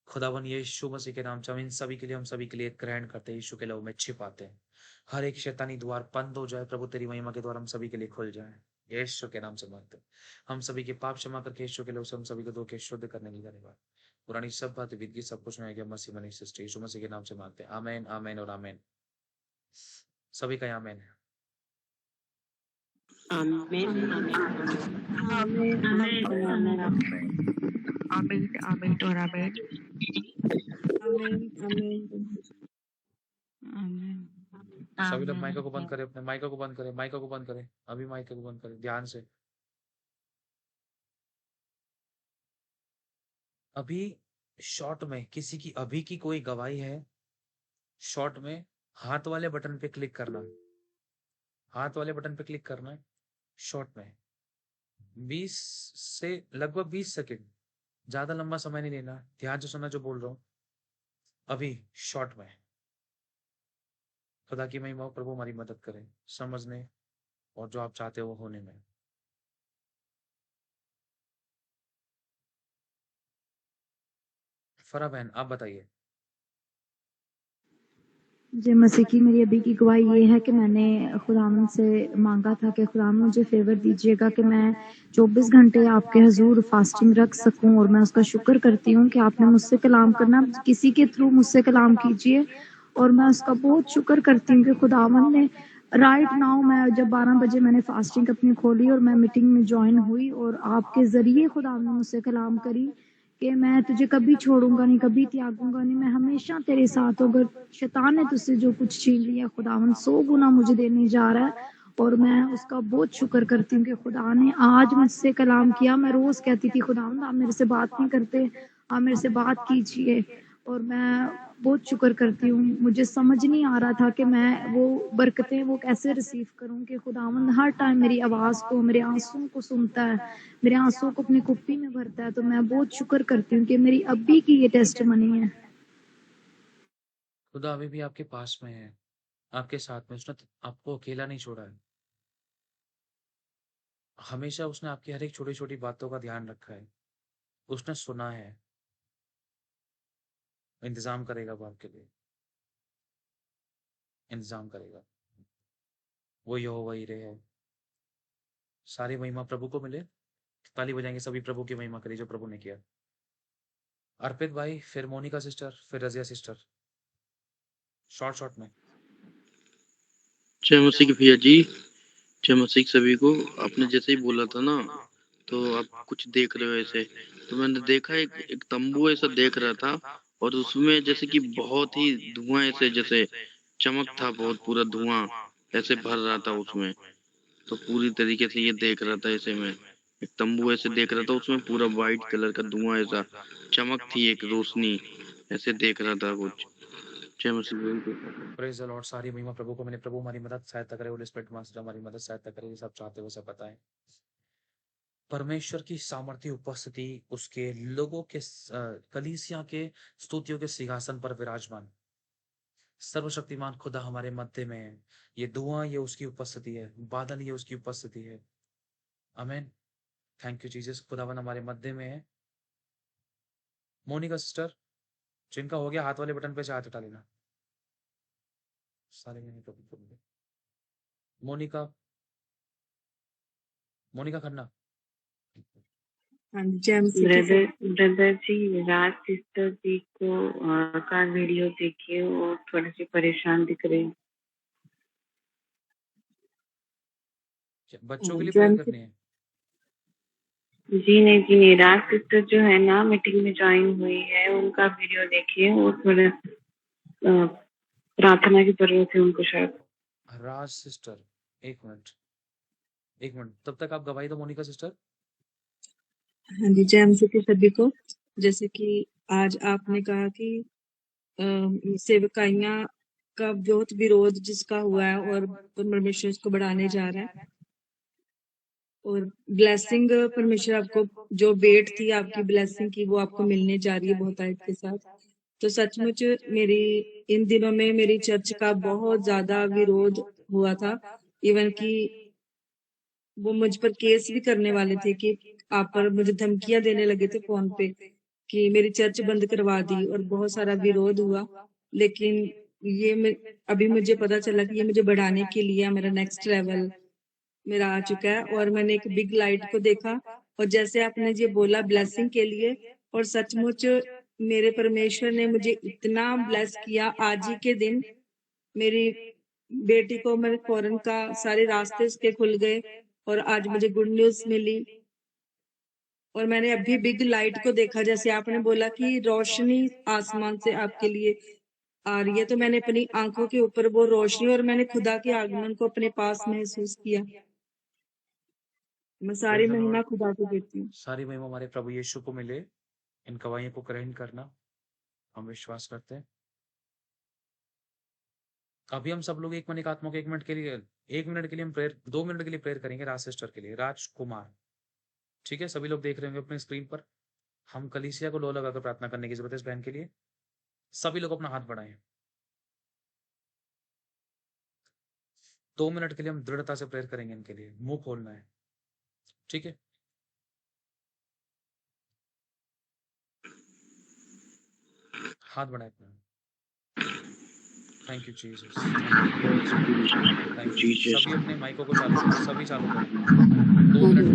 खुदावन यीशु मसीह के नाम से हम इन सभी के लिए, हम सभी के लिए ग्रहण करते हैं, यीशु के लहू में छिपाते हैं। हर एक शैतानी द्वार बंद हो जाए प्रभु, तेरी महिमा के द्वार हम सभी के लिए खुल जाए, यीशु के नाम से मांगते हैं। हम सभी के पाप क्षमा करके यीशु के लहू से हम सभी को धो के शुद्ध करने की धन्यवाद। पुरानी सब बात विधि सब कुछ में मसीह मनी सिस्टर यीशु मसीह के नाम से मांगते हैं। आमेन, आमेन और आमेन। सभी का आमेन है। आमीन आमीन आमेन आमेन आमीन आमीन और आमीन आमीन आमीन आमीन। सभी लोग माइकों को बंद करें, अपने माइकों को बंद करें, माइकों को बंद करें, अभी माइकों को बंद करें ध्यान से। अभी शॉर्ट में किसी की अभी की कोई गवाही है? शॉर्ट में हाथ वाले बटन पे क्लिक करना, हाथ वाले बटन पे क्लिक करना है। शॉर्ट में 20 से लगभग 20 सेकंड, ज्यादा लंबा समय नहीं लेना, ध्यान से सुनना जो बोल रहा हूं। अभी शॉर्ट में खुदा की महिमा प्रभु हमारी मदद करें समझने और जो आप चाहते हो वो होने में। फरा बहन आप बताइए। जय मसीह की। मेरी अभी की गवाही ये है कि मैंने खुदावन से मांगा था कि खुदावन मुझे फेवर दीजिएगा कि मैं 24 घंटे आपके हजूर फास्टिंग रख सकूं, और मैं उसका शुक्र करती हूँ कि आपने मुझसे कलाम करना, किसी के थ्रू मुझसे कलाम कीजिए, और मैं उसका बहुत शुक्र करती हूँ कि खुदावन ने राइट नाउ, मैं जब 12 बजे मैंने फास्टिंग अपनी खोली और मैं मीटिंग में ज्वाइन हुई, और आपके ज़रिए खुदावन ने मुझसे कलाम करी कि मैं तुझे कभी छोड़ूंगा नहीं, कभी त्यागूंगा नहीं, मैं हमेशा तेरे साथ हूँ। अगर शैतान ने तुझसे जो कुछ छीन लिया, खुदावन 100 गुना मुझे देने जा रहा है, और मैं उसका बहुत शुक्र करती हूँ कि खुदा ने आज मुझसे कलाम किया। मैं रोज कहती थी खुदावन आप मेरे से बात नहीं करते, आप मेरे से बात कीजिए, और मैं बहुत शुक्र करती हूँ। मुझे समझ नहीं आ रहा था कि मैं वो बरकतें वो कैसे रिसीव करूँ, कि खुदावन हर टाइम मेरी आवाज़ को, मेरे आंसुओं को सुनता है, मेरे आंसुओं को अपनी कुप्पी में भरता है। तो मैं बहुत शुक्र करती हूँ कि मेरी अभी की ये टेस्टमनी है। खुदा अभी भी आपके पास में है, आपके साथ में, उसने आपको अकेला नहीं छोड़ा है। हमेशा उसने आपकी हर एक छोटी छोटी बातों का ध्यान रखा है, उसने सुना है, इंतजाम करेगा वो आपके लिए, इंतजाम करेगा। वो यहोवा यीरे है। सारी महिमा प्रभु को मिले। ताली बजाएंगे सभी, प्रभु की महिमा करिए जो प्रभु ने किया। अर्पित भाई, फिर मोनिका सिस्टर, फिर रजिया सिस्टर, शॉर्ट में। जय मसीह की भैया जी, जय मसीह सभी को। आपने जैसे ही बोला था ना, तो आप कुछ देख रहे हो ऐसे, तो मैंने देखा एक तंबू ऐसा देख रहा था, और उसमें जैसे कि बहुत ही धुआं ऐसे जैसे चमक था, बहुत पूरा धुआं ऐसे भर रहा था उसमें। तो पूरी तरीके से ये देख रहा था ऐसे में, एक तंबू ऐसे देख रहा था, उसमें पूरा व्हाइट कलर का धुआं ऐसा चमक थी, एक रोशनी ऐसे देख रहा था कुछ। जय मसीह। Praise the Lord. सारी महिमा प्रभु को मिले। प्रभु हमारी मदद सहायता करे, होली स्पिरिट मास्टर हमारी मदद सहायता करे, ये सब चाहते हो सब बताएं। परमेश्वर की सामर्थ्य उपस्थिति उसके लोगों के कलीसिया के स्तुतियों के सिंहासन पर विराजमान। सर्वशक्तिमान खुदा हमारे मध्य में है। ये धुआं ये उसकी उपस्थिति है, बादल ये उसकी उपस्थिति है। आमीन। Thank you Jesus. खुदावन हमारे मध्य में है। मोनिका सिस्टर, जिनका हो गया हाथ वाले बटन पे से हाथ उठा लेना। सारे मोनिका खन्ना। हाँ जी, जय मसीह की ब्रदर जी, राज सिस्टर जी को का वीडियो देखिए, वो थोड़े से परेशान दिख रहे हैं। बच्चों के लिए प्रेयर करनी है। जी नहीं, राज सिस्टर जो है ना, मीटिंग में ज्वाइन हुई है, उनका वीडियो देखिए, वो थोड़ा प्रार्थना की जरूरत है उनको शायद। राज सिस्टर, एक मिनट तब तक आप गवाही दो मोनिका सिस्टर। हाँ जी, जय मसीह की सभी को। जैसे कि आज आपने कहा कि सेवकाइयां का बहुत विरोध जिसका हुआ है और परमेश्वर इसको बढ़ाने जा रहा है, और ब्लेसिंग परमेश्वर आपको जो वेट थी आपकी ब्लेसिंग की, वो आपको मिलने जा रही है बहुत आयत के साथ। तो सचमुच मेरी इन दिनों में मेरी चर्च का बहुत ज्यादा विरोध हुआ था। इवन कि वो मुझ पर केस भी करने वाले थे कि आप पर मुझे धमकियां देने लगे थे फोन पे कि मेरी चर्च बंद करवा दी, और बहुत सारा विरोध हुआ। लेकिन ये अभी मुझे पता चला कि ये मुझे बढ़ाने के लिए मेरा नेक्स्ट लेवल मेरा आ चुका है। और मैंने एक बिग लाइट को देखा, और जैसे आपने ये बोला ब्लेसिंग के लिए, और सचमुच मेरे परमेश्वर ने मुझे इतना ब्लेस किया। आज ही के दिन मेरी बेटी को मेरे फॉरेन का सारे रास्ते उसके खुल गए, और आज मुझे गुड न्यूज मिली। और मैंने अभी बिग लाइट को देखा, जैसे आपने बोला कि रोशनी आसमान से आपके लिए आ रही है, तो मैंने अपनी आंखों के ऊपर वो रोशनी और मैंने खुदा के आगमन को अपने पास महसूस किया। मैं सारी महिमा खुदा को देती हूँ। सारी महिमा हमारे प्रभु यीशु को मिले। इन गवाहियों को ग्रहण करना हम विश्वास करते हैं। अभी हम सब लोग एक मन एक आत्मा को 1 मिनट के लिए हम प्रेयर, 2 मिनट के लिए प्रेयर करेंगे राज सिस्टर के लिए, राजकुमार। ठीक है, सभी लोग देख रहे होंगे अपने स्क्रीन पर। हम कलीसिया को लो लगाकर प्रार्थना करने की जरूरत है इस बहन के लिए। सभी लोग अपना हाथ बढ़ाएं। 2 मिनट के लिए हम दृढ़ता से प्रेयर करेंगे इनके लिए। मुंह खोलना है, ठीक है। हाथ बढ़ाए अपना। Thank you Jesus. Thank you. सभी अपने माइकों को चालू करें, सभी चालू करें। 2 मिनट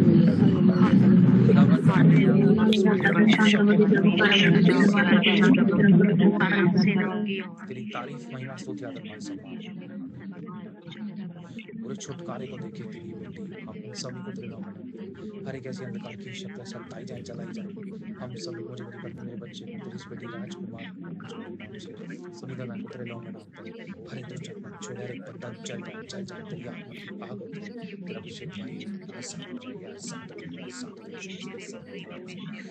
तेरी तारीफ, महिमा, स्तुति, आदर, मान, सम्मान। पूरे छुटकारे को देखे तेरी बेटी, हम सभी को तेरे नाम में हर एक ऐसी अंधकार की शक्ति सल्टाई जाए, जलाई जाए। हम सभी मुझे, मेरी पत्नी, मेरे बच्चे को, तेरी इस बेटी राजकुमार के नाम से, सुनीता मैम को तेरे नाम में नाम पर हर एक दुष्ट आत्मा छुए, हर एक बंधन जल जाए तेरी आत्मा की आग होती है। तेरा अभिषेक भाई आसान हो जाए, या संत के लिए संत के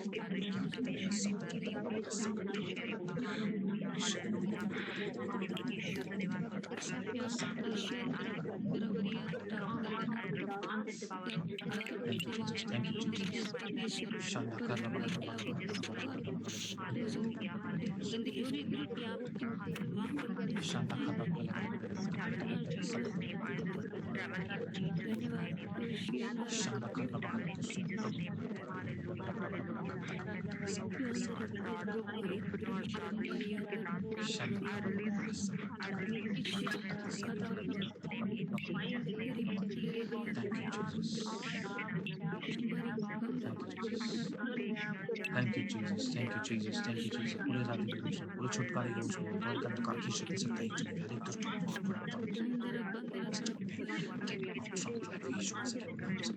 क्या कहते हैं संत के तरह बाबा का संकट Thank you, Jesus. Shanda karna bala bala Shanda karna bala Shanda karna thank you Jesus, thank you Jesus, thank you Jesus. पूरे रात परमेश्वर, पूरे छुटकारे के उसको द्वार का अंधकार की शक्ति से तय चले हर एक दुष्ट आत्मा को बुलाता हूँ। Get out from the life यीशु मसीह के नाम से।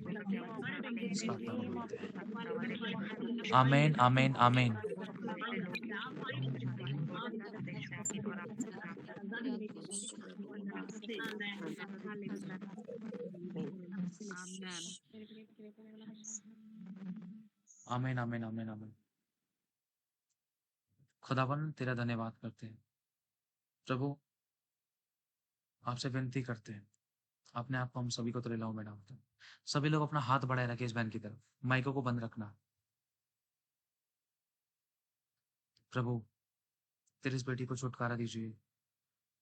इस प्रार्थना को मांगते हैं। आमीन, आमीन, आमीन। आमीन, आमीन, आमीन, आमीन। खुदावन तेरा धन्यवाद करते हैं प्रभु, आपसे विनती करते हैं, अपने आप को हम सभी को तेरे लहू में डालते हैं। सभी लोग अपना हाथ बढ़ाए रखे इस बहन की तरफ, माइकों को बंद रखना। प्रभु तेरी इस बेटी को छुटकारा दीजिए,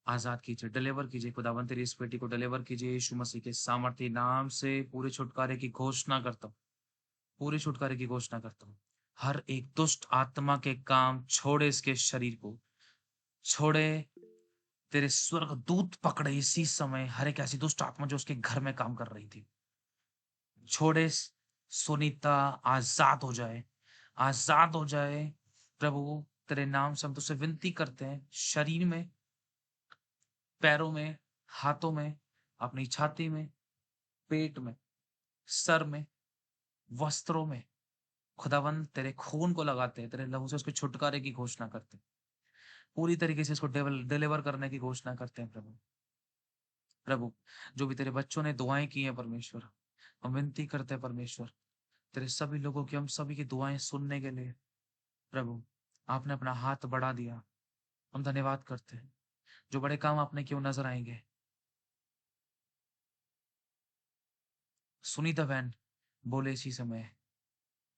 आजाद कीजिए, डिलीवर कीजिए। खुदावन तेरी इस बेटी को डिलीवर कीजिए यीशु मसीह के सामर्थ्य नाम से। पूरे छुटकारे की घोषणा करता हूँ, पूरे छुटकारे की घोषणा करता हूँ। हर एक दुष्ट आत्मा के काम छोड़े, इसके शरीर को छोड़े। तेरे स्वर्ग दूत पकड़े इसी समय हर एक ऐसी दुष्ट आत्मा जो उसके घर में काम कर रही थी, छोड़े। सुनीता आजाद हो जाए, आजाद हो जाए। प्रभु तेरे नाम से हम तुझसे विनती करते हैं, शरीर में, पैरों में, हाथों में, अपनी छाती में, पेट में, सर में, वस्त्रों में, खुदावन तेरे खून को लगाते हैं, तेरे लहू से उसके छुटकारे की घोषणा करते हैं, पूरी तरीके से इसको डिलीवर करने की घोषणा करते हैं। प्रभु प्रभु जो भी तेरे बच्चों ने दुआएं की हैं परमेश्वर, हम विनती करते हैं परमेश्वर, तेरे सभी लोगों की, हम सभी की दुआएं सुनने के लिए प्रभु आपने अपना हाथ बढ़ा दिया। हम धन्यवाद करते हैं, जो बड़े काम आपने क्यों नजर आएंगे। सुनीता बहन बोले इसी समय,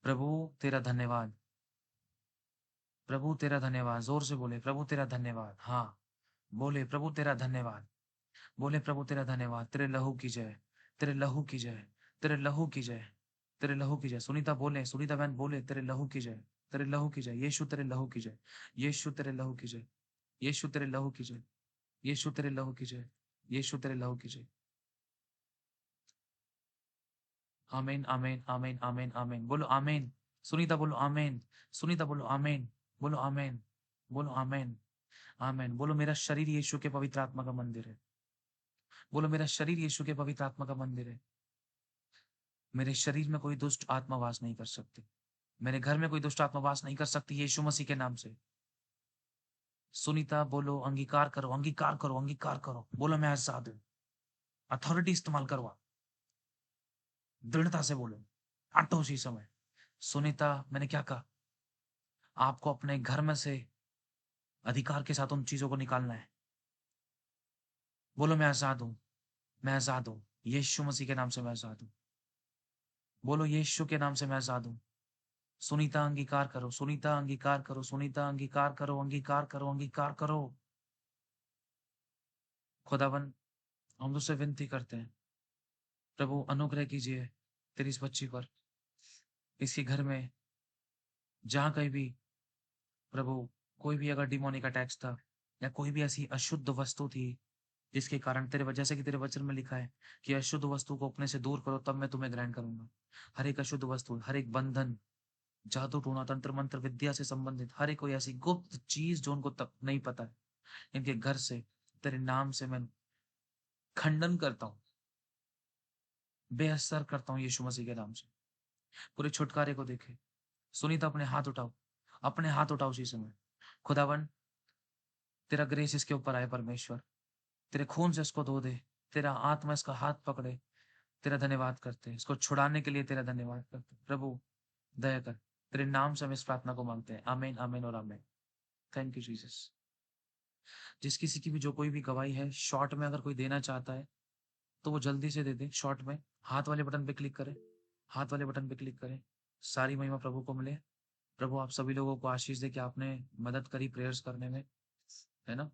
प्रभु तेरा धन्यवाद, प्रभु तेरा धन्यवाद। जोर से बोले, प्रभु तेरा धन्यवाद। हाँ बोले, प्रभु तेरा धन्यवाद, बोले प्रभु तेरा धन्यवाद। तेरे लहू की जय, तेरे लहू की जय, तेरे लहू की जय, तेरे लहू की जय। सुनीता बोले, सुनीता बहन बोले, तेरे लहू की जय, तेरे लहू की जय। यीशु तेरे लहू की जय, यीशु तेरे लहू की जय, यीशु तेरे लहू की जय, यीशु तेरे लहू की जय, यीशु तेरे लहू की जय। आमीन, आमीन, आमीन, आमीन, आमीन। बोलो आमीन। सुनीता बोलो आमीन, सुनीता बोलो आमीन, बोलो आमीन, बोलो आमीन, आमीन। बोलो मेरा शरीर यीशु के पवित्र आत्मा का मंदिर है। बोलो मेरा शरीर यीशु के पवित्र आत्मा का मंदिर है। मेरे शरीर में कोई दुष्ट आत्मा वास नहीं कर सकती, मेरे घर में कोई दुष्ट आत्मा वास नहीं कर सकती यीशु मसीह के नाम से। सुनीता बोलो अंगीकार करो, अंगीकार करो, अंगीकार करो। बोलो मैं आजाद हूं। अथॉरिटी इस्तेमाल करवा, दृढ़ता से बोलो, आटो उसी समय। सुनीता मैंने क्या कहा, आपको अपने घर में से अधिकार के साथ उन चीजों को निकालना है। बोलो मैं आजाद हूं, मैं आजाद हूं, यीशु मसीह के नाम से मैं आजाद हूं। बोलो यीशु के नाम से मैं आजाद हूं। सुनीता अंगीकार करो, सुनीता अंगीकार करो, सुनीता अंगीकार करो, अंगीकार करो, अंगीकार करो। खुदावन हम तुझसे विनती करते हैं, प्रभु अनुग्रह कीजिए तेरी इस बच्ची पर, इसके घर में जहां कहीं भी प्रभु कोई भी अगर डिमोनिक अटैक्स था या कोई भी ऐसी अशुद्ध वस्तु थी जिसके कारण तेरे जैसे कि तेरे वचन में लिखा है कि अशुद्ध वस्तु को अपने से दूर करो तब मैं तुम्हें ग्रहण करूंगा। हर एक अशुद्ध वस्तु, हर एक बंधन, जादू टोना, तंत्र मंत्र, विद्या से संबंधित हर एक कोई ऐसी गुप्त चीज जो उनको तक नहीं पता है, इनके घर से तेरे नाम से मैं खंडन करता हूं, बेअसर करता हूं यीशु मसीह के नाम से। पूरे छुटकारे को देखे। सुनीता अपने हाथ उठाओ, अपने हाथ उठाओ उसी समय। खुदावन तेरा ग्रेस इसके ऊपर आए परमेश्वर, तेरे खून से इसको धो दे, तेरा आत्मा इसका हाथ पकड़े। तेरा धन्यवाद करते हैं, इसको छुड़ाने के लिए तेरा धन्यवाद करते हैं। प्रभु दया कर, तेरे नाम से हम इस प्रार्थना को मांगते हैं। आमीन, आमीन और आमीन। Thank you Jesus. जिस किसी की भी जो कोई भी गवाही है, शॉर्ट में अगर कोई देना चाहता है तो वो जल्दी से दे दे। शॉर्ट में हाथ वाले बटन पे क्लिक करें, हाथ वाले बटन पे क्लिक करें। सारी महिमा प्रभु को मिले। प्रभु आप सभी लोगों को आशीष दे कि आपने मदद करी प्रेयर्स करने में, है ना।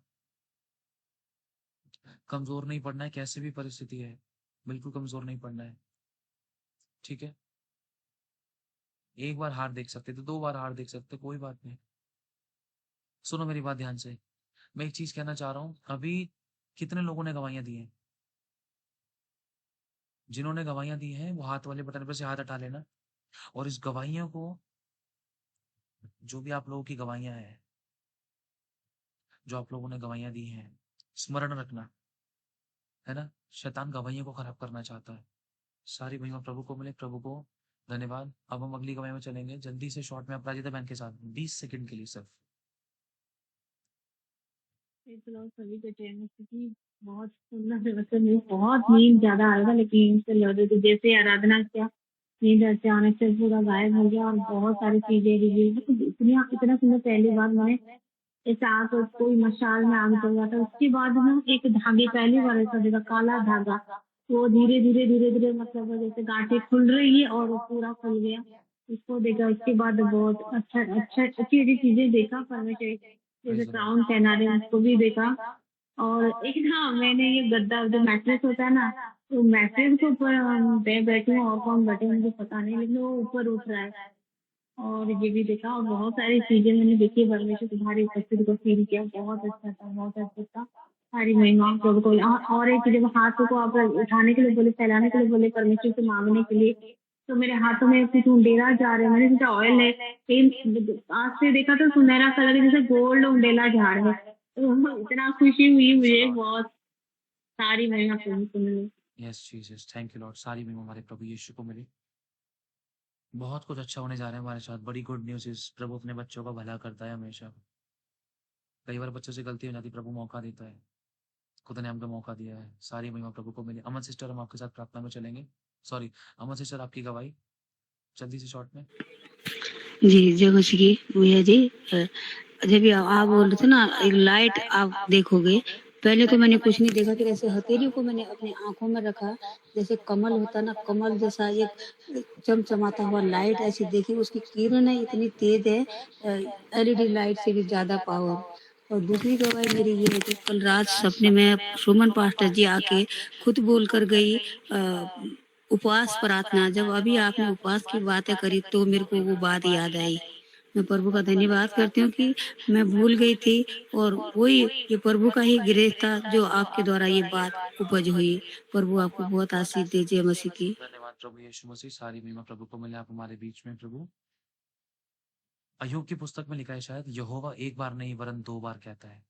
कमजोर नहीं पड़ना है, कैसे भी परिस्थिति है, बिल्कुल कमजोर नहीं पड़ना है, ठीक है। एक बार हार देख सकते थे, 2 बार हार देख सकते, कोई बात नहीं। सुनो मेरी बात ध्यान से, मैं एक चीज कहना चाह रहा हूं। अभी कितने लोगों ने गवाहियां दी हैं? जिन्होंने गवाहियां दी हैं वो हाथ वाले बटन पर से हाथ हटा लेना, और इस गवाहियों को, जो भी आप लोगों की गवाहियां हैं, जो आप लोगों ने गवाहियां दी हैं, स्मरण रखना, है ना। शैतान गवाहियों को खराब करना चाहता है। सारी महिमा प्रभु को मिले, प्रभु को धन्यवाद। अब हम अगली गवाही में चलेंगे जल्दी से, शॉर्ट में अपराजिता बहन के साथ 20 सेकंड के लिए सिर्फ। सभी के ट्रेन क्योंकि बहुत सुंदर, मतलब मुझे बहुत नींद ज्यादा आ रहा था, लेकिन से लग रही थी जैसे आराधना किया, नींद अचानक से पूरा गायब हो गया और बहुत सारी चीजें रिवील, इतना सुंदर पहली बार मैंने ऐसा आग, कोई मशाल में आग जल रहा था। उसके बाद ना एक धागे, पहली बार ऐसा देखा, काला धागा, वो धीरे धीरे धीरे धीरे, मतलब वो जैसे गांठें खुल रही है और वो पूरा खुल गया। उसको देखा, उसके बाद बहुत अच्छा अच्छा अच्छी अच्छी चीजें देखा परमेश्वर, जैसे क्राउन पहना रहे उसको भी देखा। और एक ना मैंने ये गद्दा, जो मैट्रेस होता है ना, तो मैट्रेस के ऊपर मैं बैठी हूँ और कौन बैठे मुझे पता नहीं, लेकिन वो ऊपर उठ रहा है। और ये भी देखा, और बहुत सारी चीजें मैंने देखी, परमेश्वर तुम्हारी उपस्थिति को फील किया, बहुत अच्छा था, बहुत अच्छा था। सारी महिमा प्रभु को। और एक जब हाथों को आप उठाने के लिए बोले, फैलाने के लिए बोले, परमेश्वर से मांगने के लिए, तो मेरे हाथों में कुछ उंडेला जा रहे, मैंने सोचा ऑयल है, लेकिन आज से देखा तो सुनहरा कलर, जैसे गोल्ड उंडेला जा रहा है। तो इतना खुशी हुई मुझे बहुत। सारी महिमा प्रभु को मिले। Yes Jesus, thank you Lord. सारी महिमा हमारे प्रभु यीशु को मिले। बहुत कुछ अच्छा होने जा रहा है हमारे साथ। बड़ी गुड न्यूज़ इस, प्रभु अपने बच्चों का भला करता है हमेशा। कई बार बच्चों से गलती हो जाती, प्रभु मौका देता है। खुदा ने हमको मौका दिया है। सारी महिमा प्रभु को मिले। अमन सिस्टर, हम आपके साथ प्रार्थना में चलेंगे। सॉरी अमन सिस्टर, आपकी गवाही जल्दी से शॉर्ट में। जी जय मसीह की भैया जी। जब आप बोल रहे थे ना, एक लाइट आप देखोगे, पहले तो मैंने कुछ नहीं देखा, फिर ऐसे हथेली को मैंने अपनी आंखों में रखा, जैसे कमल होता ना, कमल जैसा एक चमचमाता हुआ लाइट ऐसी देखी। उसकी किरणें इतनी तेज है, एलईडी लाइट से भी ज्यादा पावर। और दूसरी गवाही मेरी ये है कि कल रात सपने में सुमन पास्टर जी आके खुद बोल कर गई, उपवास प्रार्थना, जब अभी आपने उपवास की बातें करी तो मेरे को वो बात याद आई। मैं प्रभु का धन्यवाद करती हूँ कि मैं भूल गई थी, और वही ये प्रभु का ही ग्रेस था जो आपके द्वारा ये बात उपज हुई। प्रभु आपको बहुत आशीष दीजिए मसीह की। धन्यवाद प्रभु यीशु मसीह। सारी महिमा प्रभु को मिले। आप हमारे बीच में प्रभु। अय्यूब की पुस्तक में लिखा है शायद, यहोवा एक बार नहीं वरन 2 बार कहता है।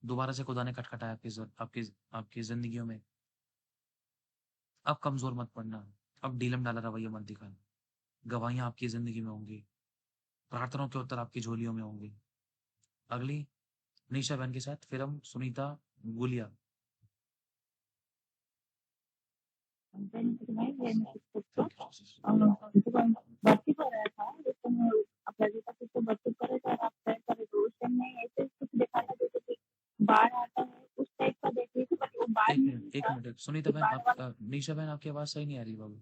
दोबारा से खुदा ने खटखटाया आपकी आपकी जिंदगियों में। अब कमजोर मत पड़ना, अब ढीलम डाला रवैया मत दिखाना। गवाहियां आपकी जिंदगी में होंगी, प्रार्थनाओं के उत्तर आपकी झोलियों में होंगे। अगली निशा बहन के साथ, फिर हम सुनीता गुलिया। भर्ती कर रहा था, लेकिन अपराजिता को भर्ती करे तो आप तय करे, तो उस टाइम में ऐसे कुछ देखा था जैसे कि बाढ़ आता है, उस टाइप का देख रही थी, बट वो बाढ़ नहीं एक था। मिनट सुनीता बहन, आप निशा बहन, आपकी आवाज सही नहीं आ रही बाबू।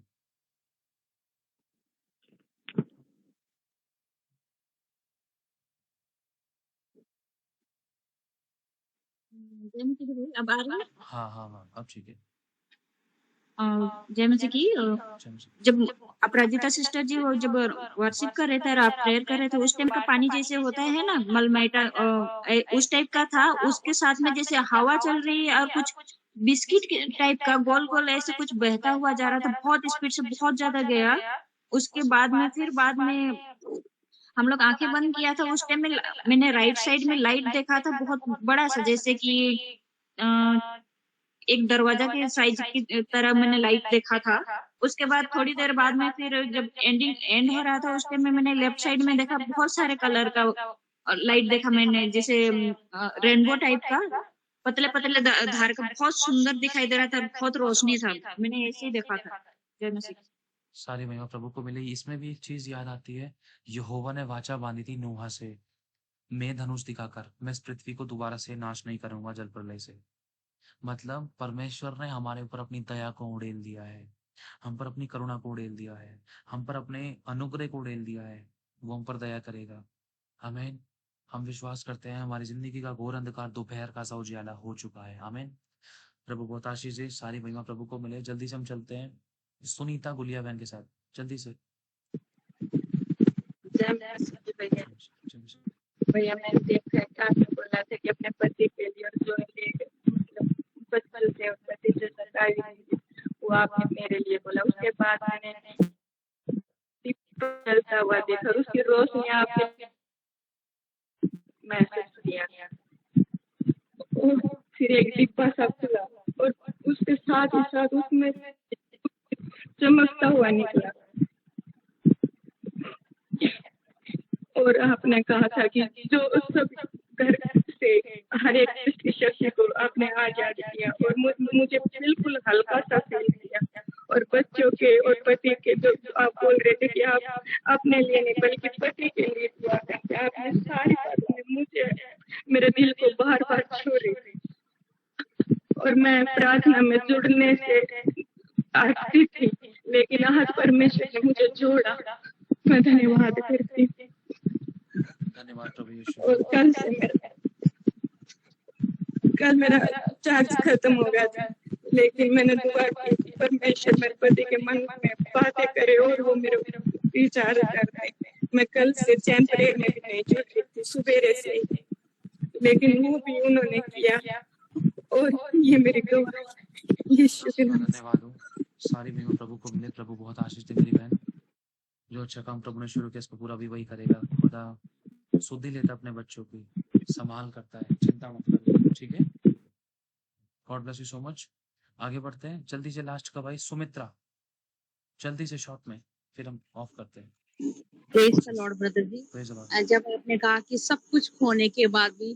अब आ रही है? हाँ हाँ हाँ, अब ठीक है। जय मसीह की। जब अपराजिता सिस्टर जी वो जब वर्शिप कर रहे थे और आप प्रेयर कर रहे थे, उस टाइम का पानी जैसे होता है ना, मलमेटा, उस टाइप का था। उसके साथ में जैसे हवा चल रही है और कुछ बिस्किट के टाइप का गोल गोल ऐसे कुछ बहता हुआ जा रहा था, बहुत स्पीड से, बहुत ज्यादा गया। उसके बाद में फिर बाद में हम लोग आंखें बंद किया था। उस टाइम में मैंने राइट साइड में लाइट देखा था, बहुत बड़ा सा, जैसे कि एक दरवाजा के साइज की तरह मैंने लाइट देखा था। उसके बाद थोड़ी देर बाद में फिर जब एंड हो रहा था, उस टाइम में मैंने लेफ्ट साइड में देखा, बहुत सारे कलर का लाइट देखा मैंने, जैसे रेनबो टाइप का, पतले पतले धार का, बहुत सुंदर दिखाई दे रहा था, बहुत रोशनी था। मैंने ऐसे ही देखा था। जय मसीह। सारी महिमा प्रभु को मिले। इसमें भी एक चीज याद आती है, यहोवा ने वाचा बांधी थी नूहा से, मैं धनुष दिखाकर मैं इस पृथ्वी को दोबारा से नाश नहीं करूंगा जल प्रलय से। मतलब परमेश्वर ने हमारे ऊपर अपनी दया को उड़ेल दिया है, हम पर अपनी करुणा को उड़ेल दिया है, हम पर अपने अनुग्रह को उड़ेल दिया है। वो हम पर दया करेगा। आमीन। हम विश्वास करते हैं हमारी जिंदगी का घोर अंधकार दोपहर का सा उजियाला हो चुका है। आमीन। प्रभु बहुत आशीष दे। सारी महिमा प्रभु को मिले। जल्दी से हम चलते हैं सुनीता गुलिया बहन के साथ, जल्दी से। भैया मैंने देखा कि आपने बोला था कि अपने पति के लिए और जो मतलब बचपन से पति जो सरकारी प्रभु आपने मेरे लिए बोला। उसके बाद मैंने दीप जलता हुआ देखा और उसकी रोशनी आपने महसूस किया। और फिर एक डिब्बा सा खुला और उसके साथ ही साथ उसमें चमकता हुआ निकला और आपने कहा था कि जो सब घर से हर एक की शक्ति को आपने आजाद किया और मुझे बिल्कुल हल्का सा फील किया। और बच्चों के और पति के जो आप बोल रहे थे कि आप अपने लिए नहीं बल्कि पति के लिए दुआ करते, आपने सारी बातों में मुझे मेरे दिल को बार बार छू रही थी और मैं प्रार्थना में जुड़ने से आती थी, लेकिन आज परमेश्वर ने मुझे जोड़ा। मैं धन्यवाद करती हूँ। धन्यवाद प्रभु यीशु। और कल मेरा चार्ज खत्म हो गया था, लेकिन मैंने दुआ की परमेश्वर मेरे पति के मन में बातें करे और वो मेरे रिचार्ज करते। मैं कल से चैन प्रेयर में भी नहीं जुड़ रही थी सुबेरे से ही, लेकिन वो भी उन्होंने किया और ये मेरी गवाही यीशु के नाम से। धन्यवाद हो। सारी महिमा प्रभु को मिले। प्रभु बहुत आशीष दे मेरी बहन। जो अच्छा काम प्रभु ने शुरू किया इसको पूरा भी वही करेगा। खुदा सुधि लेता अपने बच्चों की, संभाल करता है, चिंता मत करिए, ठीक है। God bless you so much. आगे बढ़ते हैं जल्दी से। लास्ट का भाई सुमित्रा, जल्दी से शॉर्ट में, फिर हम ऑफ करते हैं। Praise the Lord brother ji. Praise the Lord. जब आपने कहा कि सब कुछ खोने के बाद भी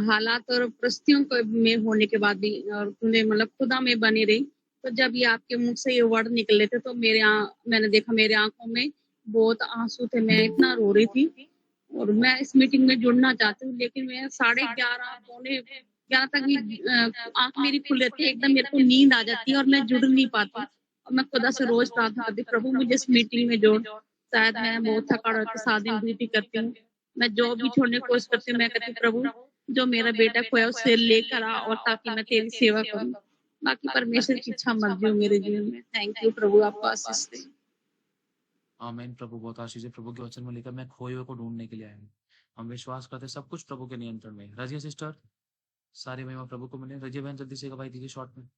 हालात और परिस्थितियों में होने के बाद भी और तूने मतलब खुदा में बनी रही, तो जब ये आपके मुख से ये वर्ड निकले थे तो मैंने देखा मेरे आंखों में बहुत आंसू थे। मैं इतना रो रही थी और मैं इस मीटिंग में जुड़ना चाहती हूँ, लेकिन मैं 11:30 पौने 11 तक भी आंख मेरी खुल रहती है, एकदम मेरे को नींद आ जाती है और मैं जुड़ नहीं पाती। और मैं खुदा से रोज प्रार्थना करती, प्रभु मुझे इस मीटिंग में जोड़। शायद मैं बहुत थका रहती, 7 दिन ड्यूटी करती हूँ, मैं जॉब भी छोड़ने की कोशिश करती हूँ। मैं कहती हूँ प्रभु जो मेरा बेटा खोया उसे लेकर आ और ताकि मैं तेरी सेवा करूँ। बाकी परमेश्वर की इच्छा मर्जी हो मेरे जीवन में। थैंक यू प्रभु, आपको आशीष दे। आमीन। प्रभु बहुत आशीष है। प्रभु के वचन में लेकर मैं खोए हुए को ढूंढने के लिए आया हूँ। हम विश्वास करते सब कुछ प्रभु के नियंत्रण में। रजिया सिस्टर, सारी महिमा प्रभु को मिले। रजिया बहन जल्दी से गवाही दीजिए शॉर्ट में।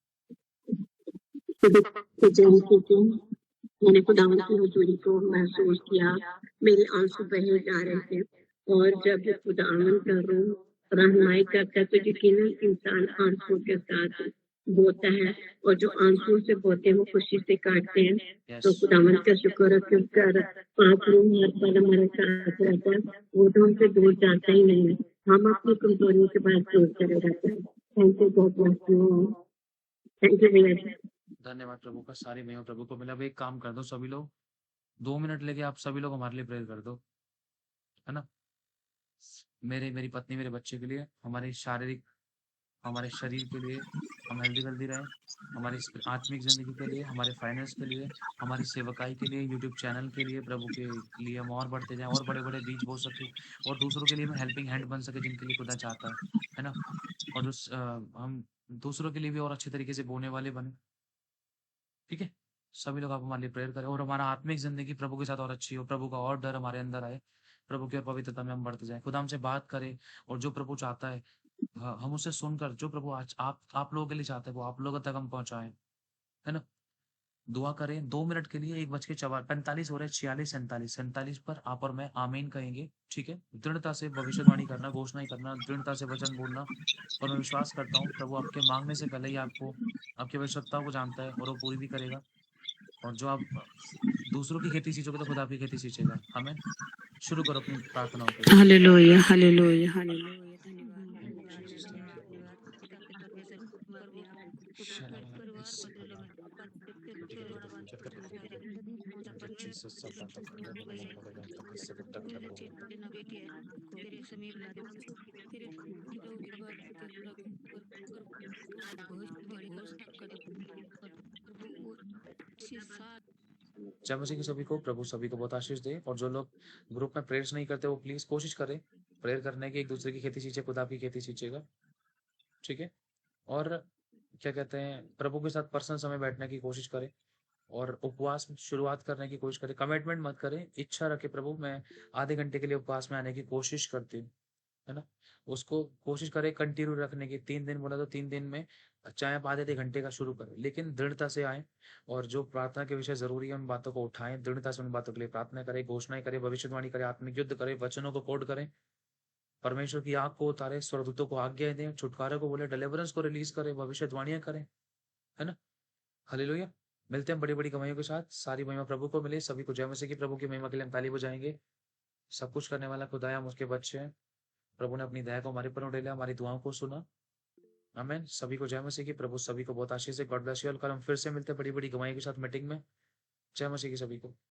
मैंने खुदावंद की हुजूरी को महसूस किया, मेरे आंसू बहे जा रहे थे और जब खुदावंद का रूह रहनुमाई करता है तो यकीनन इंसान आंसू के साथ बोता है और जो आंसू से बोते हैं वो खुशी से काटते हैं। तो खुदावंद का शुक्र है कि उसका पाक रूह हर पल हमारे साथ रहता है, वो तो हमसे दूर जाता ही नहीं है। हम अपनी कमजोरियों के बाद दूर चले जाते हैं। थैंक यू, बहुत बहुत थैंक यू भैया। धन्यवाद प्रभु का। सारी महिमा प्रभु को मिला। अब एक काम कर दो सभी लोग, 2 मिनट लेके आप सभी लोग हमारे लिए प्रेयर कर दो, है ना। मेरी पत्नी, मेरे बच्चे के लिए, हमारे शारीरिक, हमारे शरीर के लिए हम हेल्दी रहें, हमारी आत्मिक जिंदगी के लिए, हमारे फाइनेंस के लिए, हमारी सेवकाई के लिए, यूट्यूब चैनल के लिए, प्रभु के लिए हम और बढ़ते जाएं और बड़े बड़े बीज बो सके और दूसरों के लिए हम हेल्पिंग हैंड बन सके जिनके लिए खुदा चाहता है ना। और हम दूसरों के लिए भी और अच्छे तरीके से बोने वाले बने, ठीक है। सभी लोग आप हमारे लिए प्रेयर करें और हमारा आत्मिक जिंदगी प्रभु के साथ और अच्छी हो, प्रभु का और डर हमारे अंदर आए, प्रभु की और पवित्रता में हम बढ़ते जाएं, खुदा हमसे बात करे और जो प्रभु चाहता है हम उसे सुनकर जो प्रभु आज आप लोगों के लिए चाहते हैं वो आप लोगों तक हम पहुंचाएं, है ना। दुआ करें 2 मिनट के लिए। 1:45 हो रहे, 46, 47 पर आप और मैं आमीन कहेंगे, ठीक है। दृढ़ता से भविष्यवाणी करना, घोषणा करना, दृढ़ता से वचन बोलना। और मैं विश्वास करता हूँ प्रभु आपके मांगने से पहले ही आपको आपकी आवश्यकताओं को जानता है और वो पूरी भी करेगा। और जो आप दूसरों की खेती सींचोगे तो खुदा आपकी खेती सींचेगा। हमें शुरू करो अपनी प्रार्थनाओं को। Hallelujah hallelujah hallelujah. जय मसीह की सभी को, प्रभु सभी को बहुत आशीष दे। और जो लोग ग्रुप में प्रेयर्स नहीं करते वो प्लीज कोशिश करें प्रेयर करने की, एक दूसरे की खेती सींचे, खुदा की खेती सींचेगा, ठीक है। और क्या कहते हैं, प्रभु के साथ पर्सनल समय बैठने की कोशिश करें और उपवास शुरुआत करने की कोशिश करें। कमिटमेंट मत करें, इच्छा रखे प्रभु मैं आधे घंटे के लिए उपवास में आने की कोशिश करती हूँ, है ना। उसको कोशिश करें कंटिन्यू रखने की। 3 दिन बोला तो 3 दिन में चाहे आप आधे घंटे का शुरू करें, लेकिन दृढ़ता से आए और जो प्रार्थना के विषय जरूरी है उन बातों को उठाएं, दृढ़ता से उन बातों के लिए प्रार्थना करें, घोषणाएं करें, भविष्यवाणी करें, आत्मिक युद्ध करें, वचनों को कोड करें, परमेश्वर की आग को उतारे, स्वर्गदूतों को आज्ञा दें, छुटकारे को बोले, डिलीवरेंस को रिलीज करें, भविष्यवाणियां करें, है ना। हालेलुया। मिलते हैं बड़ी बड़ी कमाइयों के साथ। सारी महिमा प्रभु को मिले। सभी को जय मसीह की। प्रभु की महिमा के लिए हम ताली बजाएंगे। सब कुछ करने वाला खुदा है, हम उसके बच्चे हैं। प्रभु ने अपनी दया को हमारे पर उड़ेला, हमारी दुआओं को सुना। आमीन। सभी को जय मसीह की। प्रभु सभी को बहुत आशीष है। God bless you all. कल हम फिर से मिलते हैं बड़ी बड़ी गवाही के साथ मीटिंग में। जय मसीह की सभी को।